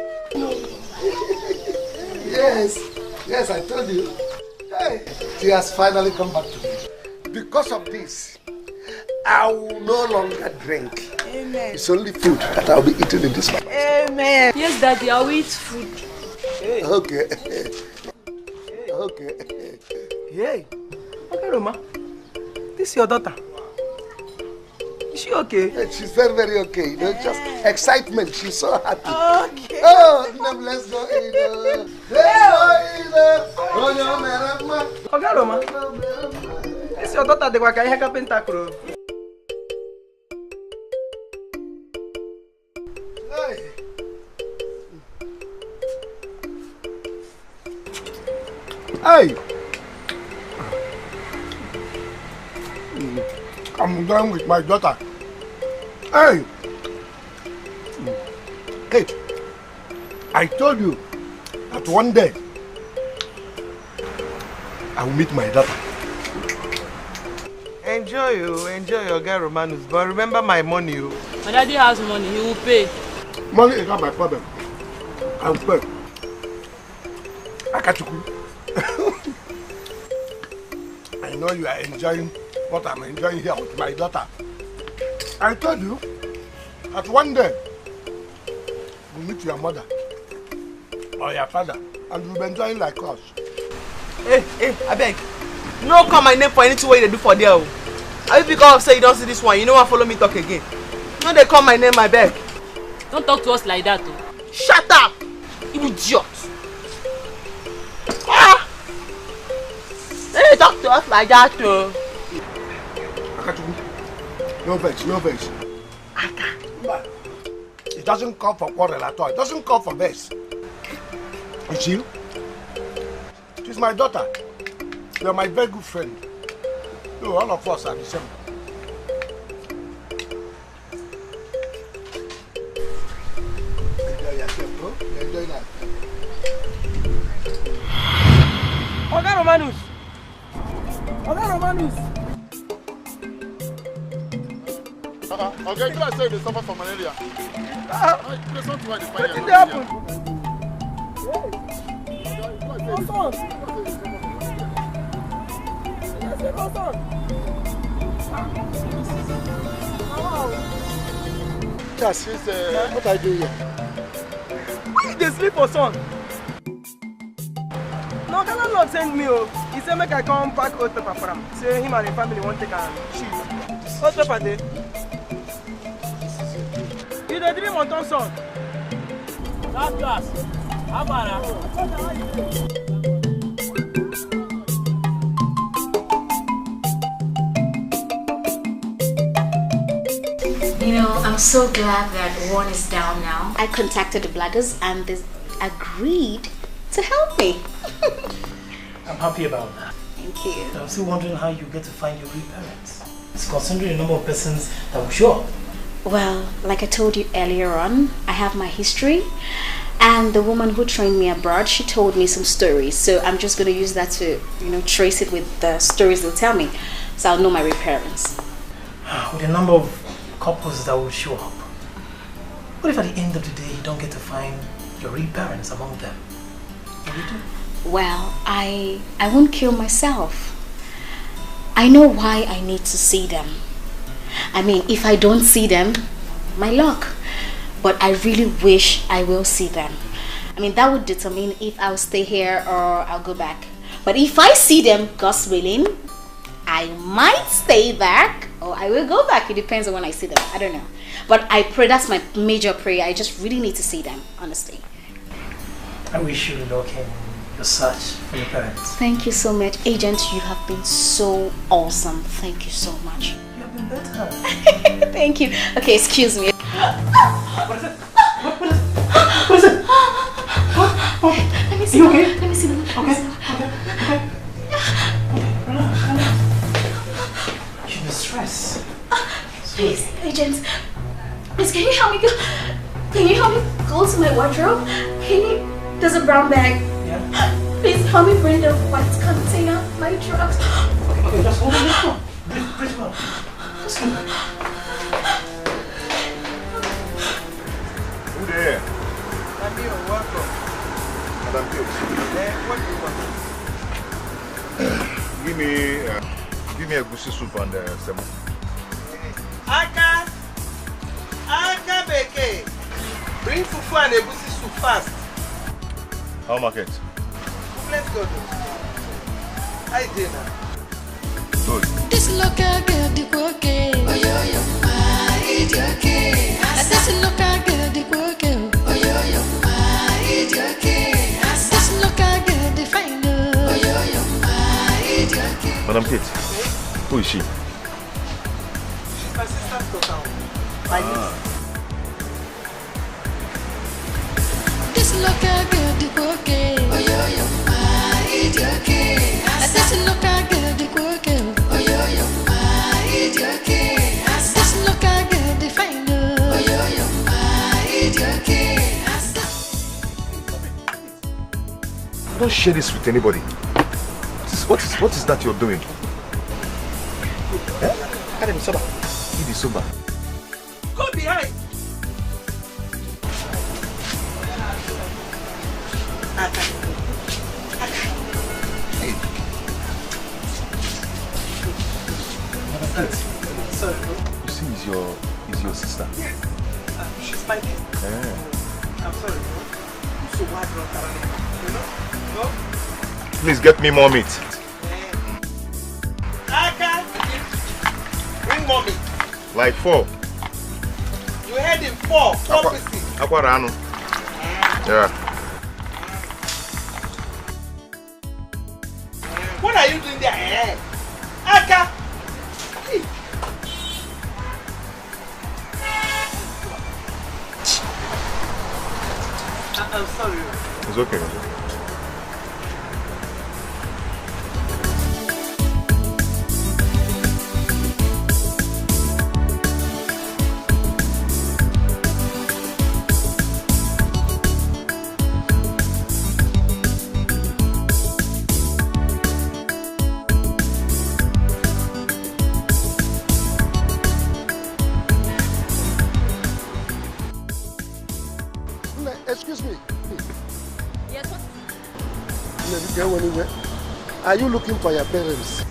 Yes, I told you. Hey, she has finally come back to me. Because of this, I will no longer drink. Amen. It's only food that I'll be eating in this house. Amen. Yes, Daddy, I'll eat food. Okay. Hey, okay, Roma. This is your daughter. Is she okay? She's very, very okay. You know, just excitement. She's so happy. Okay. Oh, let's go. Okay, Roma. This is your daughter. The work I have carpenter crew. Hey! I'm done with my daughter. Hey! Hey! I told you that one day I will meet my daughter. Enjoy your guy Romanus, but remember my money. My daddy has money, he will pay. Money is not my problem. I will pay. Akachuku. I know you are enjoying what I'm enjoying here with my daughter. I told you that one day we'll meet your mother or your father and we'll be enjoying like us. Hey, I beg. No call my name for anything what you do for there. If you come say you don't see this one, you know what, follow me talk again. No, they call my name, I beg. Don't talk to us like that. Shut up, you idiot. Ah! They talk to us like that too. No vex. It doesn't call for quarrel at all. It doesn't call for vex. You see? She's my daughter. You're my very good friend. No, all of us are the same. very nice. Oga Romanus! Oga Romanus! Okay, you guys say they suffer from malaria. There's something why they find What did happen? Just, what I do here? Why they sleep for son? No, the landlord sent me. He said make I come pack old paper for him. Say him and his family want to take a shoot. Old paper there. You the dream on Thompson. Last class. How about that? You know, I'm so glad that one is down now. I contacted the bloggers and they agreed to help me. I'm happy about that. Thank you. I'm still wondering how you get to find your real parents. It's considering the number of persons that will show up. Well, like I told you earlier on, I have my history. And the woman who trained me abroad, she told me some stories. So I'm just going to use that to, trace it with the stories they'll tell me. So I'll know my real parents. With the number of couples that will show up, what if at the end of the day you don't get to find your real parents among them? What do you do? Well, I won't kill myself. I know why I need to see them. I mean, if I don't see them, my luck. But I really wish I will see them. I mean, that would determine if I'll stay here or I'll go back. But if I see them, God's willing, I might stay back or I will go back. It depends on when I see them. I don't know. But I pray, that's my major prayer. I just really need to see them, honestly. I wish you luck in your search for your parents. Thank you so much. Agent, you have been so awesome. Thank you so much. You have been better. Thank you. Okay, excuse me. What is it? What is it? Let me see you them. okay? Let me see them. Okay. You're in stress. Please, agent. Please, can you help me go? Can you help me go to my wardrobe? There's a brown bag. Yeah. Please help me bring the white container, my drugs. Okay, just hold on. Let's go. Let's go. Let's go. Who there? Namio, welcome. Madam Pio. What do you want? Give me a goosey soup and salmon. Aka Beke. Bring fufu and a goosey soup fast. How market? Let's go. Hi, Dana. Good. This local girl, the okay. Oh, yo, my idiot. This local girl, the okay. Oh, yo, my idiot. This local girl, the fine. Oh, yo, my idiot. Madam Kate, who is she? She's my sister's daughter. My niece. This local girl, the okay. Oh, yo, my idiot. This local girl, the okay. Oh, yo, my idiot. This local girl, the fine. Oh, yo, my idiot. Don't share this with anybody. What is that you're doing? Carry me sober. He is sober. Go behind. Sorry. You see, is your sister? Yes. She's my niece. Yeah. I'm sorry. So why not? No? Please get me more meat. Aka, bring more meat. Like 4. You heard him 4 pieces. Aquarano. Yeah. What are you doing there? Aka! I'm sorry. It's okay. go anywhere. Are you looking for your parents?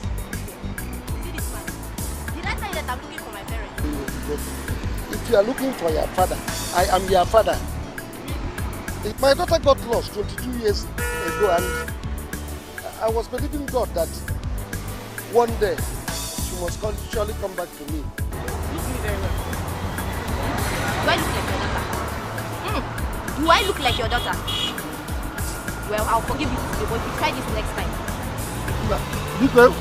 Did I tell you that I'm looking for my parents? If you are looking for your father, I am your father. My daughter got lost 22 years ago, and I was believing God that one day she must surely come back to me. Listen very well. Do I look like your daughter? Do I look like your daughter? Well, I'll forgive you today, but if you try this next time. Because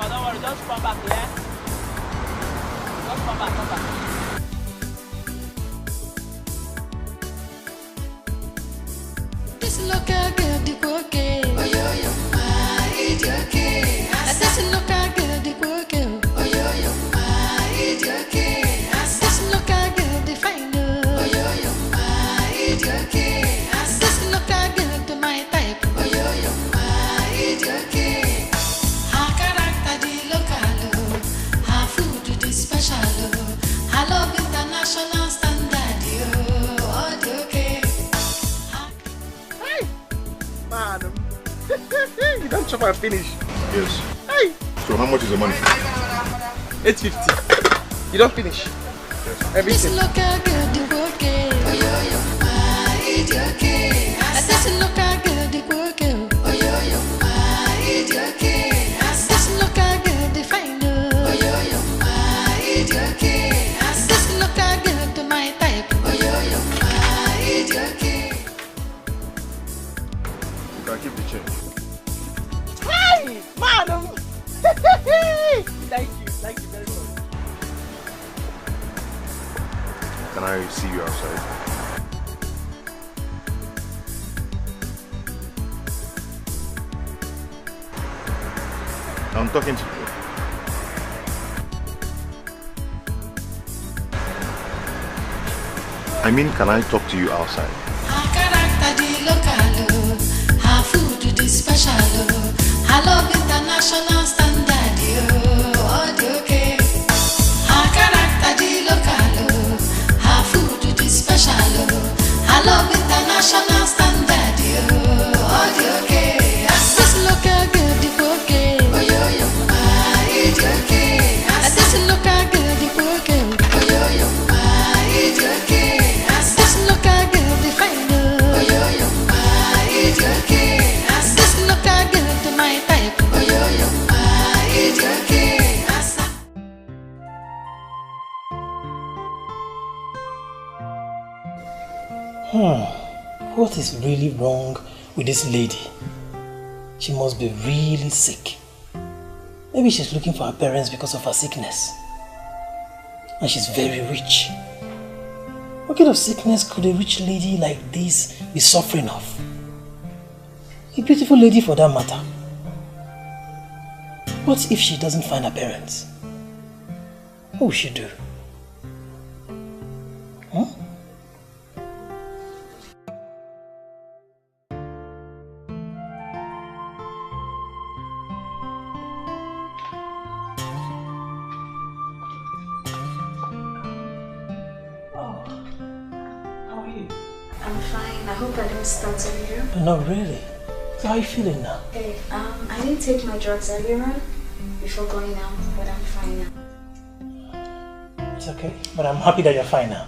Don't worry, just come back, yeah? Just come back, come back. This local girl, the okay. Oh, yo, ma, it's okay. This local girl, the okay. Oh, yo, ma, it's okay. This local girl, the fine. Oh, yo, ma, it's okay. This local girl, the my type. Oh, yo, ma, it's okay. Her character, the local. Her food, the special. Her love, international standard. Oh, okay. Man, you don't chop and finish. Yes. Hey. So how much is the money? 850. You don't finish. Yes. Everything. This local girl, the okay. Oh, yo, ma, it's okay. This local girl, the okay. Oh, yo, ma, it's okay. This local girl, the fine. Oh, yo, ma, it's okay. This local girl, the my type. Oh, yo, ma, it's okay. You can keep the change. Hey, madam. Thank you very much. Can I see you outside? I'm talking to you. I mean, can I talk to you outside? Her character, the local. Her food, the special. Her love, international standard. Oh, okay. Her character, the local. Her food, the special. Her love, international standard. Oh, okay. This local girl, the okay. Oh, yo, ma, it's okay. This local girl, the okay. Oh, yo, ma, it's okay. This local girl, the fine. Oh, yo, ma, it's okay. This local girl, the my type. Oh, yo, ma, it's okay. What is really wrong with this lady? She must be really sick. Maybe she's looking for her parents because of her sickness. And she's very rich. What kind of sickness could a rich lady like this be suffering of? A beautiful lady for that matter. What if she doesn't find her parents? What will she do? Huh? I'm fine. I hope I didn't startle you. Not really. So how are you feeling now? Hey, I didn't take my drugs earlier on before going out, but I'm fine now. It's okay, but I'm happy that you're fine now.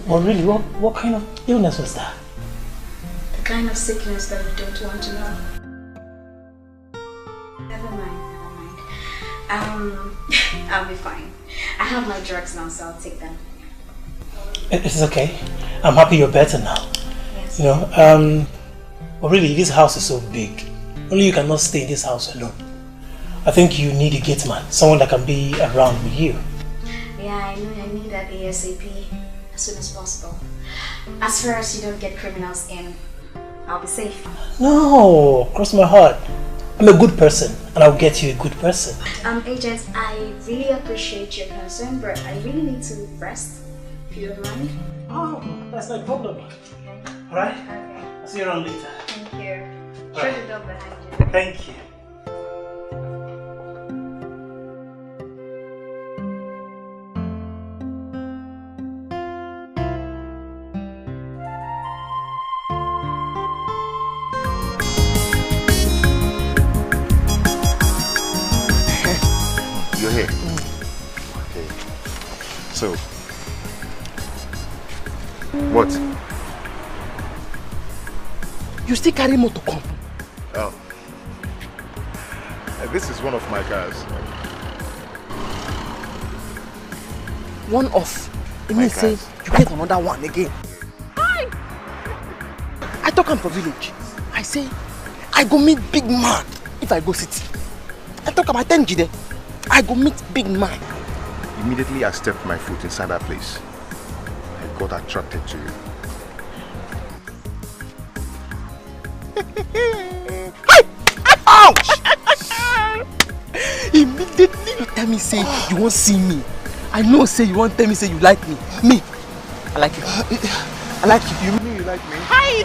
But really, what kind of illness was that? The kind of sickness that you don't want to know. Never mind. I'll be fine. I have my drugs now, so I'll take them. It's okay. I'm happy you're better now. Yes. You know, but really, this house is so big. Only you cannot stay in this house alone. I think you need a gate man, someone that can be around with you. Yeah, I know I need that ASAP as soon as possible. As far as you don't get criminals in, I'll be safe. No, cross my heart. I'm a good person, and I'll get you a good person. Agent, I really appreciate your concern, but I really need to rest, if you don't mind. Oh, that's no problem. Alright? Okay. I'll see you around later. Thank you. Bye. Shut the door behind you. Thank you. So, what? You still carry motor come? Oh. This is one of my cars. One off. It means say you get another one again. I talk am for village. I say I go meet big man if I go city. I talk about 10 Jide. I go meet big man. Immediately I stepped my foot inside that place. I got attracted to you. Ouch! Immediately you tell me say you won't see me. I know say you won't tell me say you like me. Me, I like you. I like you. You mean you like me? Hi!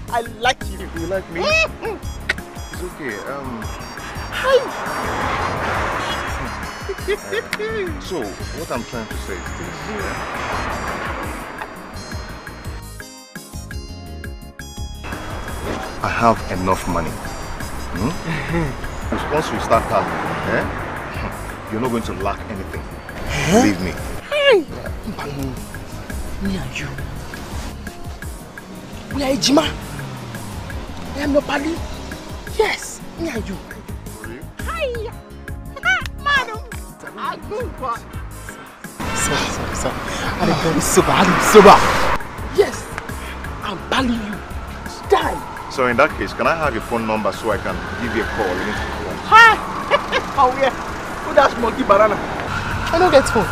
I like you. You like me? It's okay. Hi! So, what I'm trying to say is this. I have enough money. Once we start traveling, you're not going to lack anything. Believe me. Me and you. We are Ejima. I am your pali. Yes, me and you. Hi! Madam! Sorry. I'm very sober. Yes, I'm balling you. Die. So in that case, can I have your phone number so I can give you a call? Hi! Oh yeah. Who dash monkey banana? I don't get phone.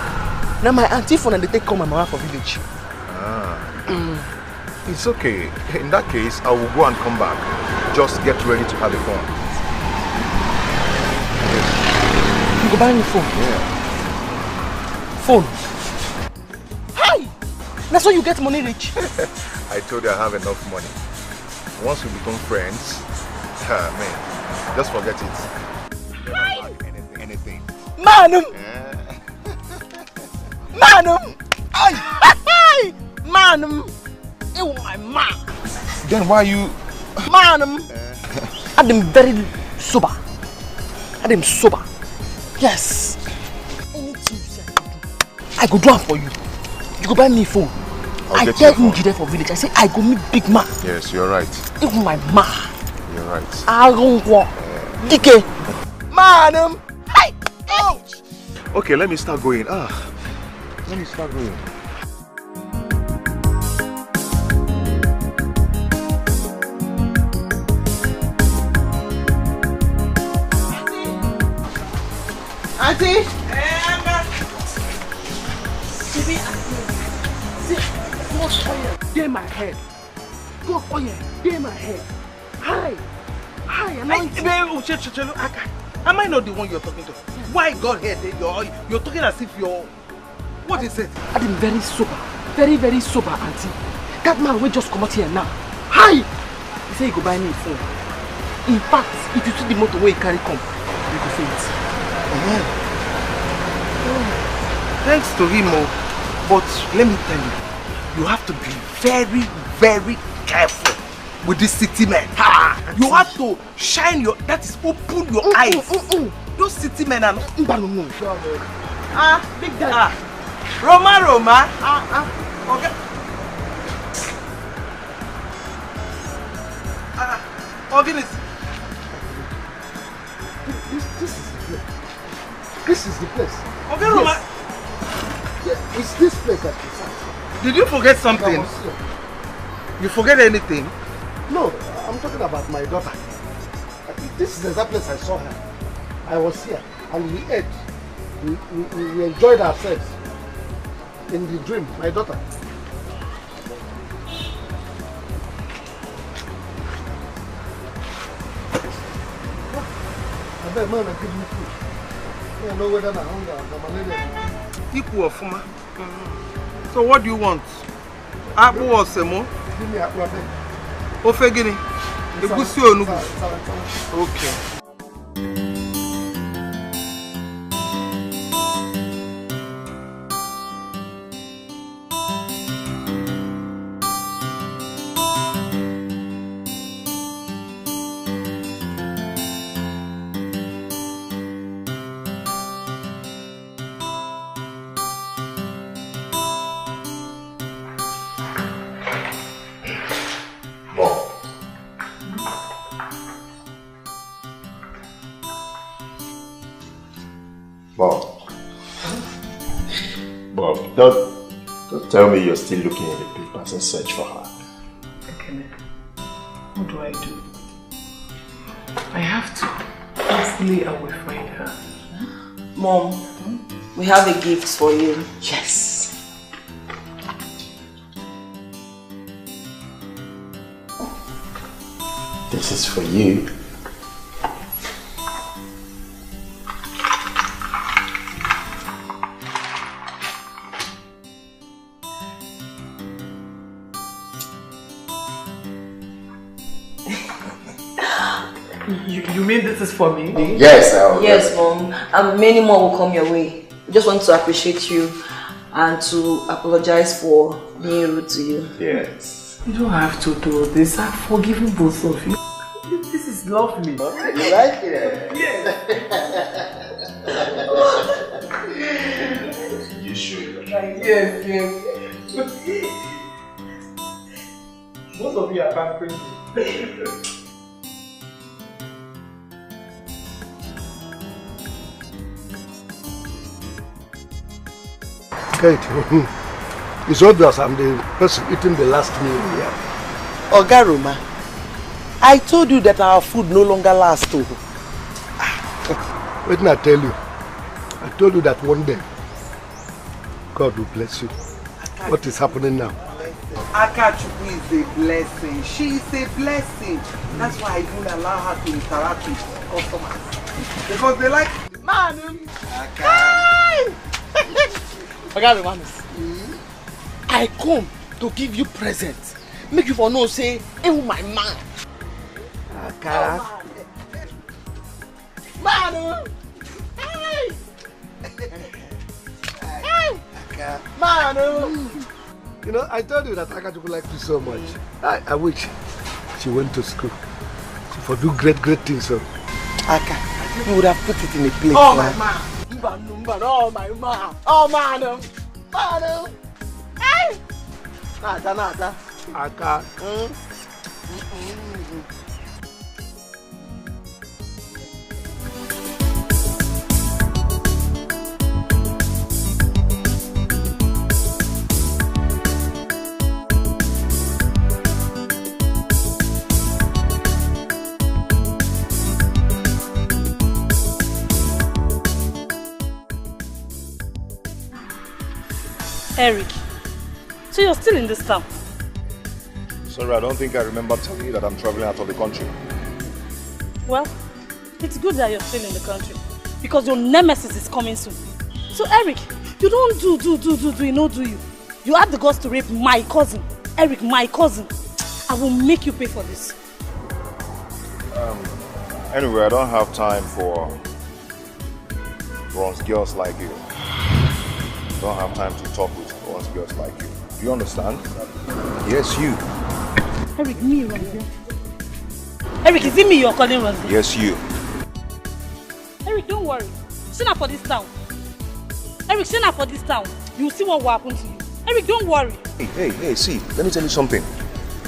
Now my auntie phone and they take call my mama for village. It's okay. In that case, I will go and come back. Just get ready to have a phone. You go buy me phone? Yeah. Phone? Hi! That's why you get money rich. I told you I have enough money. Once we become friends, man, just forget it. Hi! Anything. Manum! Yeah. Manum! Hi! Manum! Ew, my man! Then why you... Manum! I'm very sober. I'm sober. Yes. Anything you say I go do it for you. You go buy me a phone. I tell him you there for village. I say I go meet big man. Yes, you're right. Even my man. You're right. I don't walk. DK. Manum! Hi! Ouch! Okay, let me start going. Let me start going. Auntie! Dey my head. Go oil. Dey my head. Hi. Am I not the one you're talking to? Why God head? You're talking as if you're... What is it? I'm very sober. Very, very sober, auntie. That man will just come out here now. Hi! He said he go buy me a phone. In fact, if you see the motor where he carry come, you go faint. Thanks to him, but let me tell you, you have to be very, very careful with this city men. You have to shine your, that is, open your eyes. Those city men are not. Big daddy. Roma. Okay. Organist. This is the place. Okay, Roma. Yeah, it's this place that you found. Did you forget something? You forget anything? No, I'm talking about my daughter. This is the exact place I saw her. I was here and we ate. We enjoyed ourselves in the dream, my daughter. I bet man, I give you food. I don't know whether I'm hungry or malaria. Equal of Fuma. So what do you want? Apple or semo? Give me apple. Ofegini. Egusi onugu. Okay. Bob, don't tell me you're still looking in the papers and search for her. Okay, what do I do? I have to. Hopefully I will find her. Mom, we have a gift for you. Yes. This is for you. You mean this is for me? Yes, yes, Mom. And many more will come your way. We just want to appreciate you and to apologize for being rude to you. Yes. You don't have to do this. I've forgiven both of you. This is lovely. You like it? Yes. You should. Yes. Most of you are pampering me. Kate, it's obvious I'm the person eating the last meal here. Oga Roma, I told you that our food no longer lasts. Wait till I tell you. I told you that one day, God will bless you. What is happening now? Akachuku is a blessing. She is a blessing. That's why I don't allow her to interact with customers. Because they like, man, Oga Romanus, I come to give you presents. Make you for know say, oh my man. Aka. Man, hey, Aka. man. You know, I told you that Akachuku liked you so much. I wish she went to school. She for do great things. So. Aka, you would have put it in a place. Oh my man. Oh my man. Oh man. Man. Hey. Nata. Aka. Eric, so you're still in this town? Sorry, I don't think I remember telling you that I'm traveling out of the country. Well, it's good that you're still in the country because your nemesis is coming soon. So Eric, you don't do, you know, do you? You have the guts to rape my cousin. Eric, my cousin. I will make you pay for this. Anyway, I don't have time for bronze girls like you. I don't have time to talk with bronze girls like you. Do you understand? Yes, you. Eric, me right here. Eric, is it me you're calling Rosie? Yes, you. Eric, don't worry. Send her for this town. Eric, send her for this town. You'll see what will happen to you. Eric, don't worry. Hey, see, let me tell you something.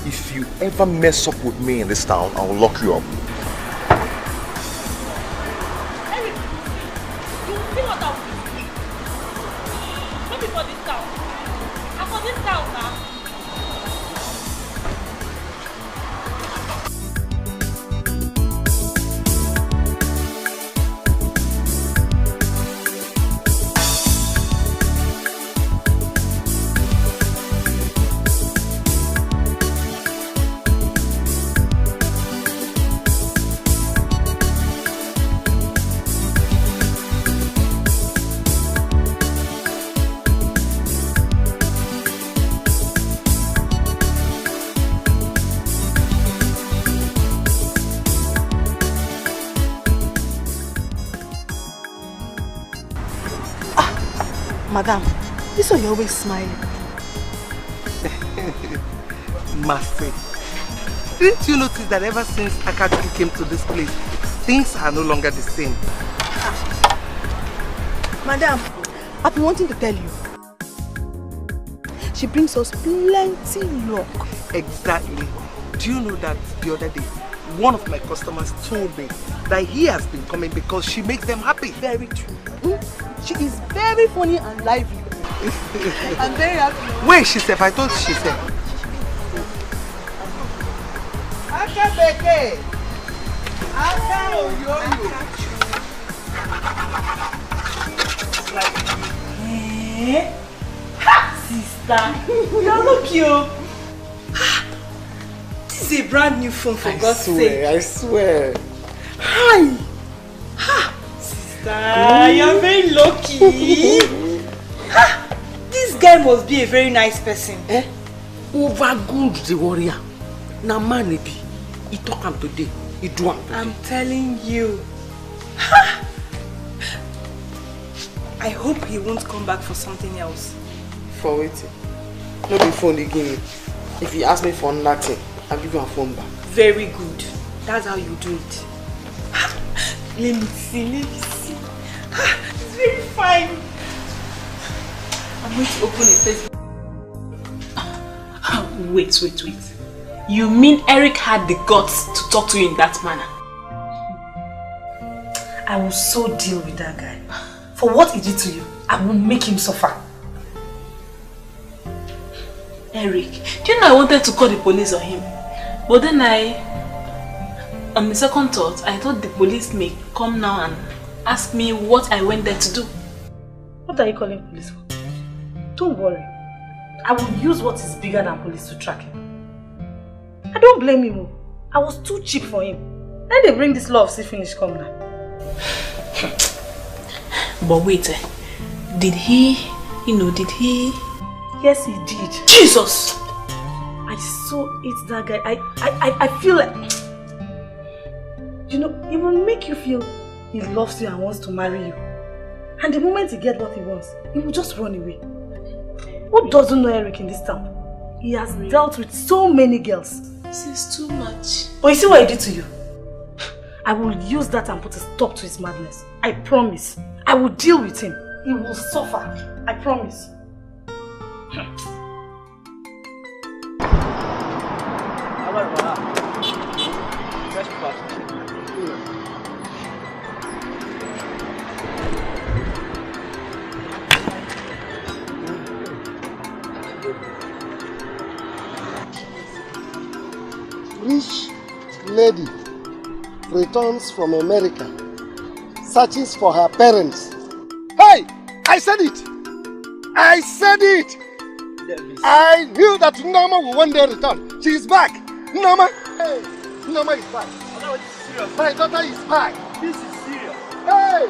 If you ever mess up with me in this town, I will lock you up. Eric, you'll see what I will do. Maybe for this town. And for this town now. Madam, this one you're always smiling. Mercy. Didn't you notice that ever since Akachuku came to this place, things are no longer the same? Madam, I've been wanting to tell you. She brings us plenty luck. Exactly. Do you know that the other day, one of my customers told me that he has been coming because she makes them happy. Very true. She is very funny and lively. I'm very happy. Wait, she said, I thought she said. Akabeke. Sister, you look cute. This is a brand new phone for God's sake. I swear. Hi. Sister, you're very lucky. This guy must be a very nice person. Over good the warrior. Now man be. He talk him today. He do him today. I'm telling you. I hope he won't come back for something else. For waiting. No be phone again. If he ask me for nothing, I'll give you a phone back. Very good. That's how you do it. Let me see. It's very fine. I'm going to open a Facebook. Wait. You mean Eric had the guts to talk to you in that manner? I will so deal with that guy. For what he did to you, I will make him suffer. Eric, do you know I wanted to call the police on him? But then on the second thought, I thought the police may come now and ask me what I went there to do. What are you calling police for? Don't worry. I will use what is bigger than police to track him. I don't blame him. I was too cheap for him. Then they bring this law of see finish come now. But wait, did he? Yes, he did. Jesus! I so hate that guy. I feel like... it will make you feel he loves you and wants to marry you. And the moment he gets what he wants, he will just run away. Who doesn't know Eric in this town? He has dealt with so many girls. This is too much. But you see what he did to you? I will use that and put a stop to his madness. I promise. I will deal with him. He will suffer. I promise. Rich lady returns from America, searches for her parents. Hey! I said it! I said it! I knew that Noma will one day return. She is back! Noma! Hey! Noma is back. My daughter is back. This is serious. Hey!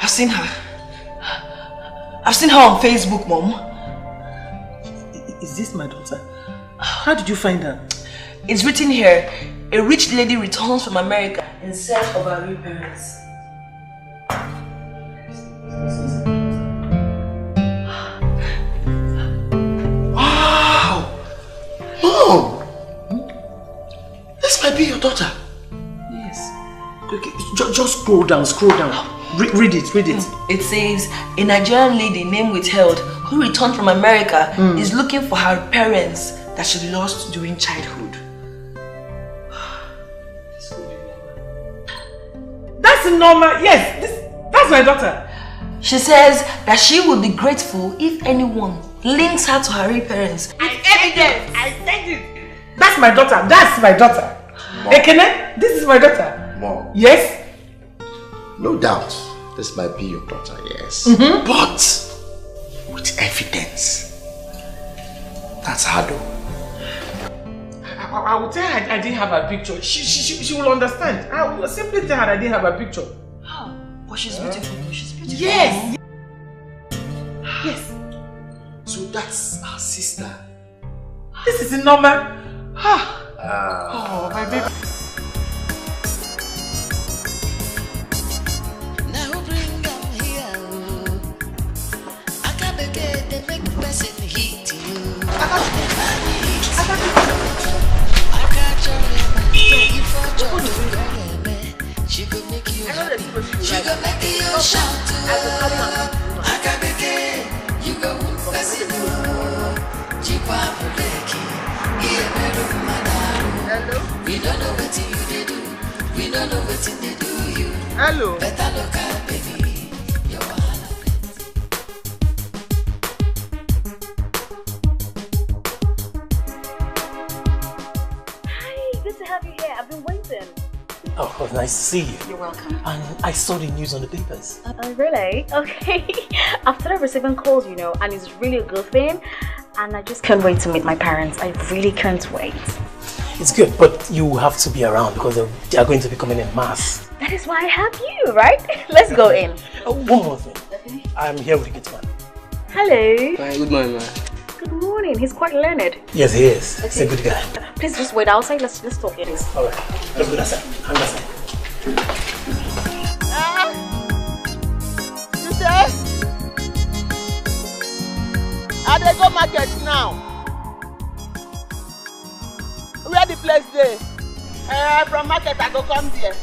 I've seen her. I've seen her on Facebook, Mom. Is this my daughter? How did you find her? It's written here, a rich lady returns from America in search of her real parents. Wow! Mom! This might be your daughter. Yes. Okay, just scroll down. Read it. It says, a Nigerian lady named Withheld who returned from America is looking for her parents that she lost during childhood. That's normal. Yes, that's my daughter. She says that she would be grateful if anyone links her to her real parents. With evidence. I said it. That's my daughter. Ekene, this is my daughter. Mom. Yes? No doubt, this might be your daughter, yes. But with evidence. That's hard though. I will tell her I didn't have a picture. She will understand. I will simply tell her I didn't have a picture. Oh, but she's beautiful. She's beautiful. Yes. So that's our sister. This is normal. Oh, my baby. happy. You go make you shout. Akabeke, you go person. Jikwa puleki, iyemeru madaru. We don't know what you do. We don't know what they do you. Hello. Better look at baby. Oh, well, nice to see you. You're welcome. And I saw the news on the papers. Really? Okay. I've started receiving calls, you know, and it's really a good thing. And I just can't wait to meet my parents. I really can't wait. It's good, but you have to be around because they are going to be coming in mass. That is why I have you, right? Let's go in. One more thing. Okay. I'm here with the gate man. Hello. Hi, good morning, man. Good morning. He's quite learned. Yes, he is. Okay. He's a good guy. Please just wait outside. Let's talk, please. All right. Let's go outside. Hang outside. You say? I dey go market now. Where the place dey? From market I go come there.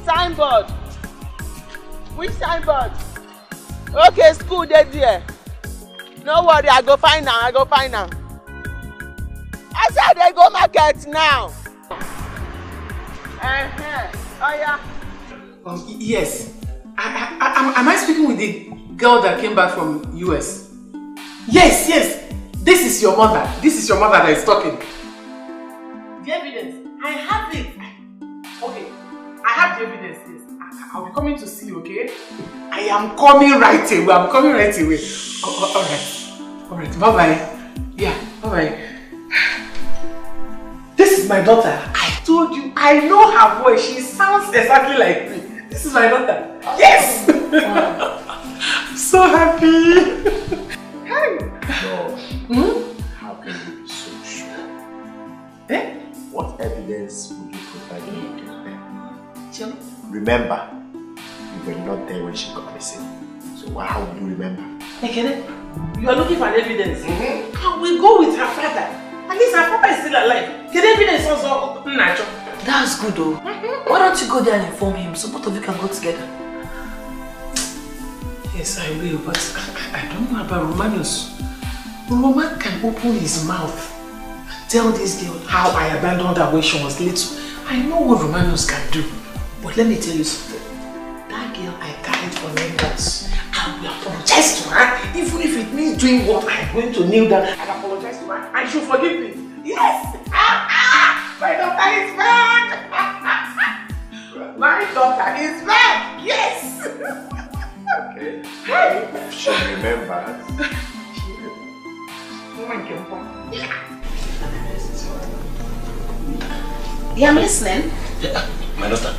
Signboard. Which signboard? Okay, school dey there. No worry, I go find am. I said they go market now. Oh yeah. Yes. Am I speaking with the girl that came back from US? Yes. This is your mother. This is your mother that is talking. The evidence. I have it. Okay. I have the evidence. Yes. I'll be coming to see you, okay? I am coming right away. All right. Bye-bye. Yeah, bye-bye. This is my daughter. I told you, I know her voice. She sounds exactly like me. This is my daughter. Yes! I'm so happy. Hey! How can you be so sure? What evidence would you provide me with? Remember, you were not there when she got missing. So how would you remember? Ekene, you are looking for evidence. I will go with her father. At least her father is still alive. Get evidence also natural. That's good though. Why don't you go there and inform him so both of you can go together? Yes, I will, but I don't know about Romanus. Roman can open his mouth and tell this girl how I abandoned her when she was little. I know what Romanus can do. But let me tell you something. That girl I carried for 9 months. I will apologize to her, even if it means doing what I'm going to kneel down and apologize to her, and she'll forgive me. Yes! My daughter is back! My daughter is back! Yes! Okay. If she remembers. Yeah, I'm listening. My daughter,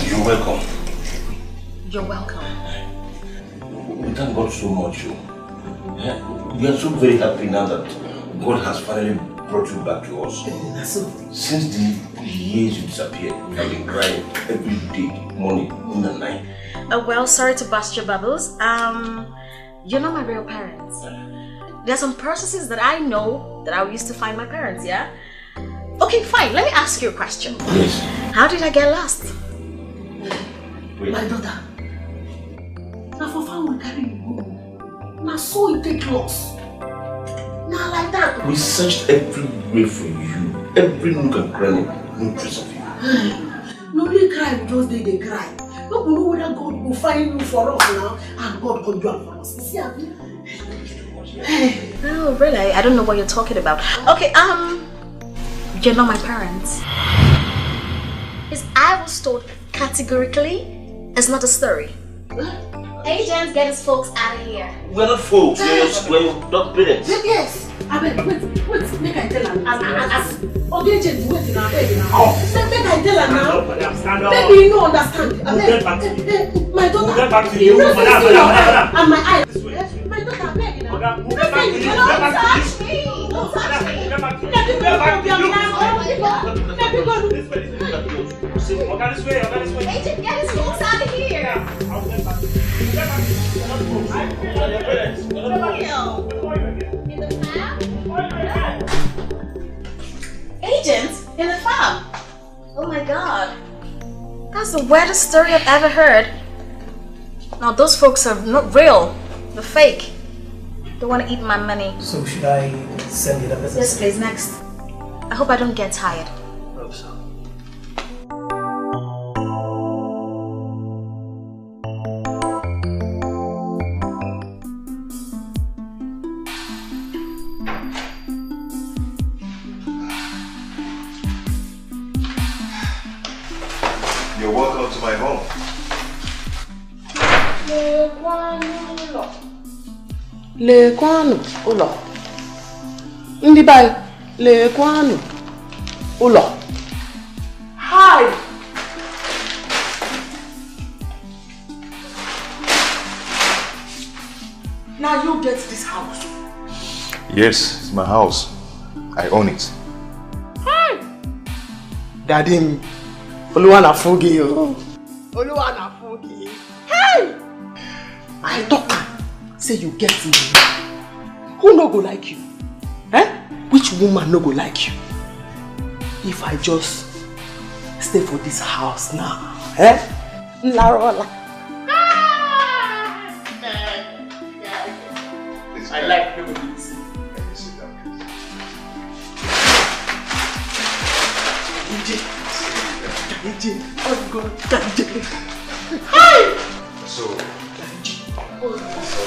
you're welcome. You're welcome. We thank God so much. We are so very happy now that God has finally brought you back to us. Since the years you disappeared, we have been crying every day, morning, in the night. Well, sorry to burst your bubbles. You're not my real parents. There are some processes that I know that I used to find my parents, yeah? Okay, fine. Let me ask you a question. Yes. How did I get lost? Wait. My daughter. Now for fun we carry you go. Now so it take lost. Now like that. We searched everywhere for you. Every nook and cranny, no trace of you. Nobody cry because they cry. No one know whether God will find you for us now and God will do it for us. See, Oh, really? I don't know what you're talking about. Okay, you're not my parents. Because I was told categorically, it's not a story. Agents, get his folks out of here. We're not folks, we're not parents. Yes. I mean, wait, make I tell her. Okay, agents, wait now, baby now. Oh. Make I tell her now. Baby, you don't understand. My daughter. We'll get back to you. And my eyes. My daughter, baby now. Don't touch me. Don't touch me. Let me go. Agent, get his folks out of here. I'll get back to you. In the farm? Agent? In the farm? Oh my God. That's the weirdest story I've ever heard. Now those folks are not real. They're fake. They want to eat my money. So should I send you the business? Yes, please. Next. I hope I don't get tired. I hope so. You're welcome to my home. Lekwanu ụlọ. Ndị bai, lekwanu ụlọ. Hi. Now you get this house. Yes, it's my house. I own it. Hi. Daddy, Oluwa na fugi yo. Oluwa na fugi. Hey! I talk. Say you get me. Who no go like you? Eh? Which woman no go like you? If I just stay for this house now, eh? Larola. I like movies. Oh God, hi. So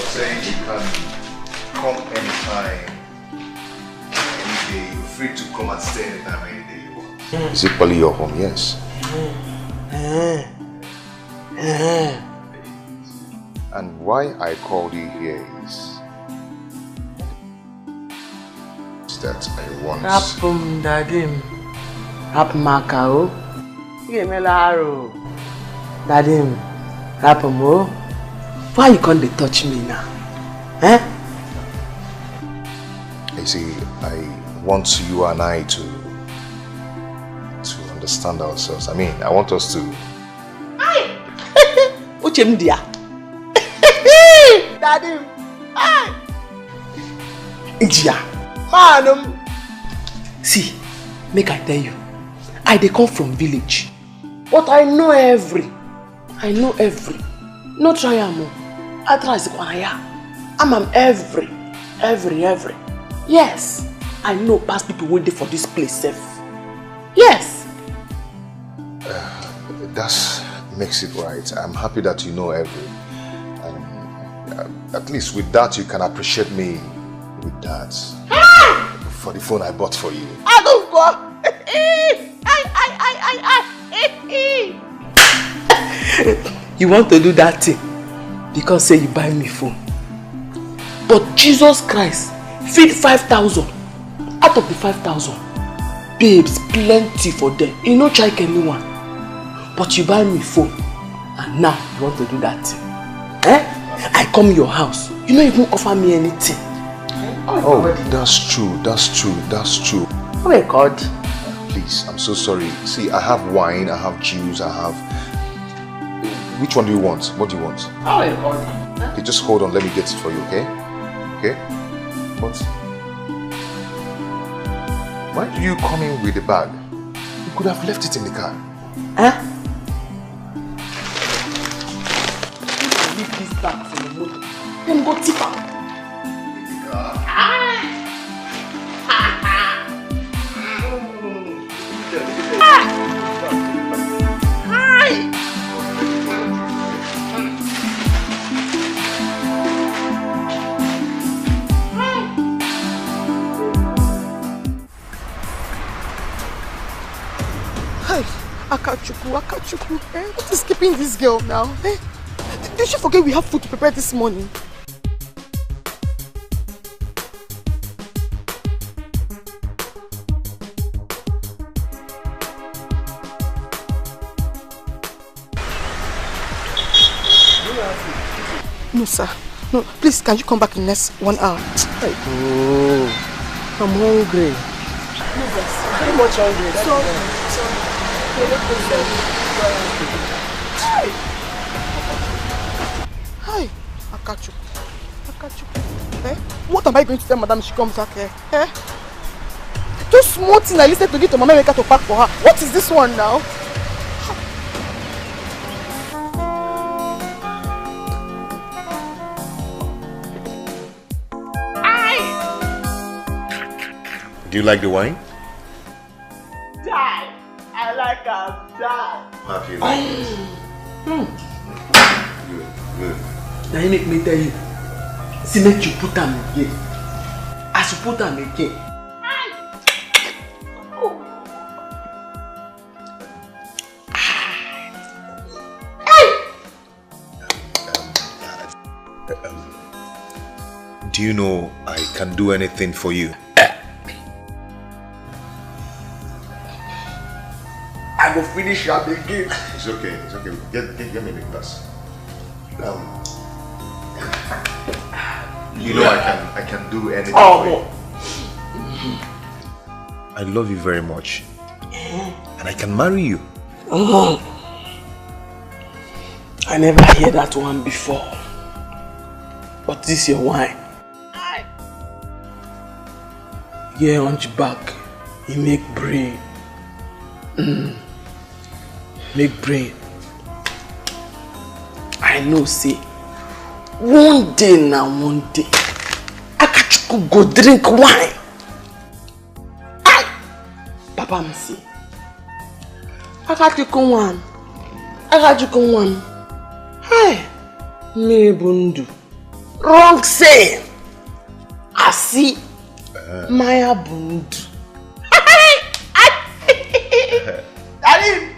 saying you can come anytime, any day. You're free to come and stay anytime, any day you want. Is it probably your home? Yes. And why I called you here is that I want. Rapum dadim, rapum makao. Yemelaro, dadim, rapum o. Why you can't they touch me now? Eh? You see, I want you and I to understand ourselves. I mean, I want us to. Uchemdia. Daddy. Ijia. Manum. See, make I tell you, I dey come from village, but I know every. No try am. I try Zikwanaya. I'm every. Yes, I know past people waiting for this place safe. Yes. That makes it right. I'm happy that you know every. At least with that, you can appreciate me with that. For the phone I bought for you. I don't go. You want to do that thing because say you buy me phone. But Jesus Christ feed 5,000 out of the 5,000. Babes, plenty for them. You no check anyone. But you buy me phone and now you want to do that thing. Eh? I come your house. You don't even offer me anything. Oh, that's true. Oh my God. Please, I'm so sorry. See, I have wine, I have juice, I have... Which one do you want? What do you want? Oh my God. Okay, just hold on, let me get it for you, okay? Okay? But... why did you come in with the bag? You could have left it in the car. Huh? Leave this bag for the motor. Then go tip out. Akachuku, eh? What is keeping this girl now? Eh? Did she forget we have food to prepare this morning? No, sir. No, please, can you come back in the next 1 hour? Oh, I'm hungry. No, boss. I'm very much hungry. Hi, Akachuku. Eh? What am I going to tell Madam she comes back here? Eh? Just small thing I listened to give to Mama Emeka to pack for her. What is this one now? Do you like the wine? Die! I like a die! Have you? Good, good. Now you make me tell you. See, make you put them again. As you put them again. Do you know I can do anything for you? I will finish your again. It's okay, it's okay. Get me the glass. You know I can do anything for you. I love you very much. And I can marry you. I never heard that one before. But this is your wine. Yeah, hunchback. You make brain. Make brain. I know, see. One day now, one day, Akachuku go drink wine. Papa me see. Akachuku one. Hey, me bundu. Wrong saying. I see. Maya bundu. Daddy.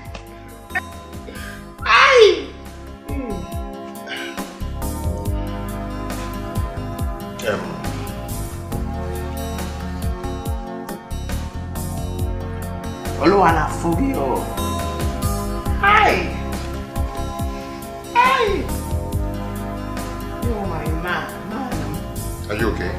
Oluwana Fubio. Hi. You're my man. Are you okay?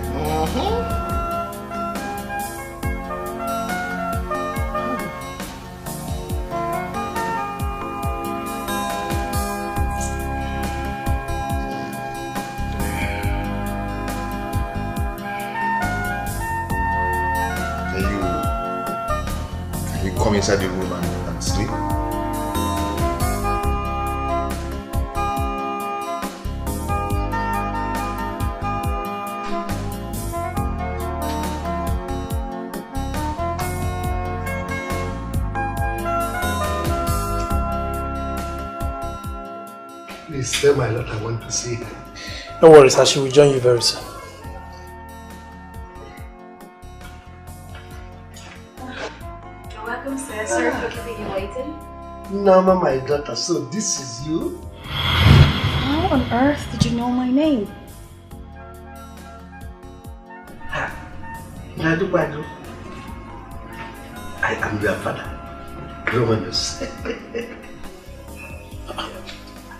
Come inside the room and sleep. Please tell my Lord I want to see her. No worries, I will join you very soon. Nama, my daughter, so this is you? How on earth did you know my name? I am your father, Romance.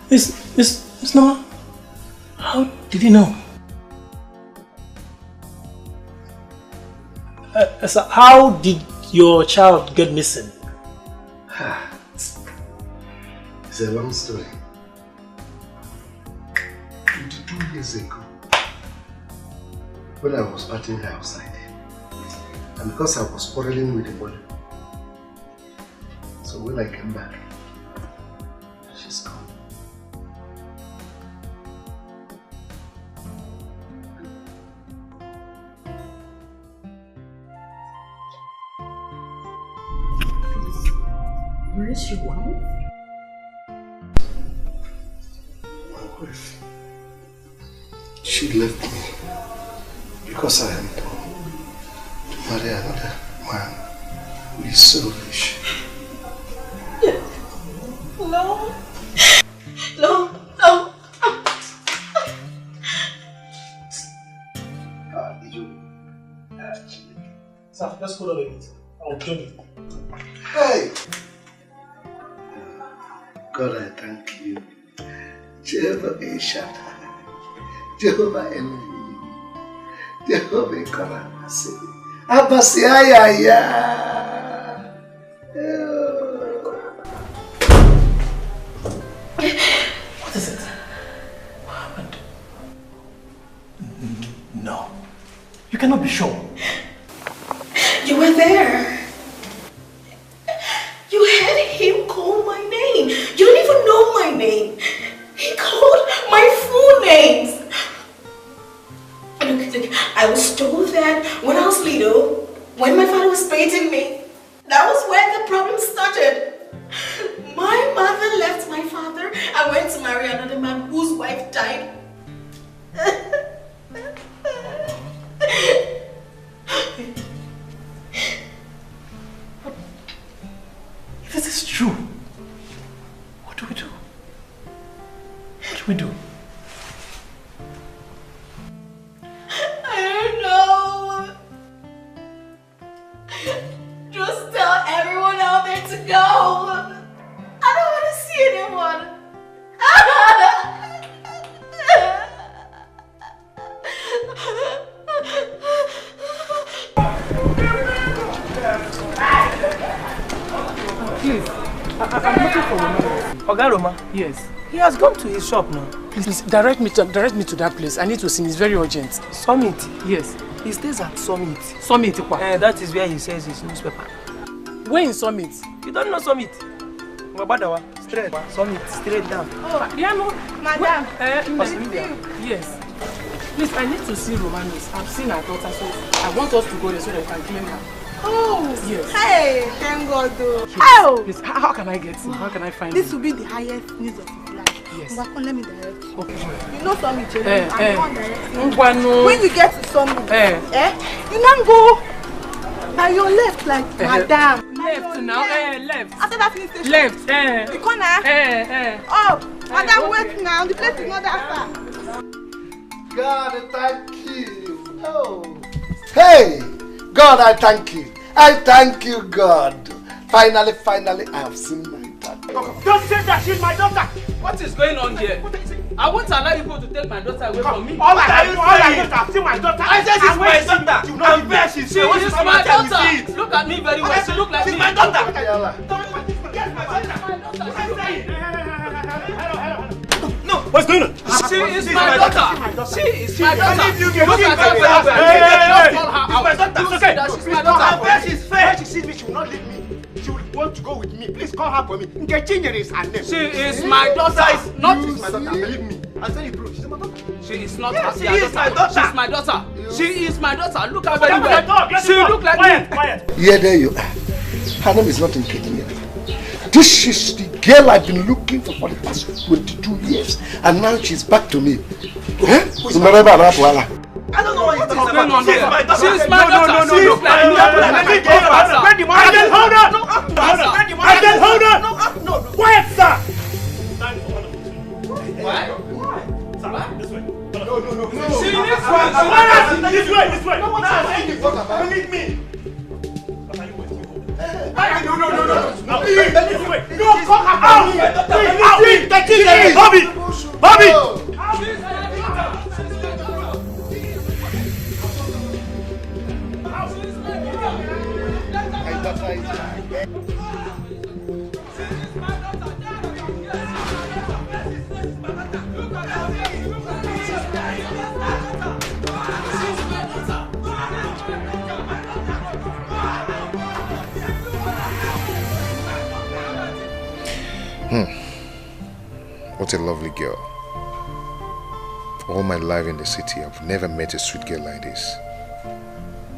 Miss Nama, how did you know? So how did your child get missing? It's a long story. 22 years ago, when I was partying her outside, and because I was quarreling with the mother, so when I came back, she's gone. Where is your wife? She left me because I am born to marry another man who is selfish. No. Sir, let's go to the meeting. I'll join you. Hey! God, I thank you. Jehovah Eshad. Jehovah Elohim, Jehovah Karamasi, Abasiaya. What is it? What happened? No. You cannot be sure. You were there. You heard him call my name. You don't even know my name. He called my full names. Look, I was told that when I was little, when my hating me. That was where the problem started. My mother left my father and went to marry another man whose wife died. If this is true, what do we do? What do we do? I don't know. Just tell everyone out there to go. I don't want to see anyone. Please, I'm looking for Roma. Oga Roma? Yes. He has gone to his shop now. Please direct me to that place. I need to see him. It's very urgent. Summit? Yes. He stays at Summit. Summit? That is where he sells his newspaper. Where in Summit? You don't know Summit? Mbabadawa, straight. Summit, straight down. Oh, yeah, no. Madam. Yes. Please, I need to see Romanos. I've seen her daughter, so I want us to go there so that we can claim her. Oh, yes. Hey, thank God though. Yes. Oh. Please, how can I get him? How can I find This him? will be the highest news of his life. Yes. Mbakon, let me direct you. Okay. You know Summit, I'm the one directing. No. When you get to Summit, you now go by your left, like madam. Left now, left. After that police station. Left, The corner. Oh, madam, wait now. The place is not that far. God, thank you. Oh. Hey, God, I thank you. I thank you, God. Finally, I have seen my daughter. Don't say that she's my daughter. What is going on here? I won't allow you to take my daughter away from me. All I have seen my daughter. I said she's my daughter. You know the best she's She is my daughter. Look at me very well. She look like me. She's my daughter. No, what's going on? She is my daughter. She is my daughter. Look at her very well. Don't call her out. It's okay. She's my daughter. Where she's fair. When she sees me, she will not leave me. She will want to go with me. Please call her for me. Nkechinyere is her name. She is my daughter. Not my daughter. Believe me. I tell you, bro. She's my daughter. She is not yes, she is my daughter. She's my daughter. She is my daughter. Look at her very well. She look like me. Quiet. Yeah, there you are. Her name is not Nkechinyere. This is the girl I've been looking for the past 22 years. And now she's back to me. I don't know what you're talking about. She's my daughter. She look like me. Where the money? Hold on. Hold on. No. Quiet, sir. Why? What? This way. No. This way. No, what's happening? Believe me. No. This way. No, come out. Bobby. What a lovely girl. All my life in the city, I've never met a sweet girl like this.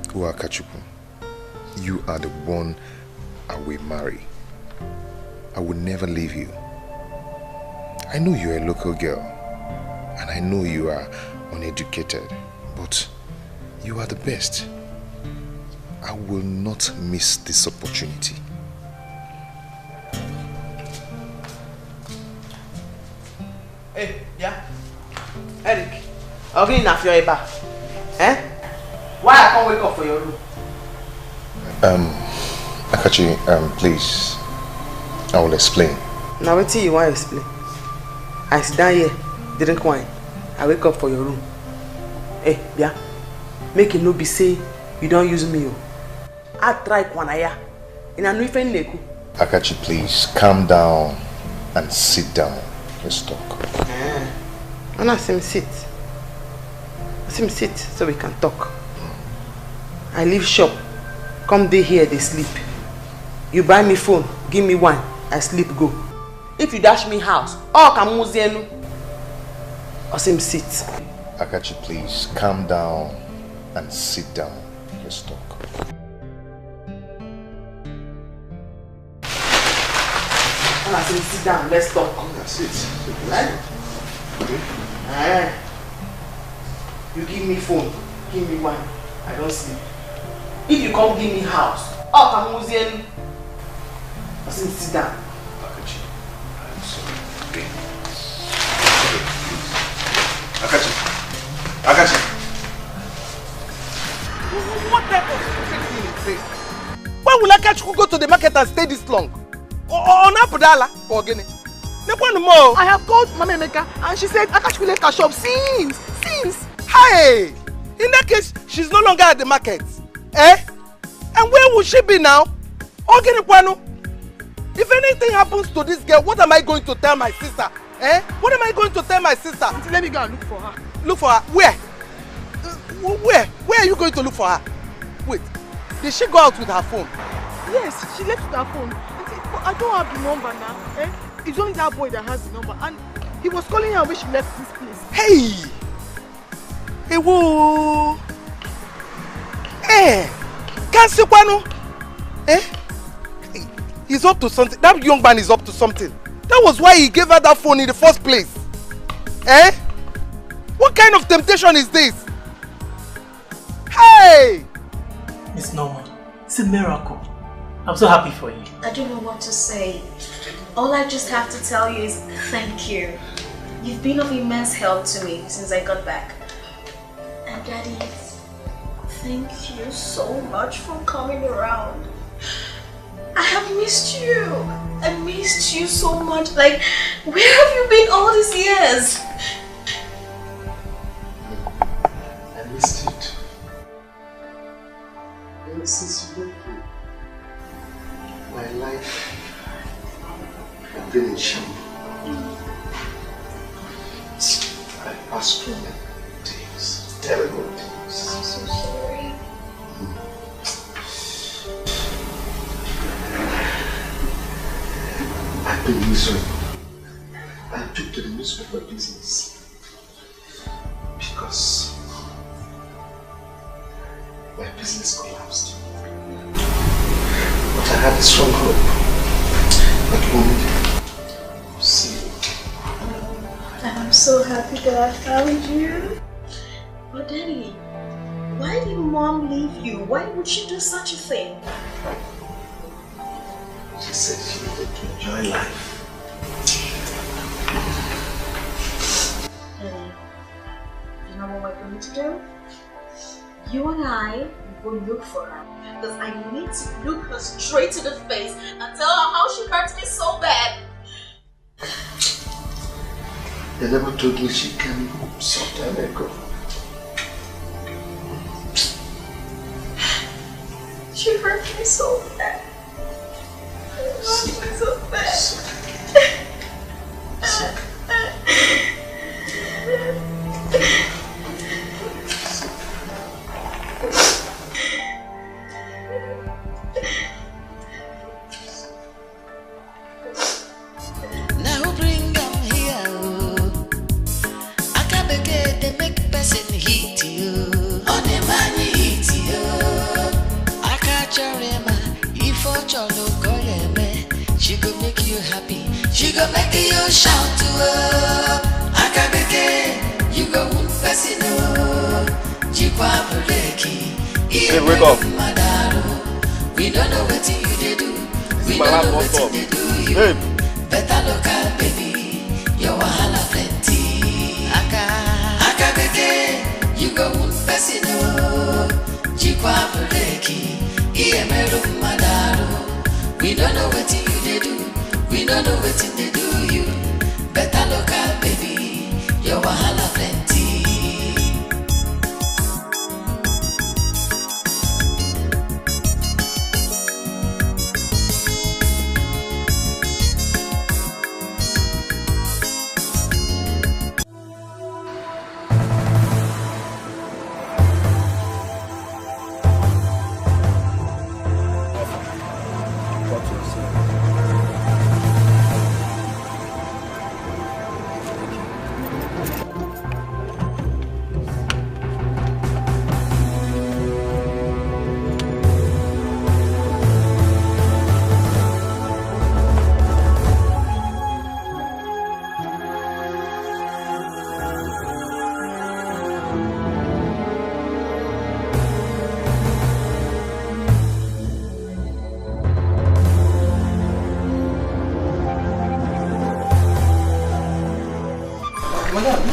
Akachukwu, you are the one I will marry. I will never leave you. I know you're a local girl, and I know you are uneducated, but you are the best. I will not miss this opportunity. Hey, yeah. Eric, I'm going to your bar. Eh? Why I can't wake up for your room? Akachi, please. I will explain. Now wait till you want to explain. I sit down here, drink wine. I wake up for your room. Hey, yeah. Make it no be say you don't use me. I try kwanaya. In a new friend neku. Akachi, please calm down and sit down. Let's talk. And I see him sit. I see him sit so we can talk. I leave shop. Come day here, they sleep. You buy me phone, give me wine, I sleep go. If you dash me house, all can muzienu. I see him sit. Akachi, please calm down and sit down. Let's talk. And I said, sit down, let's talk. That's it. Right? Okay. You give me phone, give me one. I don't sleep. If you come give me house, I'm using. I said, sit down. Akachi, I'm sorry. Okay. Sorry, please. Akachi. What type of stupid thing is this? Why will Akachi go to the market and stay this long? On Apodala or Guinea? I have called Mama Emeka and she said Akachi left her shop since. Hey! In that case, she's no longer at the market. Eh? And where will she be now? If anything happens to this girl, what am I going to tell my sister? Eh? What am I going to tell my sister? Let me go and look for her. Look for her? Where? Where are you going to look for her? Wait, did she go out with her phone? Yes, she left with her phone. I don't have the number now. Eh? It's only that boy that has the number. And he was calling her when she left this place. Hey! Hey, whoa! Eh! Can't see Kwano? Eh? He's up to something. That young man is up to something. That was why he gave her that phone in the first place. Eh? What kind of temptation is this? Hey! It's normal. It's a miracle. I'm so happy for you. I don't know what to say. All I just have to tell you is thank you. You've been of immense help to me since I got back. And Daddy, thank you so much for coming around. I have missed you. I missed you so much. Like, where have you been all these years? I missed it. Ever since you left me, my life has been in shame. I passed through many things, terrible things. I'm so sorry. I've been miserable. I took to the newspaper business because my business collapsed. But I had a strong hope that one day I would see you. And I'm so happy that I found you. But Daddy, why did Mom leave you? Why would she do such a thing? She said she needed to enjoy life. You know what we're going to do? You and I will look for her. Because I need to look her straight to the face and tell her how she hurt me so bad. They never told me she came some time ago. She hurt me so bad. So bad. Now bring them here. Akabeke they make person hit you. On the money hit you. Akacharema if Ocholo Koyeme. She go make you happy. She go make you shout to her. Akabeke, you go one person. Jikwa Buleki. Hey, wake up. We don't know what you do. We don't know what you do. You better look at baby. Your wahala plenty. Akabeke, you go one person. Jikwa Buleki. Iemeru Madaru. We don't know what you do. We don't know what they do you. Better look at baby. Your wahala plenty.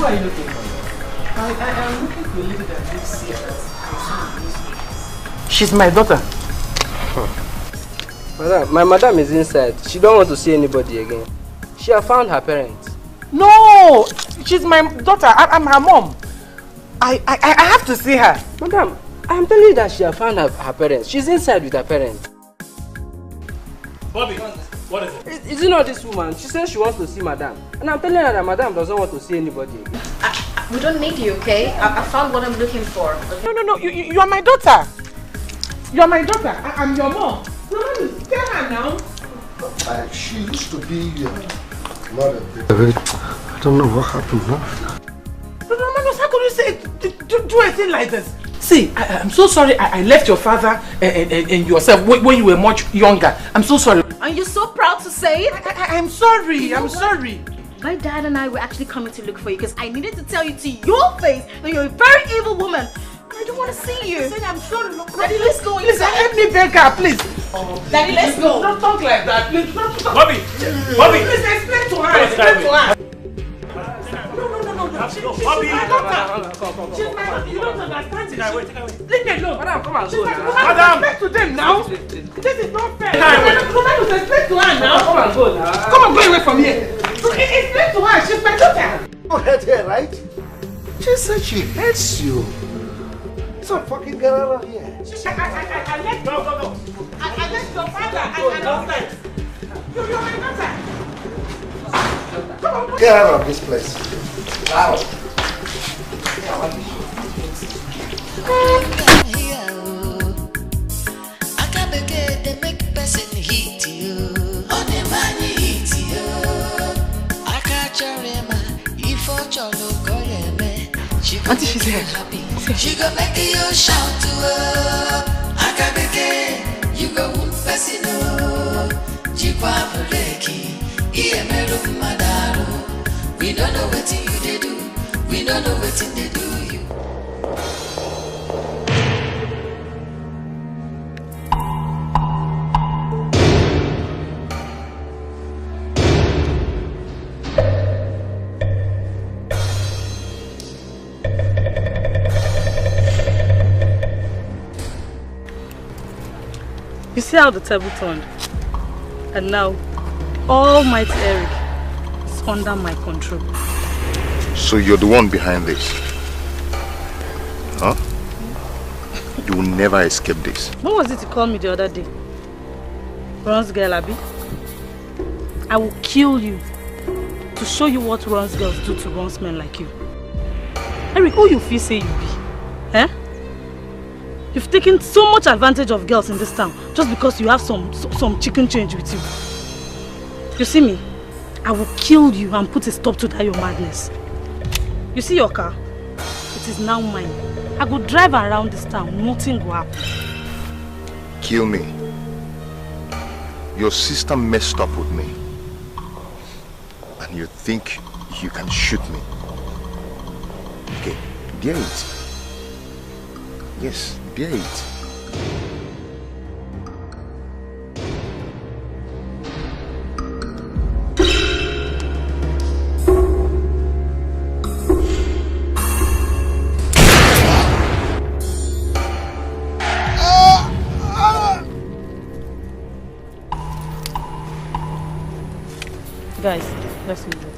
Who are you looking for? I am looking for a lady that lives here. She's my daughter. Madam, my madam is inside. She don't want to see anybody again. She has found her parents. No! She's my daughter. I'm her mom. I have to see her. Madam, I'm telling you that she has found her parents. She's inside with her parents. Bobby, what is it? Is it not this woman? She says she wants to see madam. And I'm telling her that madam doesn't want to see anybody again. We don't need you, okay? I found what I'm looking for. No. You are my daughter. You are my daughter. I'm your mom. No, tell her now. She used to be mother. I don't know what happened now. No, how could you say do a thing like this? See, I'm so sorry I left your father and yourself when you were much younger. I'm so sorry. And you're so proud to say it? I'm sorry. I'm sorry. My dad and I were actually coming to look for you because I needed to tell you to your face that you're a very evil woman. And I don't want to see you. I'm sorry. Daddy, let's go. Please, let me beg her, please. Daddy, let's go. Don't talk like that, please. Bobby! Please explain to her. Explain to her. No. Bobby! She's my, you don't understand it. Leave me alone. Madam, come and go now. Madam, explain to them now. This is not fair. Roman, explain to her now. Come and go now. Come on, go away from here. Explain to her. She's my daughter. You heard her, right? She said she hates you. So fucking get out of here. I left go. I left your father and outside. You're my daughter. Come on. Get out of this place. Wow. Auntie, she's here. She go make you shout to her. Akabeke, you go pesino. Jikwa breki, iemero madaro. We don't know what you do. We don't know what they do you. You see how the table turned? And now, Almighty Eric is under my control. So you're the one behind this? Huh? You will never escape this. What was it you called me the other day? Ron's girl, Abby? I will kill you to show you what Ron's girls do to Ron's men like you. Eric, who you feel say you be? Eh? You've taken so much advantage of girls in this town just because you have some chicken change with you. You see me? I will kill you and put a stop to that your madness. You see your car? It is now mine. I go drive around this town, nothing will happen. Kill me. Your sister messed up with me. And you think you can shoot me. Okay, bear it. Yes, bear it. Guys, let's move on.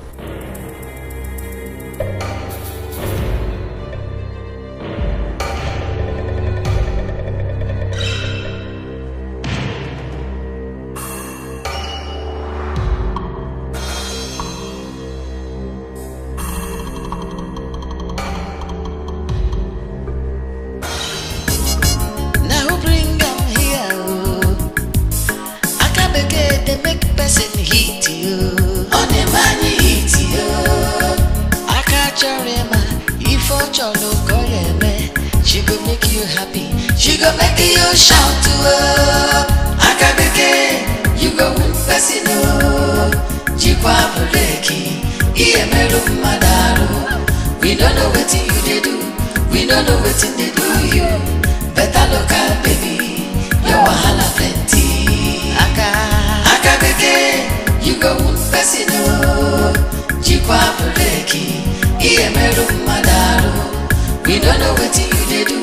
We don't know what you they do.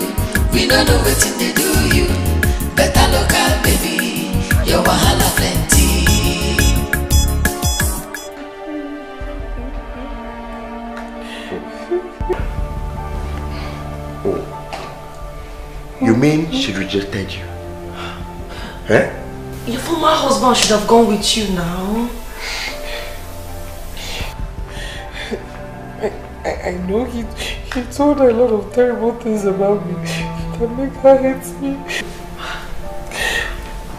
We don't know what they do you. Better look out, baby. Your wahala plenty. Oh. You mean she rejected you? Eh? Your former husband should have gone with you now. I know he told her a lot of terrible things about me that make her hate me.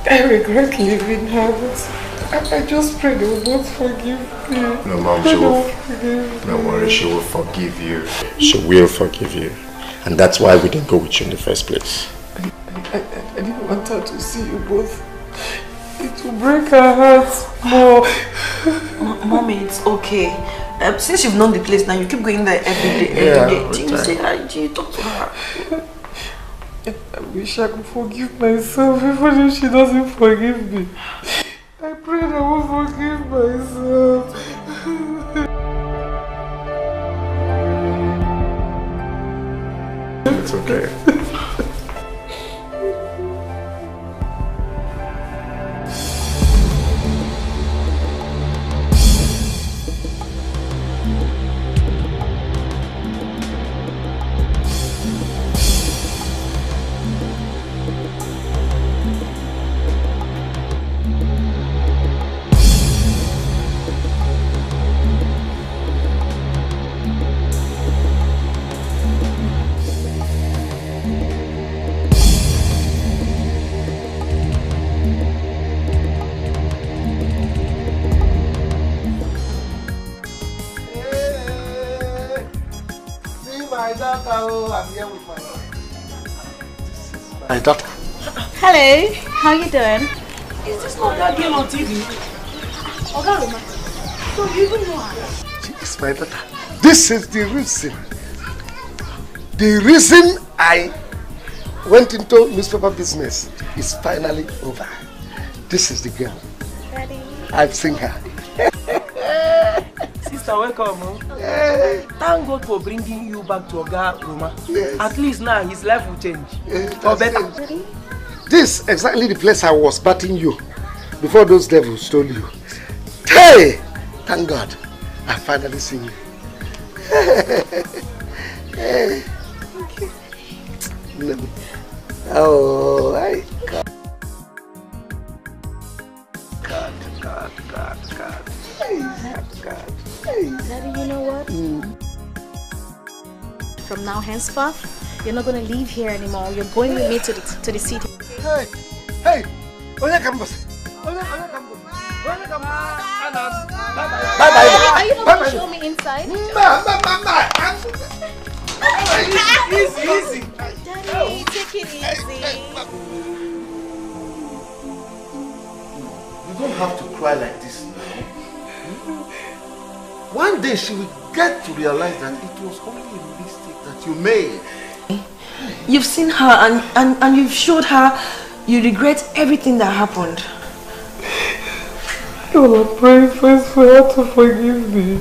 I regret leaving her, but I just pray they will both forgive me. No, Mom, she will. Don't worry, she will forgive you. She will forgive you. And that's why we didn't go with you in the first place. I didn't want her to see you both. It will break her heart more. Mommy, it's okay. Since you've known the place now, you keep going there every day. Do you say hi? Do you talk to her? I wish I could forgive myself even if she doesn't forgive me. I pray that I will forgive myself. It's okay. My daughter. Hello, how you doing? Is this not that girl on TV? Ogaroma, so you even know her? She is my daughter. This is the reason. The reason I went into newspaper business is finally over. This is the girl. Daddy. I've seen her. Sister, welcome. Thank God for bringing you back to Ogaroma. Yes. At least now his life will change. For better. This is exactly the place I was batting you before those devils stole you. Hey! Thank God, I finally seen you. Hey. Oh, I God. God. Hey. Daddy, you know what? From now henceforth, you're not going to live here anymore. You're going with me to the city. Hey! Oya campus. Bye-bye. Are you not going to show me inside? Easy. Daddy, take it easy. You don't have to cry like this now. One day she will get to realize that it was only a mistake that you made. You've seen her and you've showed her you regret everything that happened. Lord, I pray first for her to forgive me.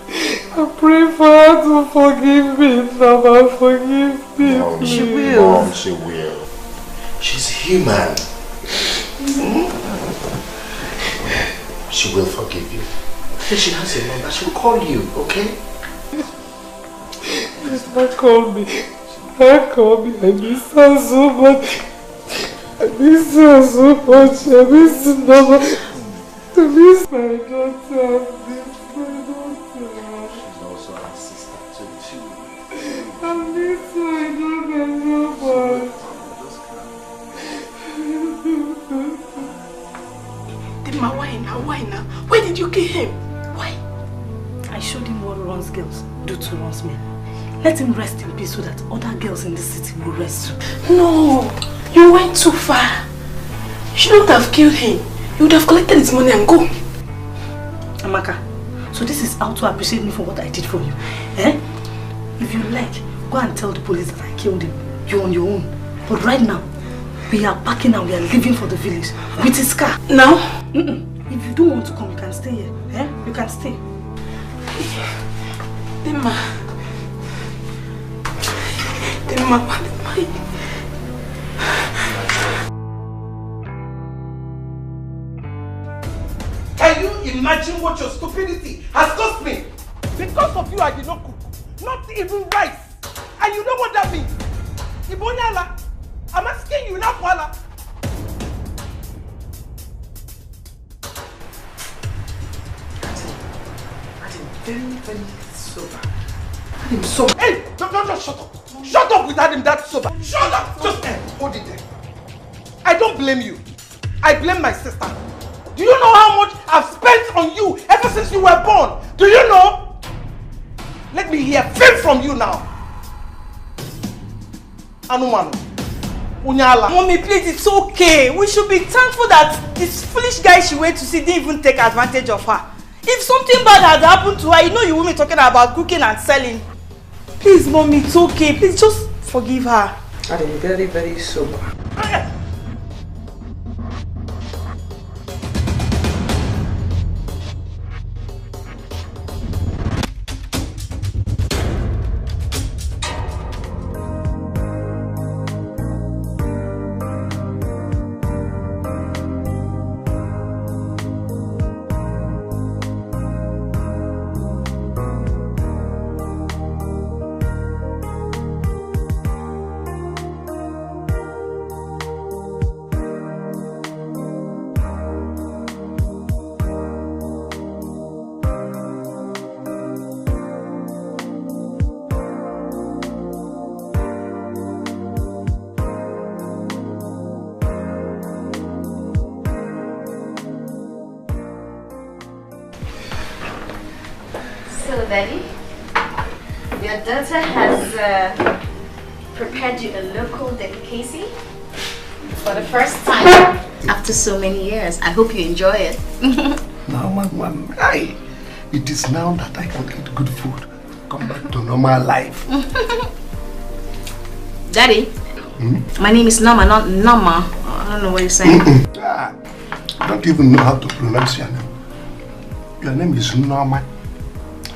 I pray for her to forgive me. Mama, forgive me. Mom, she will. Mom, she will. She's human. She will forgive you. If she has your number, she'll call you, okay? Please don't call me. Don't call me. I miss her so much. I miss her so much. I miss the number. I miss my daughter. She's also our sister too. I miss my daughter so much. Why now? Where did you kill him? Why? I showed him what Ron's girls do to Ron's men. Let him rest in peace so that other girls in the city will rest. No, you went too far. You shouldn't have killed him. You would have collected his money and go. Amaka, so this is how to appreciate me for what I did for you. Eh? If you like, go and tell the police that I killed him. You're on your own. But right now, we are packing and we are leaving for the village with his car. Now? If you don't want to come, you can stay here. Eh? You can stay. Can you imagine what your stupidity has cost me? Because of you, I did not cook. Not even rice. And you know what that means? Ibonyala, I'm asking you now, Kuala. Very, very sober. I'm sober. Hey, don't shut up. Shut up with him that sober. Shut up. Just hold it there. I don't blame you. I blame my sister. Do you know how much I've spent on you ever since you were born? Do you know? Let me hear fame from you now. Anumanu. Unyala. Mommy, please, it's okay. We should be thankful that this foolish guy she went to see didn't even take advantage of her. If something bad had happened to her, you know you won't be talking about cooking and selling. Please, Mommy, it's okay. Please just forgive her. I am very, very sober. Daddy, your daughter has prepared you a local delicacy for the first time after so many years. I hope you enjoy it. Now, Mom, it is now that I can eat good food. Come back to normal life. Daddy, my name is Nama, not Nama. I don't know what you're saying. I don't even know how to pronounce your name. Your name is Nama.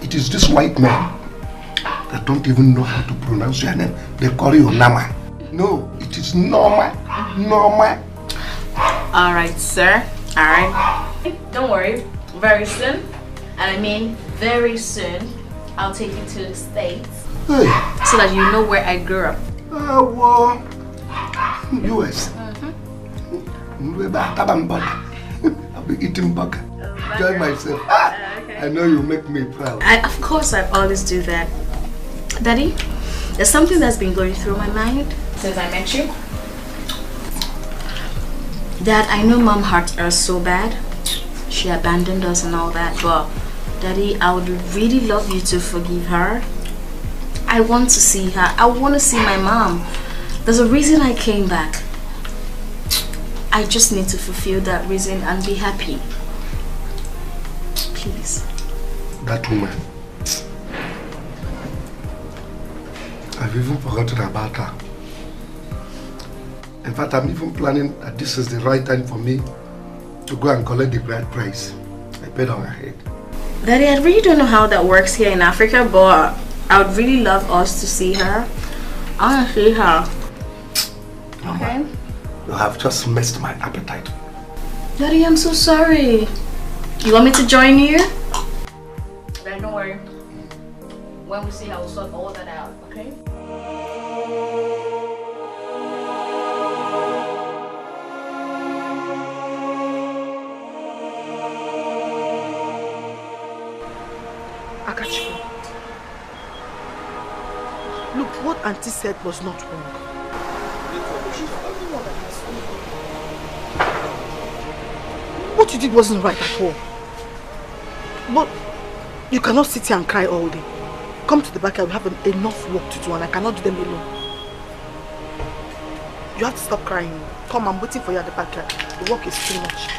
It is this white man that don't even know how to pronounce your name. They call you Nama. No, it is Norma. Norma. Alright, sir. Alright. Don't worry. Very soon, and I mean very soon, I'll take you to the States. Hey. So that you know where I grew up. Well, US. I'll be eating burger. Enjoy myself. I know you make me proud. Of course, I always do that. Daddy, there's something that's been going through my mind since I met you. Dad, I know Mom hurt us so bad. She abandoned us and all that, but Daddy, I would really love you to forgive her. I want to see her. I want to see my mom. There's a reason I came back. I just need to fulfill that reason and be happy. Please. That woman. I've even forgotten about her. In fact, I'm even planning that this is the right time for me to go and collect the bride price I paid on her head. Daddy, I really don't know how that works here in Africa, but I would really love us to see her. I want to see her. Okay? You have just messed my appetite. Daddy, I'm so sorry. You want me to join you? Then don't worry. When we see her, we'll sort all that out, okay? Akachi, look, what Auntie said was not wrong. What you did wasn't right at all. But you cannot sit here and cry all day. Come to the backyard, we have enough work to do and I cannot do them alone. You have to stop crying. Come, I'm waiting for you at the backyard. The work is too much.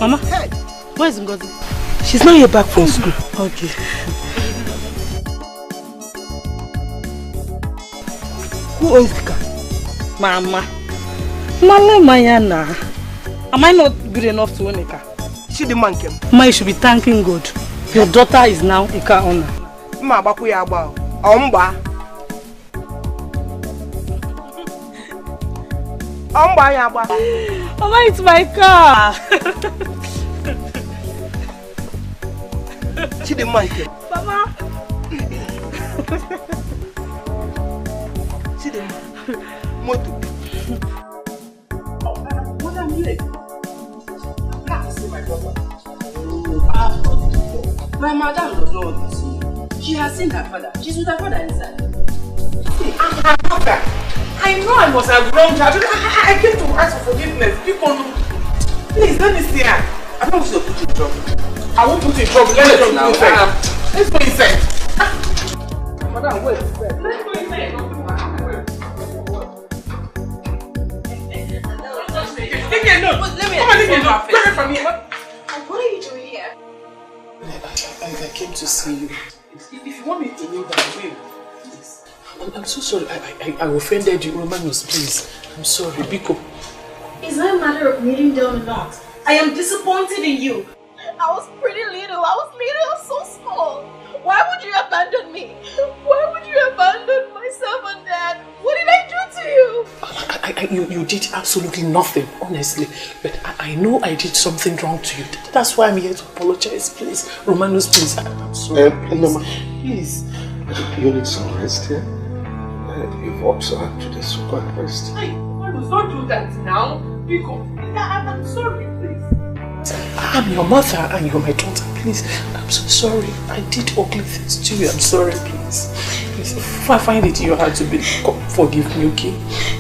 Mama, hey. Where is Ngozi? She's not yet back from school. Okay. Who owns the car? Mama. Mama Mayana. Am I not good enough to own a car? She the man came. Ma, you should be thanking God. Your daughter is now a car owner. Ma, baku ya ba. Omba. Omba ya ba. Mama, it's my car. She the man came. Mama. She the man. Moto. What am I late? I have to see my daughter. My madam does not want to see you. She has seen her father. She's with her father inside. I'm her mother. I know I must have wronged her. I came to ask for forgiveness. People, please let me see her. I don't want you to put you in trouble. I won't put you in trouble. Let's go inside. Let's go inside. Madam, wait. Let's go inside. Take it alone. Let me from here. What are you doing here? I came to see you. If you want me to kneel down, I will. I'm so sorry. I offended you, Romanos, please. I'm sorry, Biko. It's not a matter of kneeling down or not. I am disappointed in you. I was pretty little. I was so small. Why would you abandon me? Why would you abandon myself and Dad? What did I do to you? You did absolutely nothing, honestly. But I know I did something wrong to you. That's why I'm here to apologize, please. Romanos, please. I'm sorry. Please. You need some rest here. You've worked so hard today, so go and rest. Romanos, don't do that now. Because I'm sorry, please. I'm your mother and you're my daughter, please. I'm so sorry. I did ugly things to you. I'm sorry, please. Please, if I find it you had to forgive me, okay?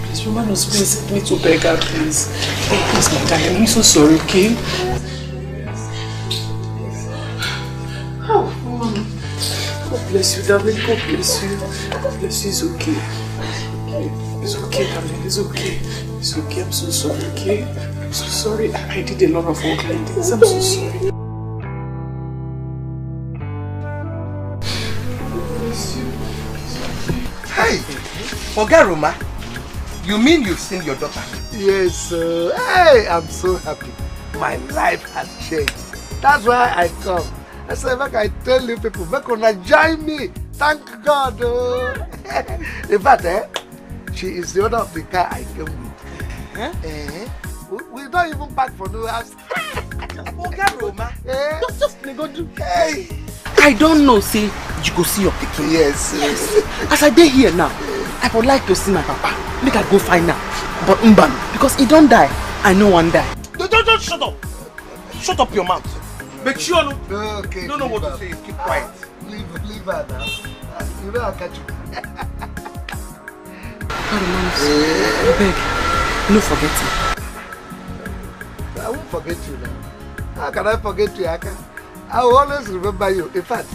Please, Romanos, please help me to beg her, please. Please, my darling, I'm so sorry, okay? Oh, God bless you, darling. God bless you. God bless you. It's okay. It's okay, darling. It's okay. It's okay. I'm so sorry, okay? I'm so sorry. I did a lot of work like this. I'm so sorry. Hey, Ogaruma, you mean you've seen your daughter? Yes, sir. Hey, I'm so happy. My life has changed. That's why I come. I said, make I tell you people, make una join me. Thank God. In fact, she is the owner of the car I came with. We don't even pack for no house. Ogaruma, just go do. Hey. I don't know, say you go see your pikin. Yes. As I dey here now, I would like to see my papa. Make I go find out. But because he don't die, I know one die. Don't shut up. Shut up your mouth. Make sure you don't know what to say. Keep quiet. Leave her now. You know I'll catch you. Beg, no forget me. I won't forget you now. How can I forget you, Aka? I will always remember you. In fact,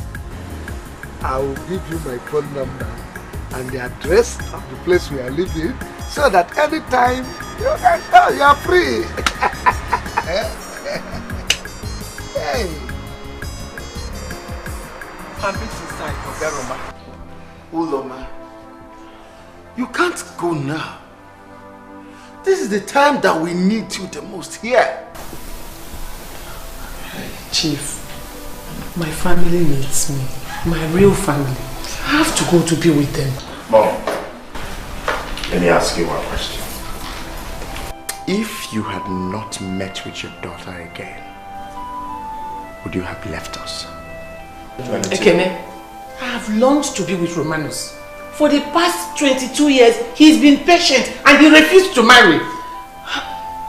I will give you my phone number and the address of the place we are living so that anytime you can call, you are free. Hey. And this is time for Garoma. Uloma, you can't go now. This is the time that we need you the most here. Chief, my family needs me. My real family. I have to go to be with them. Mom, let me ask you one question. If you had not met with your daughter again, would you have left us? Ekene, I have longed to be with Romanos. For the past 22 years, he's been patient and he refused to marry.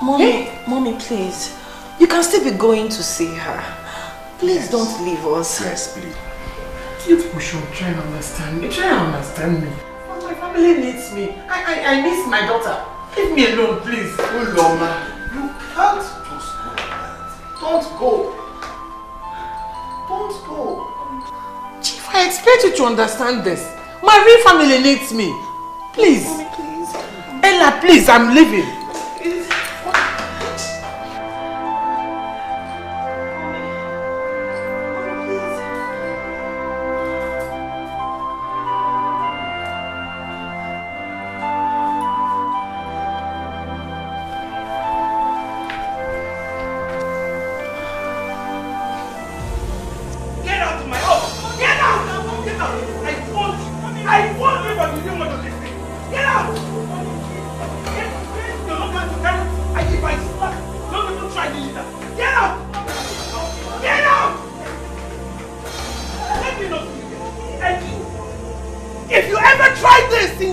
Mommy, please. You can still be going to see her. Please don't leave us. Yes, please. You people should try and understand me. Try and understand me. My family needs me. I miss my daughter. Leave me alone, please. Uloma, you can't just go. Don't go. Don't go. Chief, I expect you to understand this. My real family needs me. Please. Mommy, please. Ella, please, I'm leaving.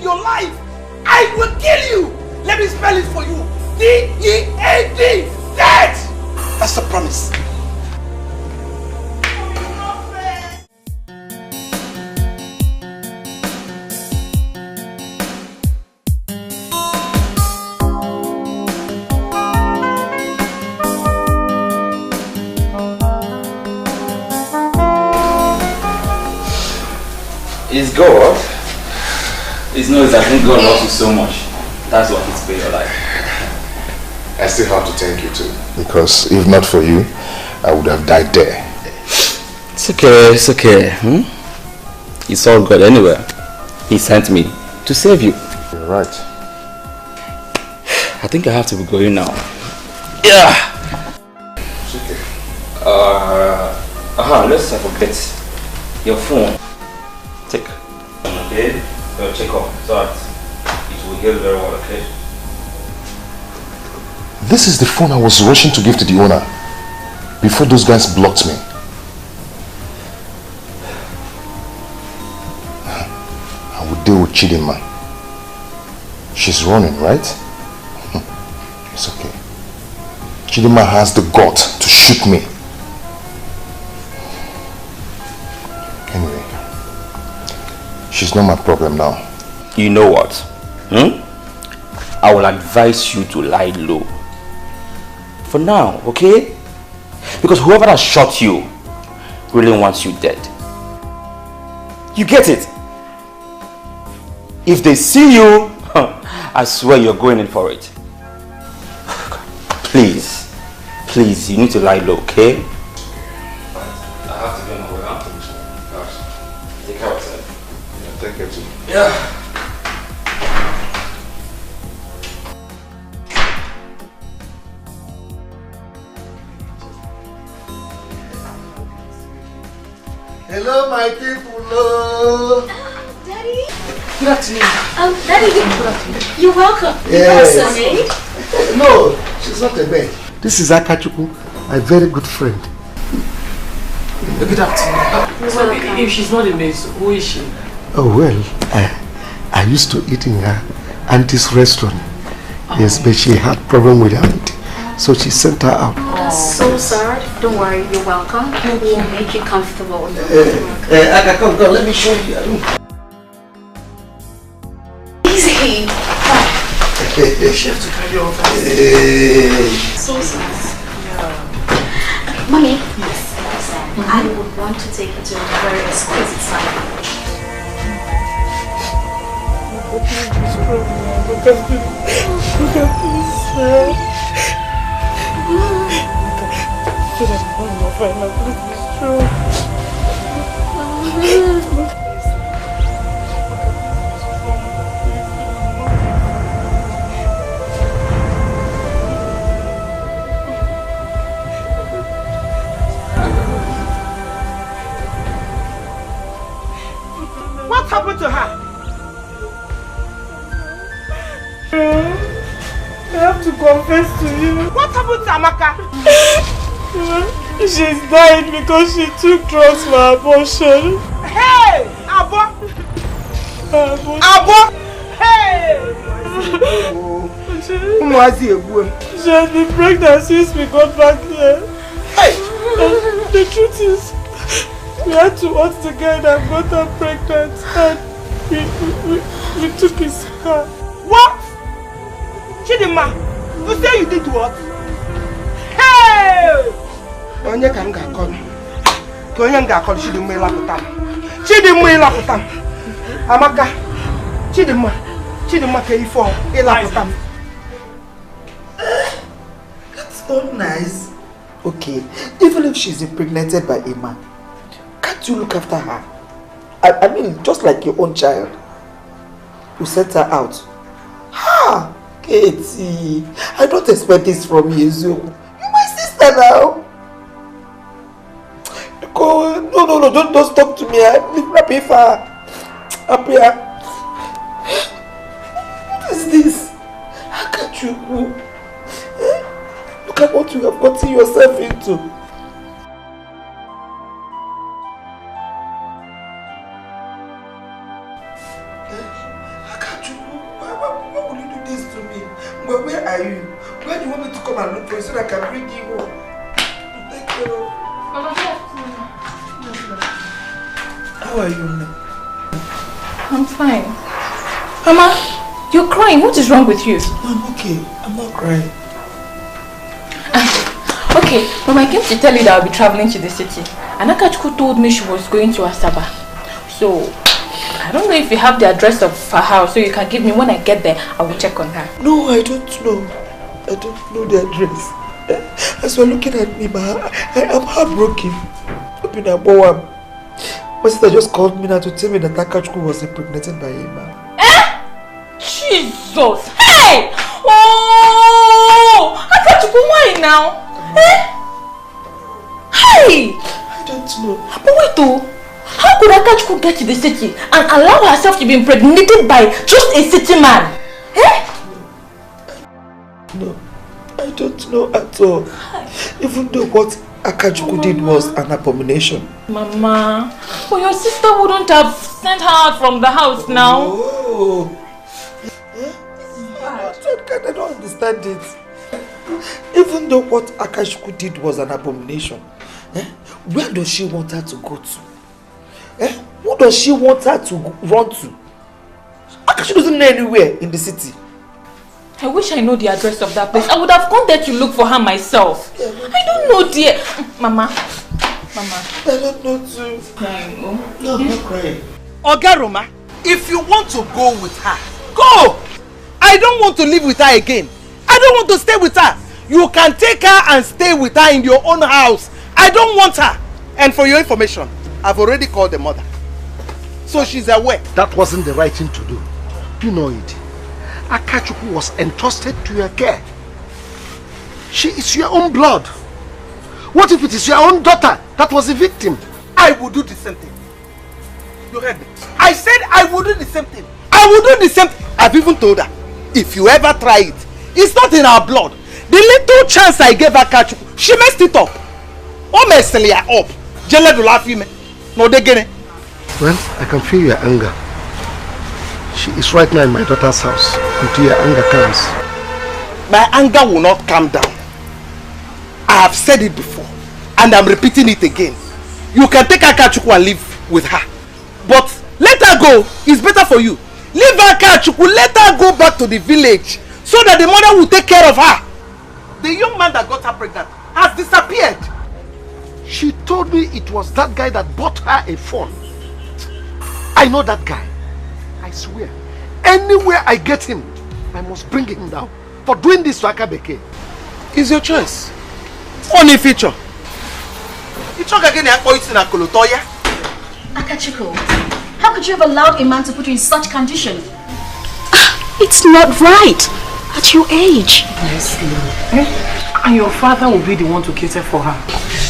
your life. I will kill you. Let me spell it for you. D-E-A-D. Dead. That's the promise. It's God. It's not that I think God loves you so much. That's what He's paid your life. I still have to thank you too. Because if not for you, I would have died there. It's okay, it's okay. It's all good anyway. He sent me to save you. You're right. I think I have to be going now. Yeah. It's okay. Let's not forget your phone. Take. Okay. Check off so that it will heal very well, okay? This is the phone I was rushing to give to the owner before those guys blocked me. I would deal with Chidinma. She's running, right? It's okay. Chidinma has the gut to shoot me. Anyway, she's not my problem now. You know what? I will advise you to lie low. For now, okay? Because whoever has shot you really wants you dead. You get it? If they see you, I swear you're going in for it. Please, please, you need to lie low, okay? I have to go now. Take care of yourself. Yeah, take care too. Yeah. Hello, my people. Hello. Daddy. Good afternoon. Daddy, you're welcome. Yes. You brought some aid? No, she's not a maid. This is Akachuku, my very good friend. Good afternoon. So if she's not a maid, who is she? Oh, well, I used to eat in her auntie's restaurant. Yes, but she had problem with her auntie, so she sent her out. So sorry. Don't worry, you're welcome. We'll make you comfortable. Aka, come, let me show you. Easy. She has to carry on. So sorry. Mommy. Yes. I would want to take you to a very exquisite side. What happened to her? I have to confess to you. What happened to Amaka? She's dying because she took drugs for abortion. Hey! Abo! Hey! She has been pregnant since we got back here. Hey! And the truth is, we had to watch the guy that got her pregnant and we took his car. What? Chidinma, you say you did what? Hey! Onye ka m ga-akọrọ? Ka onye m ga-akọrọ Chidinma ịlapụta m. Chidinma ịlapụta m. Amaka, Chidinma ka ifo ịlapụta m. That's not nice. Okay, even if she's impregnated by a man, can't you look after her? I mean, just like your own child. You sent her out. Ha! Katie, I don't expect this from you. You're my sister now. No, don't talk to me. I'm happy for her. What is this? How can you? Look at what you have gotten yourself into. can bring you home. Take care of. How are you now? I'm fine. Mama, you're crying. What is wrong with you? I'm okay. I'm not crying. Okay, Mama, I came to tell you that I'll be traveling to the city. And Akachuku told me she was going to Asaba. So, I don't know if you have the address of her house, so you can give me. When I get there, I will check on her. No, I don't know. I don't know the address. As you're looking at me, I am heartbroken. My sister just called me now to tell me that Akachuku was impregnated by him. Jesus! Hey! Oh! Akachuku, why now? Hey! I don't know. But wait though, how could Akachuku get to the city and allow herself to be impregnated by just a city man? No, I don't know at all. Even though what Akachuku did was an abomination. Mama, but your sister wouldn't have sent her out from the house now. Oh. I don't understand it. Even though what Akachuku did was an abomination, where does she want her to go to? Who does she want her to run to? Akachuku doesn't know anywhere in the city. I wish I know the address of that place. I would have gone there to look for her myself. I don't know, dear. Mama. I don't know too. Crying, No, I'm not crying. Oga Roma, if you want to go with her, go! I don't want to live with her again. I don't want to stay with her. You can take her and stay with her in your own house. I don't want her. And for your information, I've already called the mother. So she's aware. That wasn't the right thing to do. You know it. Akachuku was entrusted to your care. She is your own blood. What if it is your own daughter that was the victim? I will do the same thing. You heard me? I said I will do the same thing. I will do the same thing. I've even told her, if you ever try it, it's not in our blood. The little chance I gave Akachuku, she messed it up. What messed her up? No, they get it. Well, I can feel your anger. She is right now in my daughter's house until your anger comes. My anger will not calm down. I have said it before and I'm repeating it again. You can take Akachuku and live with her. But let her go. It's better for you. Leave Akachuku, let her go back to the village so that the mother will take care of her. The young man that got her pregnant has disappeared. She told me it was that guy that bought her a phone. I know that guy. I swear, anywhere I get him, I must bring him down. For doing this to Akabeke. It's your choice. Only feature. Akachuku, how could you have allowed a man to put you in such condition? It's not right at your age. Yes, Lord. And your father will be the one to cater for her.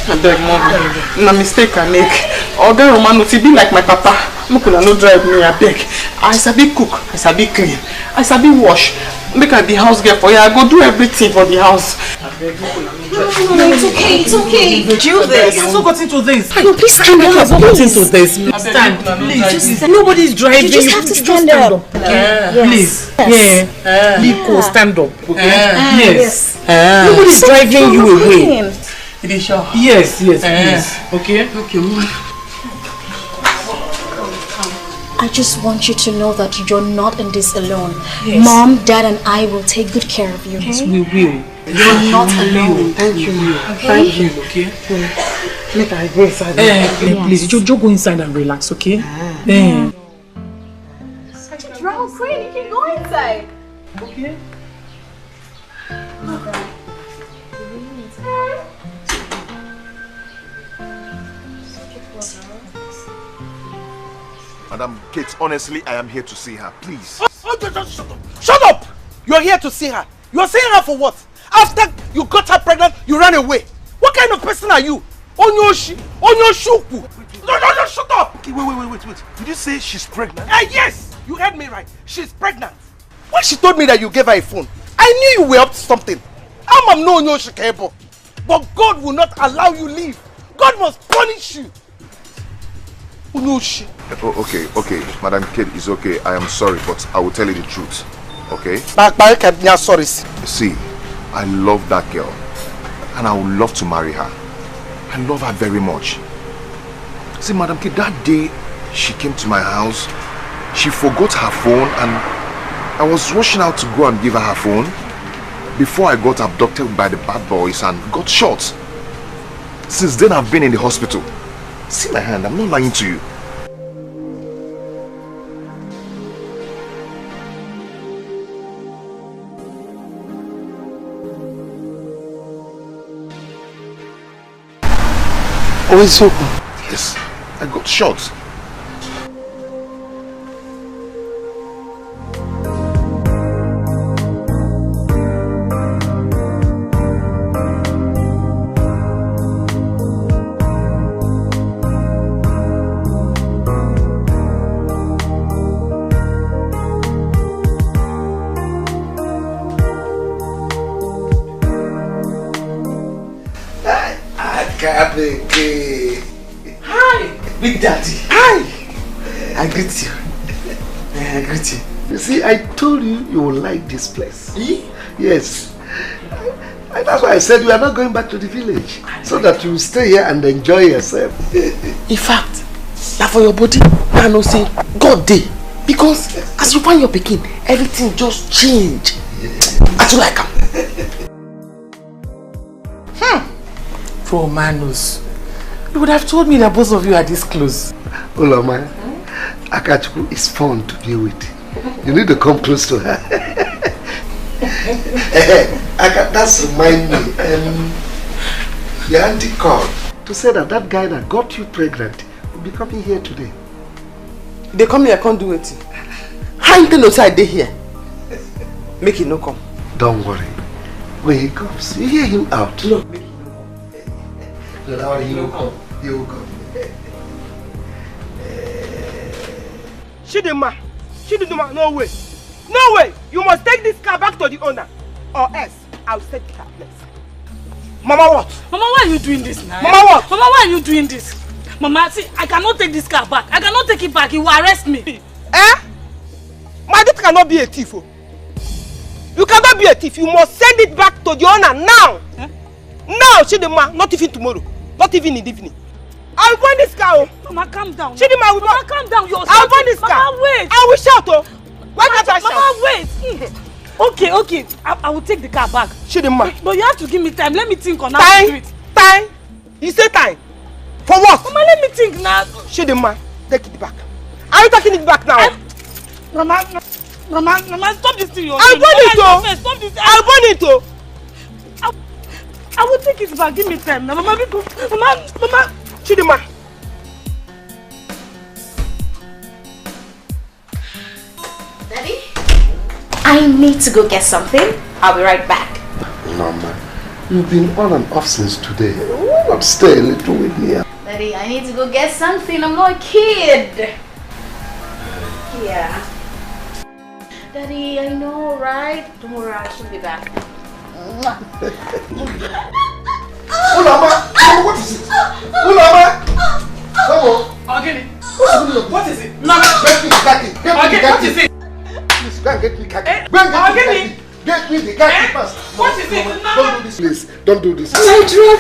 I beg, Mom. No mistake I make. Oga Romano, it be like my papa. Mukula no drive me, I beg. I sabi cook, I sabi clean, I sabi wash. Make I be house girl for you. I go do everything for the house. No, it's okay, it's okay. Do this. I've not got into this. No, please stand up. I've not got into this. Stand, please. Just Nobody's driving. You just have to stand up. Please. Yes. Yeah. Liko, stand up. Okay. Yes. Nobody's driving you away. It is sure. Yes. Okay. I just want you to know that you're not in this alone. Yes. Mom, Dad, and I will take good care of you. Yes, we will. You're not alone. Thank you. Okay? Thank you. Okay. Let I go inside. Please, Jojo, go inside and relax. Okay. Drown Queen, you can go inside. Okay. Madam Kate, honestly, I am here to see her. Please. Just shut up. Shut up! You're here to see her. You're seeing her for what? After you got her pregnant, you ran away. What kind of person are you? Onyoshi, Onyoshuku. No, shut up! Okay, wait. Did you say she's pregnant? Yes! You heard me right. She's pregnant. When she told me that you gave her a phone, I knew you were up to something. I'm no Onyoshi Kebo. But God will not allow you leave. God must punish you. Onyoshi. Okay. Madam Kate is okay. I am sorry, but I will tell you the truth. Okay? Sorry. See, I love that girl. and I would love to marry her. I love her very much. See, Madam K, that day she came to my house, she forgot her phone and I was rushing out to go and give her her phone before I got abducted by the bad boys and got shot. Since then I've been in the hospital. See my hand, I'm not lying to you. Oh, it's open. Yes, I got shot. Hi, Big Daddy. Hi. I greet you. I greet you. You see, I told you you will like this place. Yes. That's why I said we are not going back to the village, so that you will stay here and enjoy yourself. In fact, now for your body, I know say God day. Because as you find your pikin, everything just change. As you like Romanos. You would have told me that both of you are this close. Oloma, Akachuku is fun to be with. You need to come close to her. That's remind me. Your auntie called to say that that guy that got you pregnant will be coming here today. They come here, can't do it. How you know say they here? Make him no come. Don't worry. When he comes, you hear him out. No, make him no come. No, he will come. He will come. Chidinma, no way. No way! You must take this car back to the owner. Or else, I'll set the car place. Mama, what? Mama, why are you doing this now? Mama, what? Mama, why are you doing this? Mama, see, I cannot take this car back. I cannot take it back. He will arrest me. Eh? My dad cannot be a thief. You cannot be a thief. You must send it back to the owner now. Eh? Now, Chidinma, not even tomorrow. Not even in the evening. I'll burn this car. Mama, calm down. Chidinma, Mama, calm down. I'll burn this car. Mama, wait. I will shout. Why can't I shout? Mama, wait. Okay. I will take the car back. Chidinma. But you have to give me time. Let me think on how to do it. Time? You say time? For what? Mama, let me think now. Chidinma, take it back. Are you taking it back now? Mama, stop this thing. I'll burn it, Stop this. I'll burn it, I will take it back. Give me time. Mama, Mama. Chidinma. Daddy? I need to go get something. I'll be right back. No, man. You've been on and off since today. Why not stay a little with me? Daddy, I need to go get something. I'm not a kid. Yeah. Daddy, I know, right? Don't worry, I should be back. Ulama! What is it? Ulama! Come on. Okay. What is it? No, get me the khaki. What is it? Please, go and get me khaki. Go and get me khaki. Get me the khaki first. What is it? Don't do this, please. Don't do this. My drug.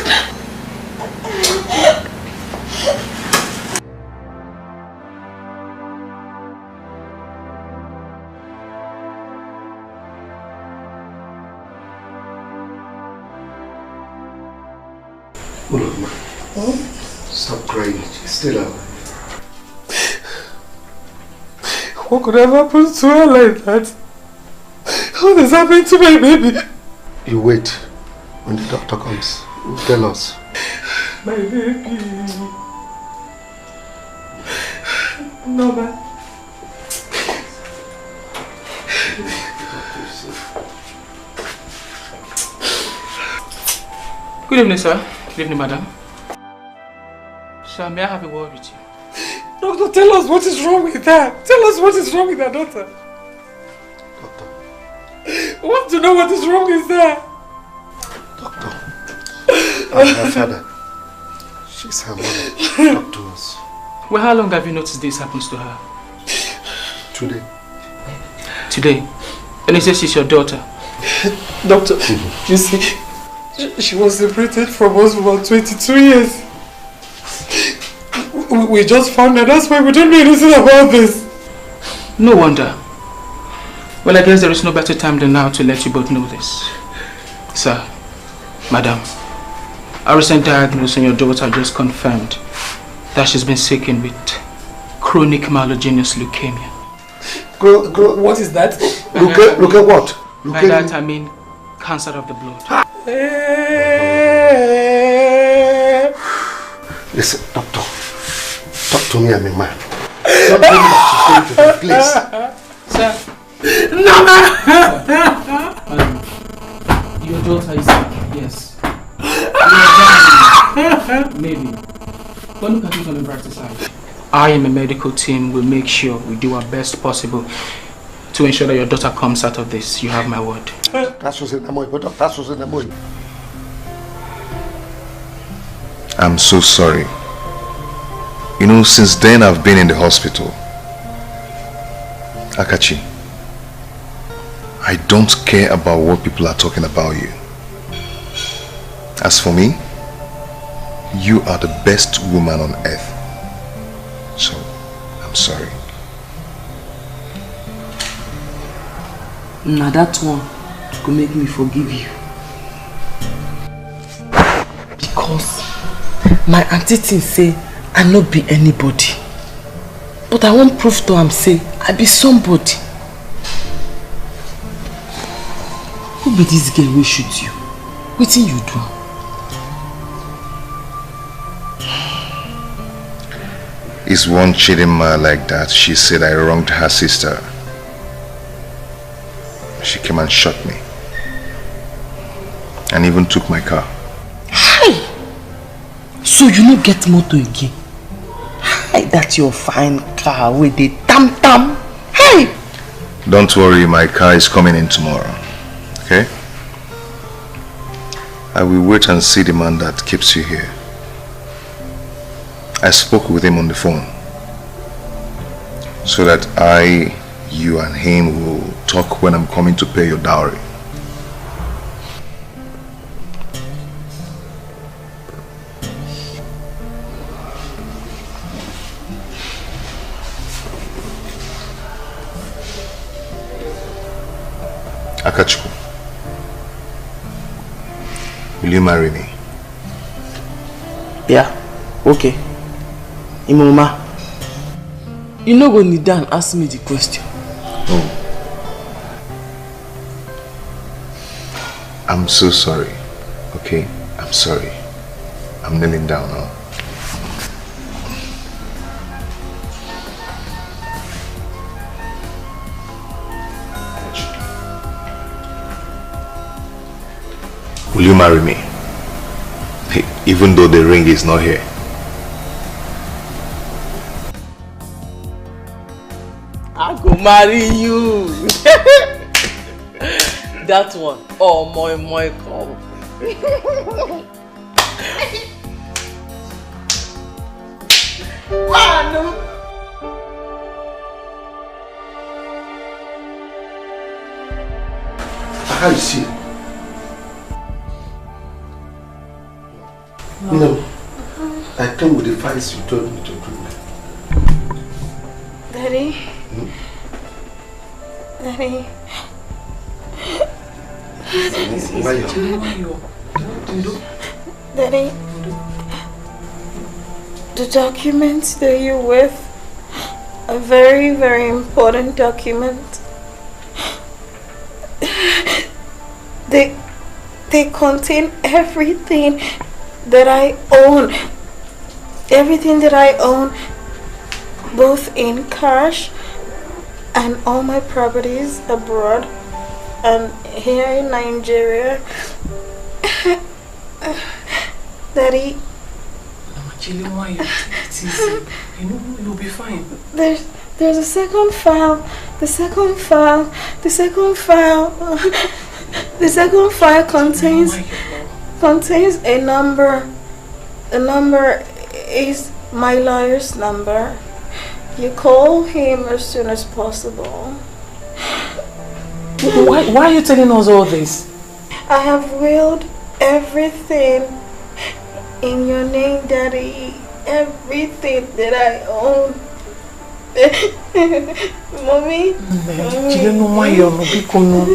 Ulama, stop crying. She's still alive. What could have happened to her like that? What is happening to my baby? You wait. When the doctor comes, he'll tell us. My baby. No, man. Good evening, sir. Good evening, madam. Sir, may I have a word with you? Doctor, tell us what is wrong with her. Tell us what is wrong with her daughter. Doctor. We want to know what is wrong with her. Doctor. I'm her father. She's her mother. Talk to us. Well, how long have you noticed this happens to her? Today. Today? And he says she's your daughter. Doctor, you see, She was separated from us for about 22 years. We just found out, that's why we don't know anything about this. No wonder. Well, I guess there is no better time than now to let you both know this. Sir, Madam, our recent diagnosis on your daughter just confirmed that she's been sick with chronic myelogenous leukemia. What is that? Look at what? By that I mean cancer of the blood. Listen, doctor. Talk to me, I'm a man. Don't tell me that she's going to the place. Sir. No! Your daughter is sick, yes. Maybe. But look at it on the brighter side. I and the medical team will make sure we do our best possible to ensure that your daughter comes out of this. You have my word. That's what's in the boy, but that's what's in the boy. I'm so sorry. You know, since then I've been in the hospital. Akachi, I don't care about what people are talking about you. As for me, you are the best woman on earth. So, I'm sorry. Now that one could make me forgive you. Because my auntie thing say I not be anybody. But I won't prove to am say I be somebody. Who be this girl wey shoot you? Wetin you do? It's one Chidinma like that. She said I wronged her sister. She came and shot me. And even took my car. Hi! So you no get motor again? Hi, that's your fine car with the tam-tam. Hey! Don't worry, my car is coming in tomorrow. Okay? I will wait and see the man that keeps you here. I spoke with him on the phone. So that I, you and him will talk when I'm coming to pay your dowry. Akachuku, will you marry me? Yeah, okay. Imoma, you no go kneel down and ask me the question. Oh. I'm so sorry. Okay? I'm sorry. I'm kneeling down now. Will you marry me? Even though the ring is not here. I go marry you. That one. Oh, my come. How you see? No. I came with the files you told me to bring. Daddy. Daddy. Daddy. The documents that you're with are very, very important documents. They contain everything that I own. Everything that I own, both in cash and all my properties abroad and here in Nigeria. Daddy. Chili, why you take it easy? You know you'll be fine. There's a second file. The second file contains a number. The number is my lawyer's number. You call him as soon as possible. Why are you telling us all this? I have willed everything in your name, Daddy. Everything that I own. Mommy? Chile no more your biko no.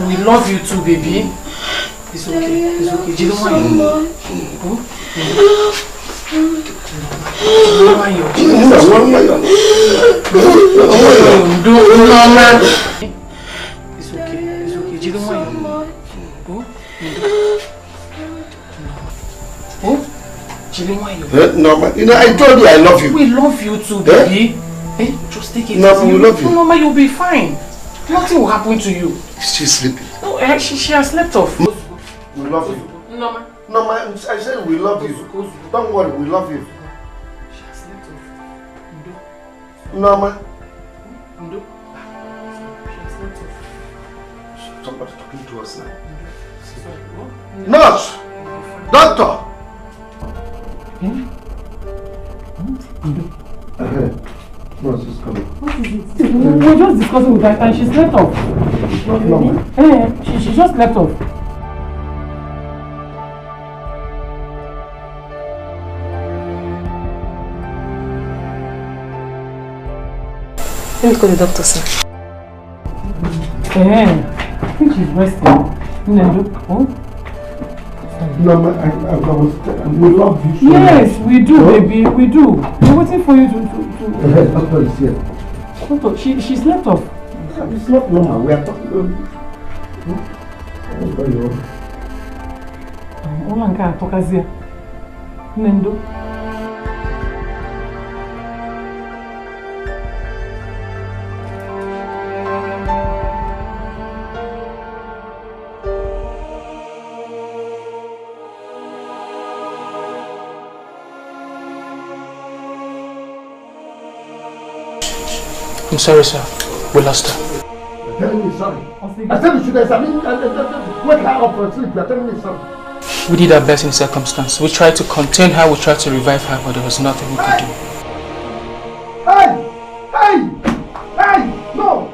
We love you too, baby. It's okay. It's okay. Chile no No, you know, I told you I love you. We love you too, baby. Eh? Just take it easy. No, we love you. No, Mama, you'll be fine. Nothing will happen to you. She's sleeping. No, she has slept off. We love you. No, ma. No, I said we love you. Don't worry, we love you. She has slept off. No, ma. She has slept off. Somebody's talking to us now. Nurse! Doctor! Nurse is coming. What is it? We're just discussing with her and she slept off. She just slept off. Let me call the doctor, sir. I think she's resting. No, we love you. Yes, we do, baby. We do. We're waiting for you to. Doctor is here. Doctor, she slept off. It's not normal. We are talking. Olanka tokazia. Nendo. I'm sorry, sir. We lost her. You're telling me sorry. I said you should examine wake her up from sleep. You're telling me sorry. We did our best in circumstance. We tried to contain her, we tried to revive her, but there was nothing we could do. Hey! No!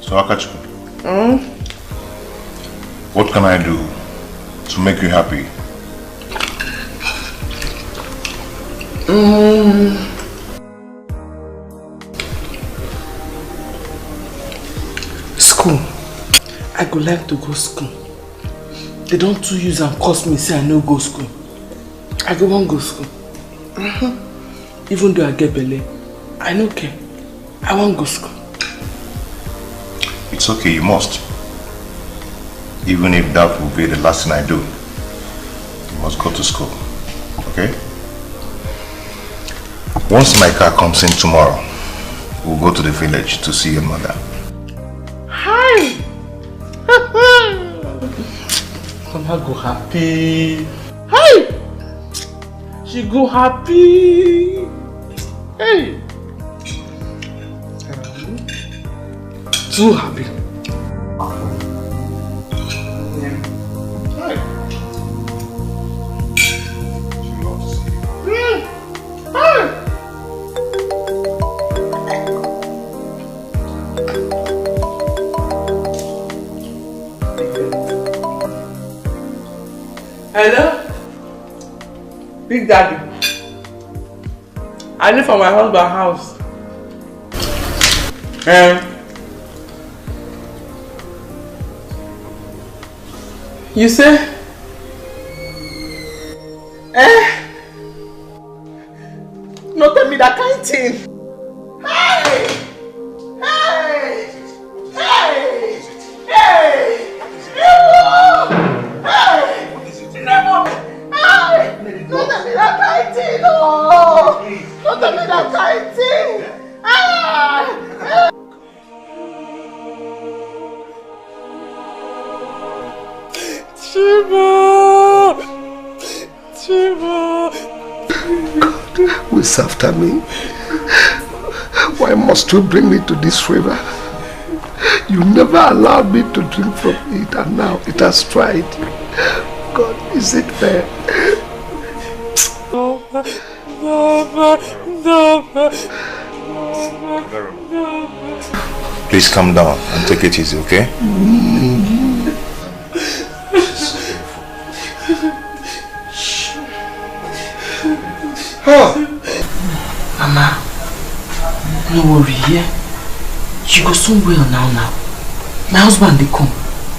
So Akachuku, what can I do to make you happy? School. I go like to go school. They don't too use and cost me say I no go school. I go want go school. Even though I get belly, I no care. I want go school. It's okay, you must. Even if that will be the last thing I do, you must go to school, okay? Once my car comes in tomorrow, we'll go to the village to see your mother. Hi! Mama go happy. Hi! She go happy. Hey! Too happy. Hello? Big Daddy. I live from my husband's house. You say? No tell me that kind of thing. always after me? Why must you bring me to this river? You never allowed me to drink from it, and now it has tried. God, is it fair? No. Please calm down and take it easy, okay? Mama, no worry, yeah? You go soon well now. My husband, they come.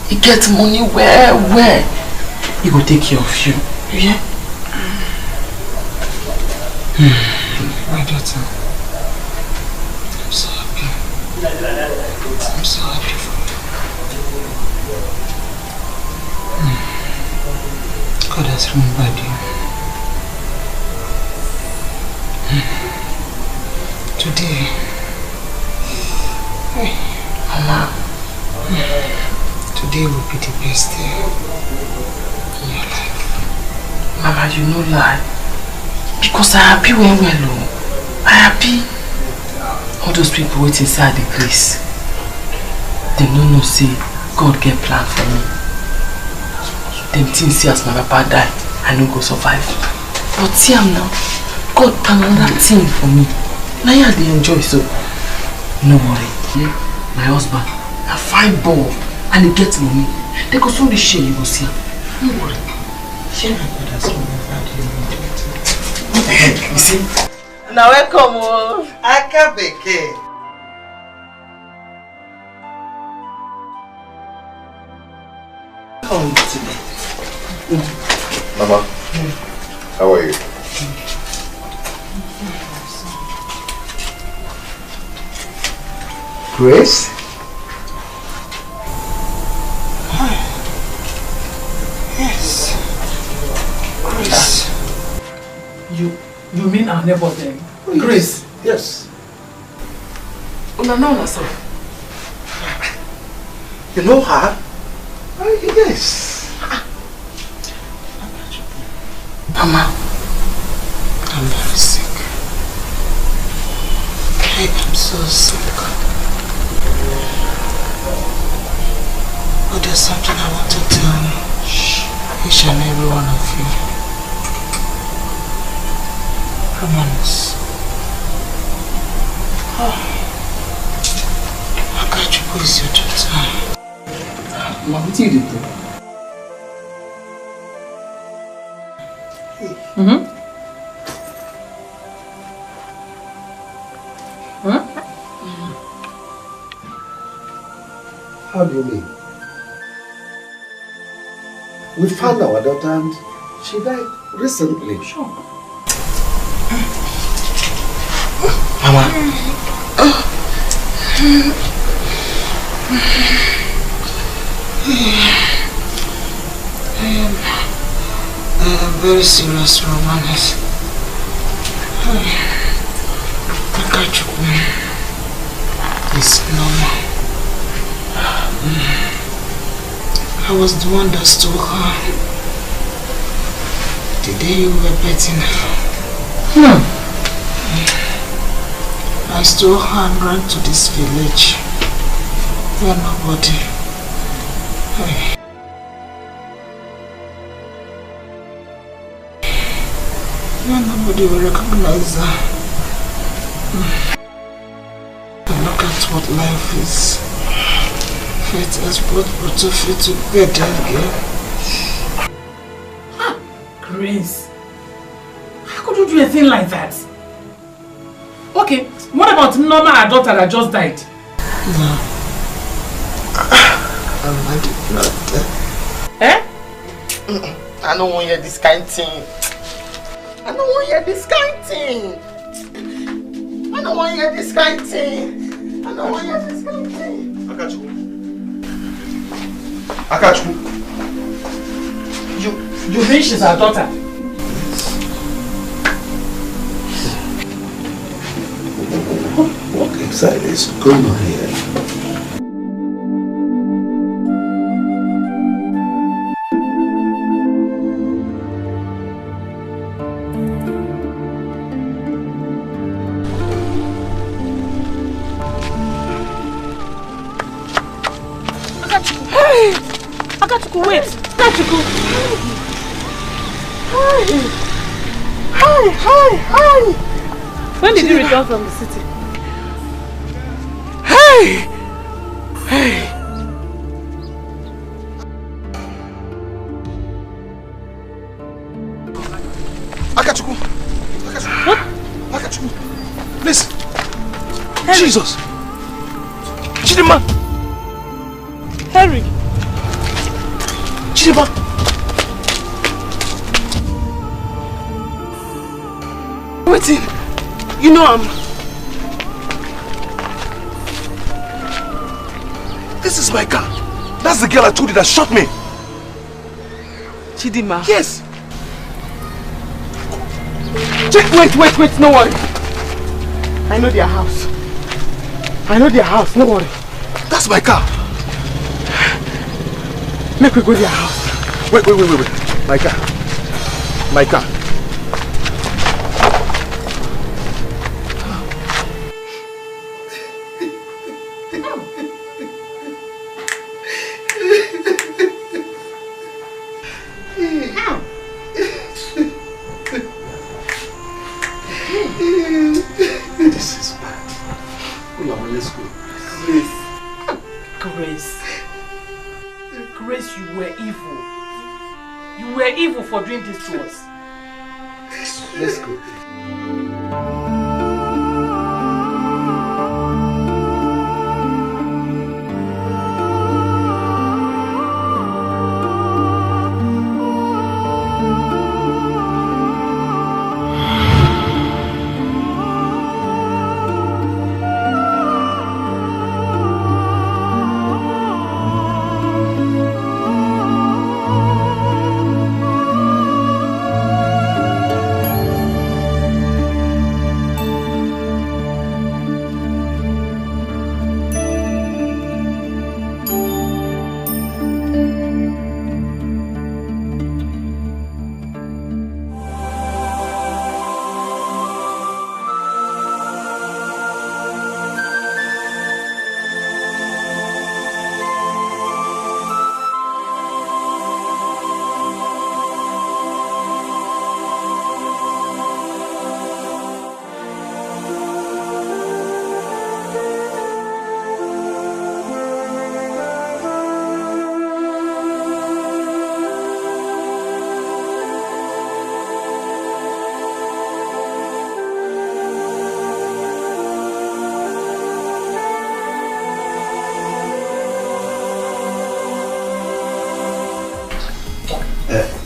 He gets money where? He go take care of you, yeah? My daughter, I'm so happy. I'm so happy for you. God has remembered you. Today, Mama, today will be the best day in your life. Mama, you no lie. Because I happy when we're alone. I happy. All those people wait inside the place. They don't know say God get plan for me. Them things see as my papa die, I no go survive. But see am now, God plan another thing for me. Now yeah, they enjoy, so no worry. Yeah? My husband, a fine ball, and he gets money. They go soon share, you go see him. No worry. Share my God has remembered you. You see? Now welcome, Akabeke. Come today. Mama, how are you? Grace? Yes. Grace. You mean our neighbor then? Grace? Yes. No, sir. You know her? Yes. Mama, I'm very sick. I am so sick. But there's something I want to tell each and every one of you. Romance. Akachuku is your daughter. Mama, what did you do? How do you mean? We found our daughter and she died recently. Sure. Mama. I am very serious, Romance. Akachuku is normal. I was the one that stole her the day you were betting her. I stole her and ran to this village where nobody. Where nobody will recognize her. And look at what life is. Fate has brought both of you together again. Grace, how could you do a thing like that? Okay, what about Norma, our daughter that just died? No. I did not. I don't want to hear this kind of thing. I don't want to hear this kind of thing. I don't want to hear this kind of thing. I don't want to hear this kind of thing. Akachuku. You mean she's our daughter? What exactly is going on here? Akachuku, wait! Akachuku! Hi! When did you return from the city? Hey! Akachuku! What? Akachuku! Please! Harry. Jesus! Chidima! Harry! Chidima! Waiting! You know This is my car. That's the girl I told you that shot me. Chidima? Yes! Wait, no worry. I know their house. No worry. That's my car. Make we go to their house. Wait. My car. This is bad. Let's go. Grace, you were evil. You were evil for doing this to us. Let's go.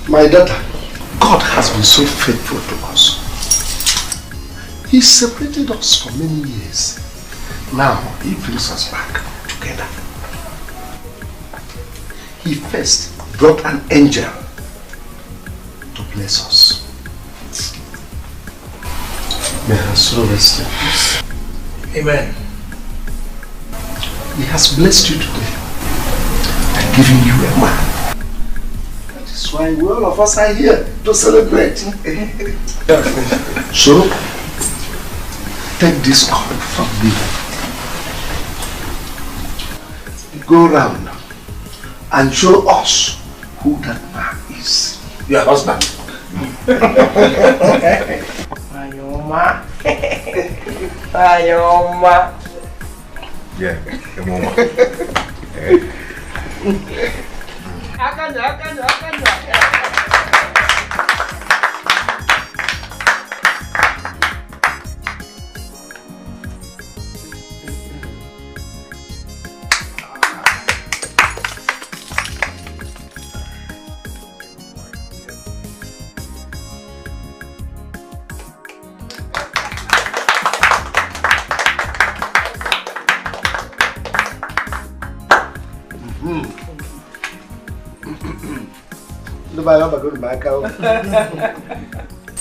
My daughter, God has been so faithful to us. He separated us for many years. Now He brings us back together. He first brought an angel to bless us. May her soul rest in peace. Amen. He has blessed you today and given you a man. That's why all of us are here to celebrate. So, take this cup from me. Go round and show us who that man is. Your husband. Ayoma. Ayoma. Yeah, come on.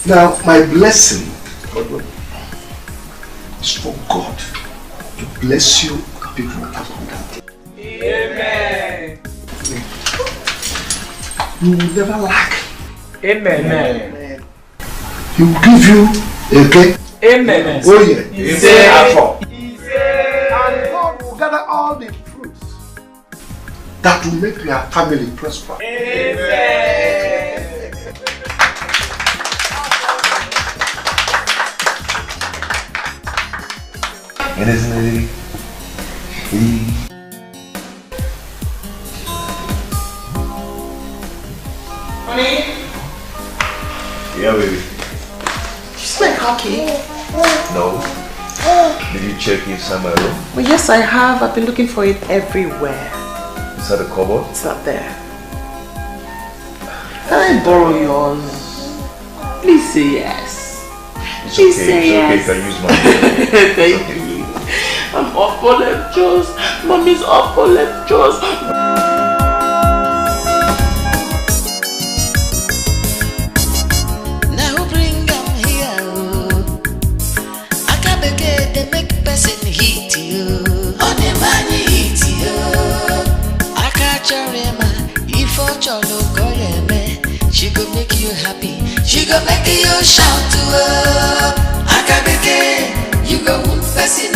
Now, my blessing is for God to bless you people abundantly. Amen. You will never lack. Amen. He will give you okay? Amen. Oh yeah. Amen. And God will gather all the fruits that will make their family prosper. Honey? Yeah, baby. You smell cocky? No. Did you check inside my room? Well, yes, I have. I've been looking for it everywhere. Inside the cupboard? It's not there. Can I borrow yours? Please say yes. It's Please okay. say It's yes. okay. You can use mine. Thank you. I'm up for lectures. Mommy's up for lectures. Now bring them here. I can't begin to make person hit you. On the money hit you. I can't remember if I Okoye, she go make you happy. She go make you shout to her. I can't begin. You go person.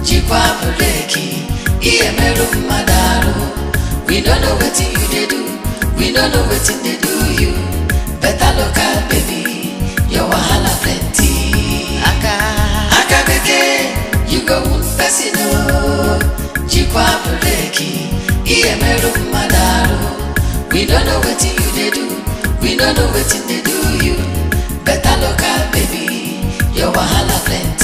Jikwa breki. Iyemeru madaru. We don't know what you they do. We don't know what they do you. Better look at baby. Your wahala plenty. Aka beke. You go person. Jikwa breki. Iyemeru madaru. We don't know what you they do. We don't know what they do you. Better look at baby. Your wahala plenty.